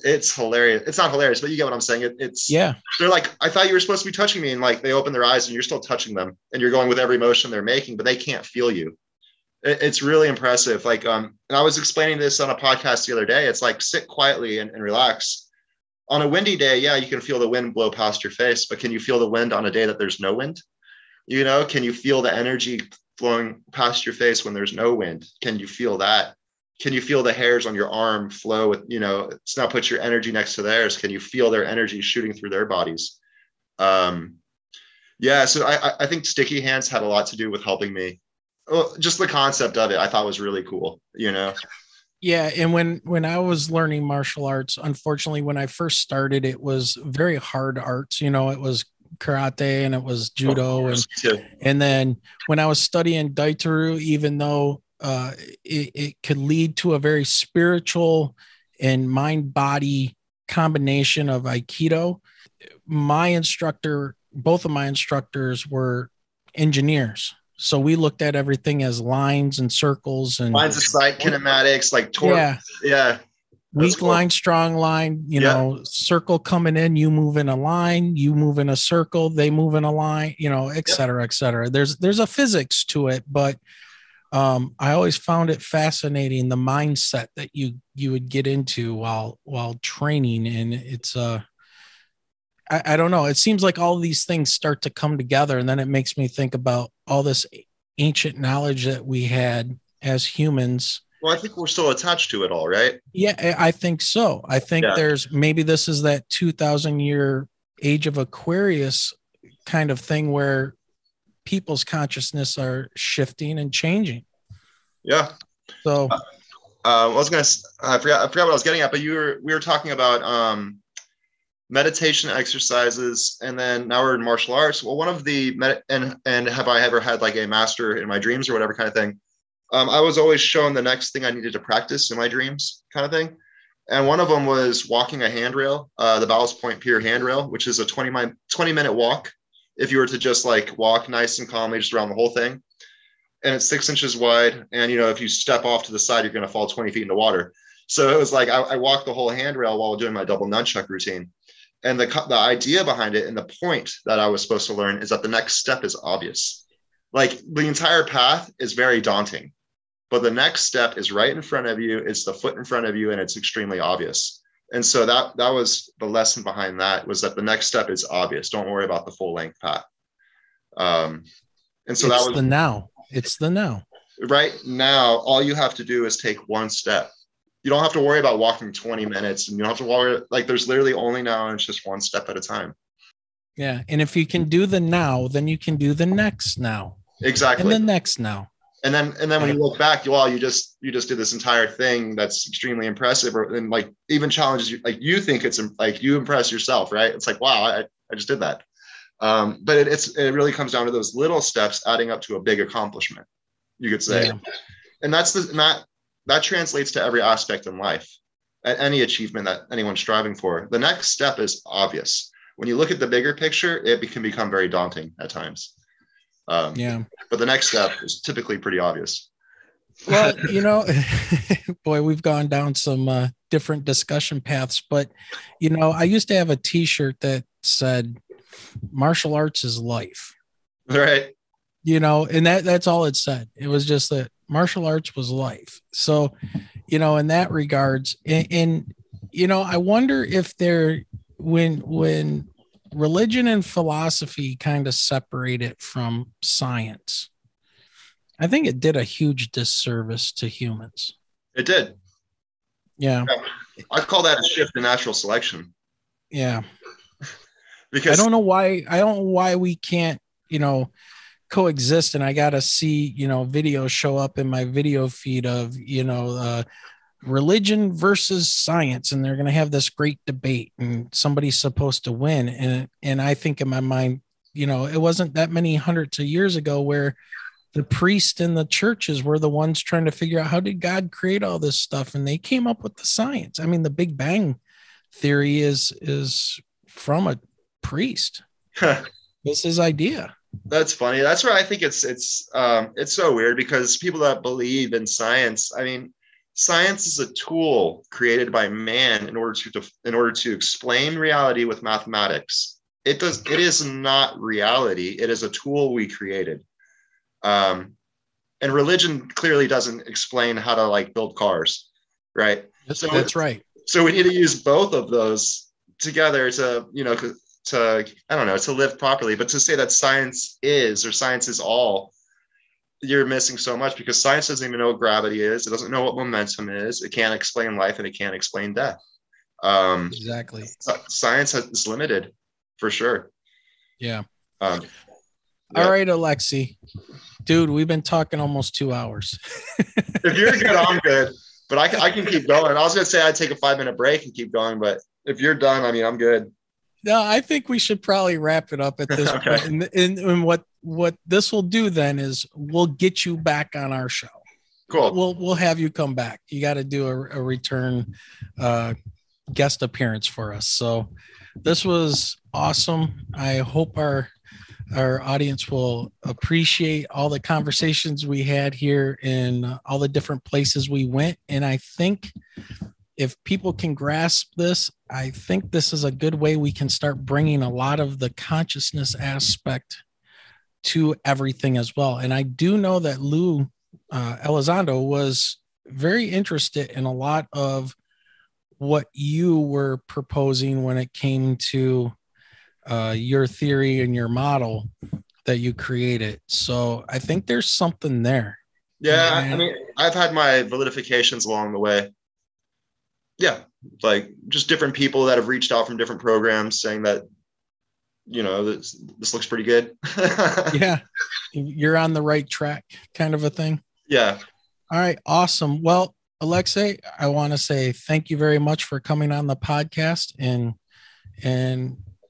It's hilarious. It's not hilarious, but you get what I'm saying. They're like, I thought you were supposed to be touching me. And like, they open their eyes and you're still touching them and you're going with every motion they're making, but they can't feel you. It's really impressive. Like, and I was explaining this on a podcast the other day. It's like, sit quietly and relax. On a windy day, yeah, you can feel the wind blow past your face, but can you feel the wind on a day that there's no wind? You know, can you feel the energy flowing past your face when there's no wind? Can you feel that? Can you feel the hairs on your arm flow with, you know, it's now put your energy next to theirs. Can you feel their energy shooting through their bodies? Yeah. So I think sticky hands had a lot to do with helping me. Well, just the concept of it, I thought was really cool, you know? Yeah. And when I was learning martial arts, unfortunately, when I first started, it was very hard arts, you know, it was karate and it was judo. And then when I was studying Daitaru, even though it could lead to a very spiritual and mind-body combination of Aikido. Both of my instructors were engineers. So we looked at everything as lines and circles and lines of sight, kinematics, like torque. Yeah. Weak line, strong line, you know, circle coming in, you move in a line, you move in a circle, they move in a line, you know, et cetera, et cetera. There's a physics to it, but I always found it fascinating, the mindset that you would get into while training. And it's, I don't know. It seems like all these things start to come together. And then it makes me think about all this ancient knowledge that we had as humans. Well, I think we're still attached to it all, right? Yeah, I think so. I think this is that 2,000 year age of Aquarius kind of thing where people's consciousness are shifting and changing. Yeah. So I forgot what I was getting at, but we were talking about meditation exercises, and then now we're in martial arts. Well, one of the and have I ever had like a master in my dreams or whatever kind of thing? I was always shown the next thing I needed to practice in my dreams kind of thing. And one of them was walking a handrail, the Ballast Point Pier handrail, which is a 20-minute walk. If you were to just like walk nice and calmly just around the whole thing, and it's 6 inches wide. And, you know, if you step off to the side, you're going to fall 20 feet in the water. So it was like, I walked the whole handrail while doing my double nunchuck routine. And the idea behind it and the point that I was supposed to learn is that the next step is obvious. Like the entire path is very daunting, but the next step is right in front of you. It's the foot in front of you, and it's extremely obvious. And so that was the lesson behind that, was that the next step is obvious. Don't worry about the full length path. And so that was the now. It's the now. Right now, all you have to do is take one step. You don't have to worry about walking 20 minutes, and you don't have to worry, like there's literally only now, and it's just one step at a time. Yeah. And if you can do the now, then you can do the next now. Exactly. And the next now. And then when you look back, you just did this entire thing that's extremely impressive, and like even challenges you, like you think it's like you impress yourself, right? It's like, wow, I just did that. But it really comes down to those little steps adding up to a big accomplishment, you could say. Yeah. And that translates to every aspect in life, at any achievement that anyone's striving for. The next step is obvious. When you look at the bigger picture, it can become very daunting at times. But the next step is typically pretty obvious. Well, you know, boy, we've gone down some different discussion paths, but you know, I used to have a t-shirt that said martial arts is life. Right. You know, and that's all it said. It was just that martial arts was life. So, you know, in that regards, and you know, I wonder if when religion and philosophy kind of separate it from science, I think it did a huge disservice to humans. It did. Yeah. I call that a shift in natural selection. Yeah. Because I don't know why we can't, you know, coexist, and I got to see, videos show up in my video feed of, religion versus science, and they're going to have this great debate and somebody's supposed to win. And I think in my mind, it wasn't that many hundreds of years ago where the priests and the churches were the ones trying to figure out how did God create all this stuff. And they came up with the science. I mean, the Big Bang theory is from a priest. This is his idea. That's funny. That's where I think it's so weird, because people that believe in science, I mean, science is a tool created by man in order to explain reality with mathematics. It is not reality. It is a tool we created. And religion clearly doesn't explain how to build cars, right? That's right. So we need to use both of those together to live properly. But to say that science is all, you're missing so much, because science doesn't even know what gravity is. It doesn't know what momentum is. It can't explain life, and it can't explain death. Exactly. Science is limited, for sure. Yeah. Yeah. All right, Alexei, dude, we've been talking almost 2 hours. If you're good, I'm good, but I can keep going. I was going to say I'd take a 5-minute break and keep going, but if you're done, I mean, I'm good. No, I think we should probably wrap it up at this Okay. point. And what this will do then is we'll get you back on our show. Cool. We'll have you come back. You got to do a return guest appearance for us. So this was awesome. I hope our audience will appreciate all the conversations we had here and all the different places we went. And I think if people can grasp this, I think this is a good way we can start bringing a lot of the consciousness aspect to everything as well. And I do know that Lou Elizondo was very interested in a lot of what you were proposing when it came to your theory and your model that you created. So I think there's something there. Yeah. I mean, I've had my validifications along the way. Yeah. Just different people that have reached out from different programs saying that, this looks pretty good. Yeah. You're on the right track, kind of a thing. Yeah. All right. Awesome. Well, Alexei, I want to say thank you very much for coming on the podcast and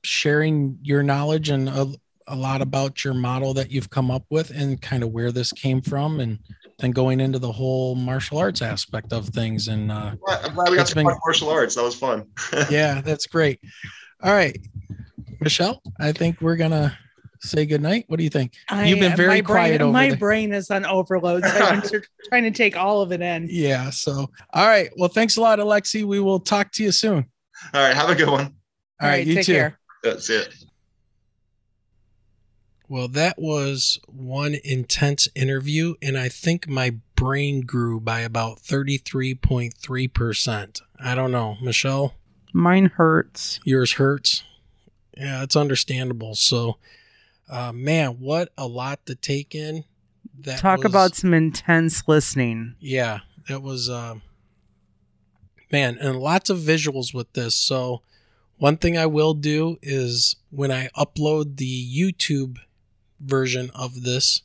sharing your knowledge and a lot about your model that you've come up with and kind of where this came from, and then going into the whole martial arts aspect of things. And I'm glad we got to talk martial arts. That was fun. Yeah, that's great. All right, Michelle, I think we're going to say goodnight. What do you think? You've been very quiet over my there. brain is on overload, so I'm trying to take all of it in. Yeah. So, all right. Well, thanks a lot, Alexei. We will talk to you soon. All right. Have a good one. All right. You take too. Care. That's it. Well, that was one intense interview, and I think my brain grew by about 33.3%. I don't know. Michelle? Mine hurts. Yours hurts? Yeah, it's understandable. So, man, what a lot to take in. Talk about some intense listening. Yeah, that was, man, and lots of visuals with this. So one thing I will do is when I upload the YouTube version of this,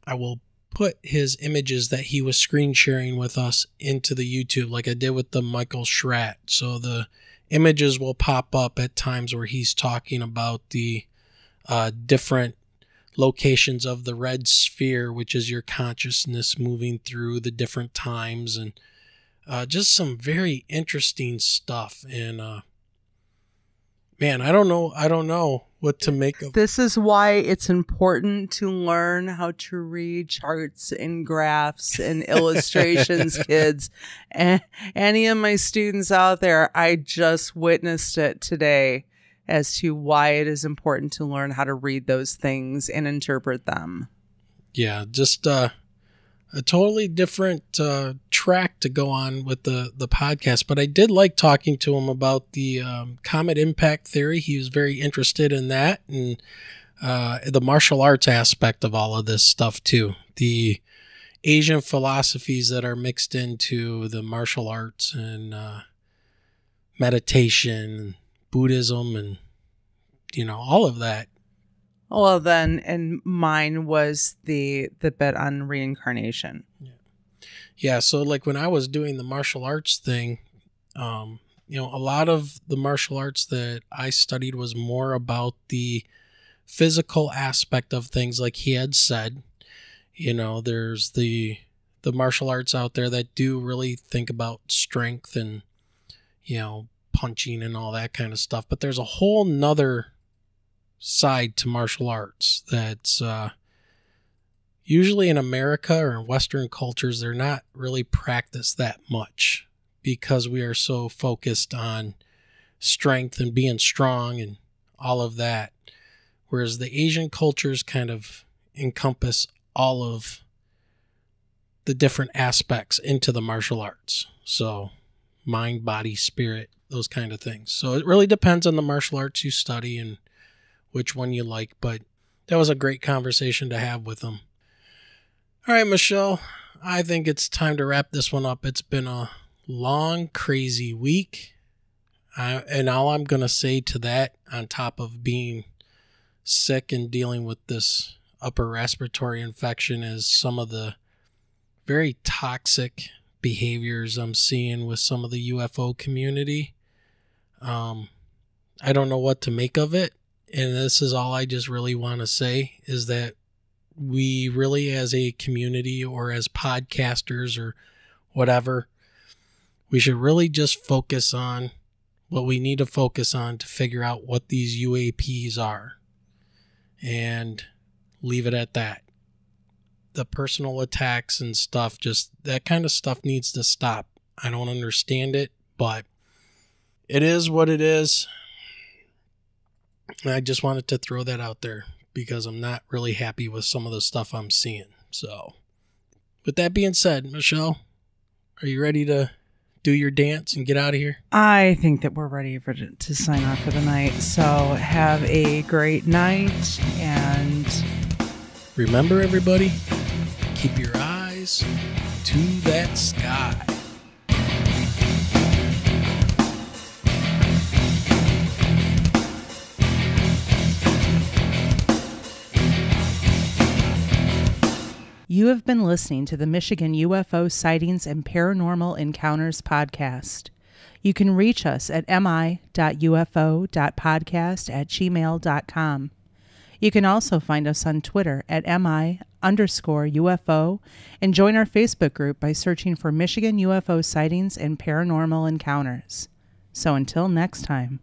I will put his images that he was screen sharing with us into the YouTube, like I did with the Michael Schratt. So the images will pop up at times where he's talking about the different locations of the red sphere, which is your consciousness moving through the different times, and just some very interesting stuff. And man, I don't know what to make of. This is why it's important to learn how to read charts and graphs and illustrations, kids. And any of my students out there, I just witnessed it today as to why it is important to learn how to read those things and interpret them. Yeah, just a totally different track to go on with the podcast. But I did like talking to him about the comet impact theory. He was very interested in that, and the martial arts aspect of all of this stuff too. The Asian philosophies that are mixed into the martial arts and meditation, Buddhism, and all of that. Well, then, and mine was the bit on reincarnation. Yeah, so like when I was doing the martial arts thing, a lot of the martial arts that I studied was more about the physical aspect of things, like he had said. There's the martial arts out there that do really think about strength and, punching and all that kind of stuff. But there's a whole nother side to martial arts that's usually in America or in Western cultures, they're not really practiced that much because we are so focused on strength and being strong and all of that. Whereas the Asian cultures kind of encompass all of the different aspects into the martial arts. So mind, body, spirit, those kind of things. So it really depends on the martial arts you study and which one you like. But that was a great conversation to have with them. All right, Michelle, I think it's time to wrap this one up. It's been a long, crazy week. And all I'm going to say to that, on top of being sick and dealing with this upper respiratory infection, is some of the very toxic behaviors I'm seeing with some of the UFO community. I don't know what to make of it. And this is all I just really want to say, is that we really, as a community or as podcasters or whatever, we should really just focus on what we need to focus on to figure out what these UAPs are and leave it at that. The personal attacks and stuff, just that kind of stuff needs to stop. I don't understand it, but it is what it is. And I just wanted to throw that out there because I'm not really happy with some of the stuff I'm seeing. So, with that being said, Michelle, are you ready to do your dance and get out of here? I think that we're ready to sign off for the night. So, have a great night, and remember, everybody, keep your eyes to that sky. You have been listening to the Michigan UFO Sightings and Paranormal Encounters podcast. You can reach us at mi.ufo.podcast@gmail.com. You can also find us on Twitter at mi_UFO and join our Facebook group by searching for Michigan UFO Sightings and Paranormal Encounters. So until next time.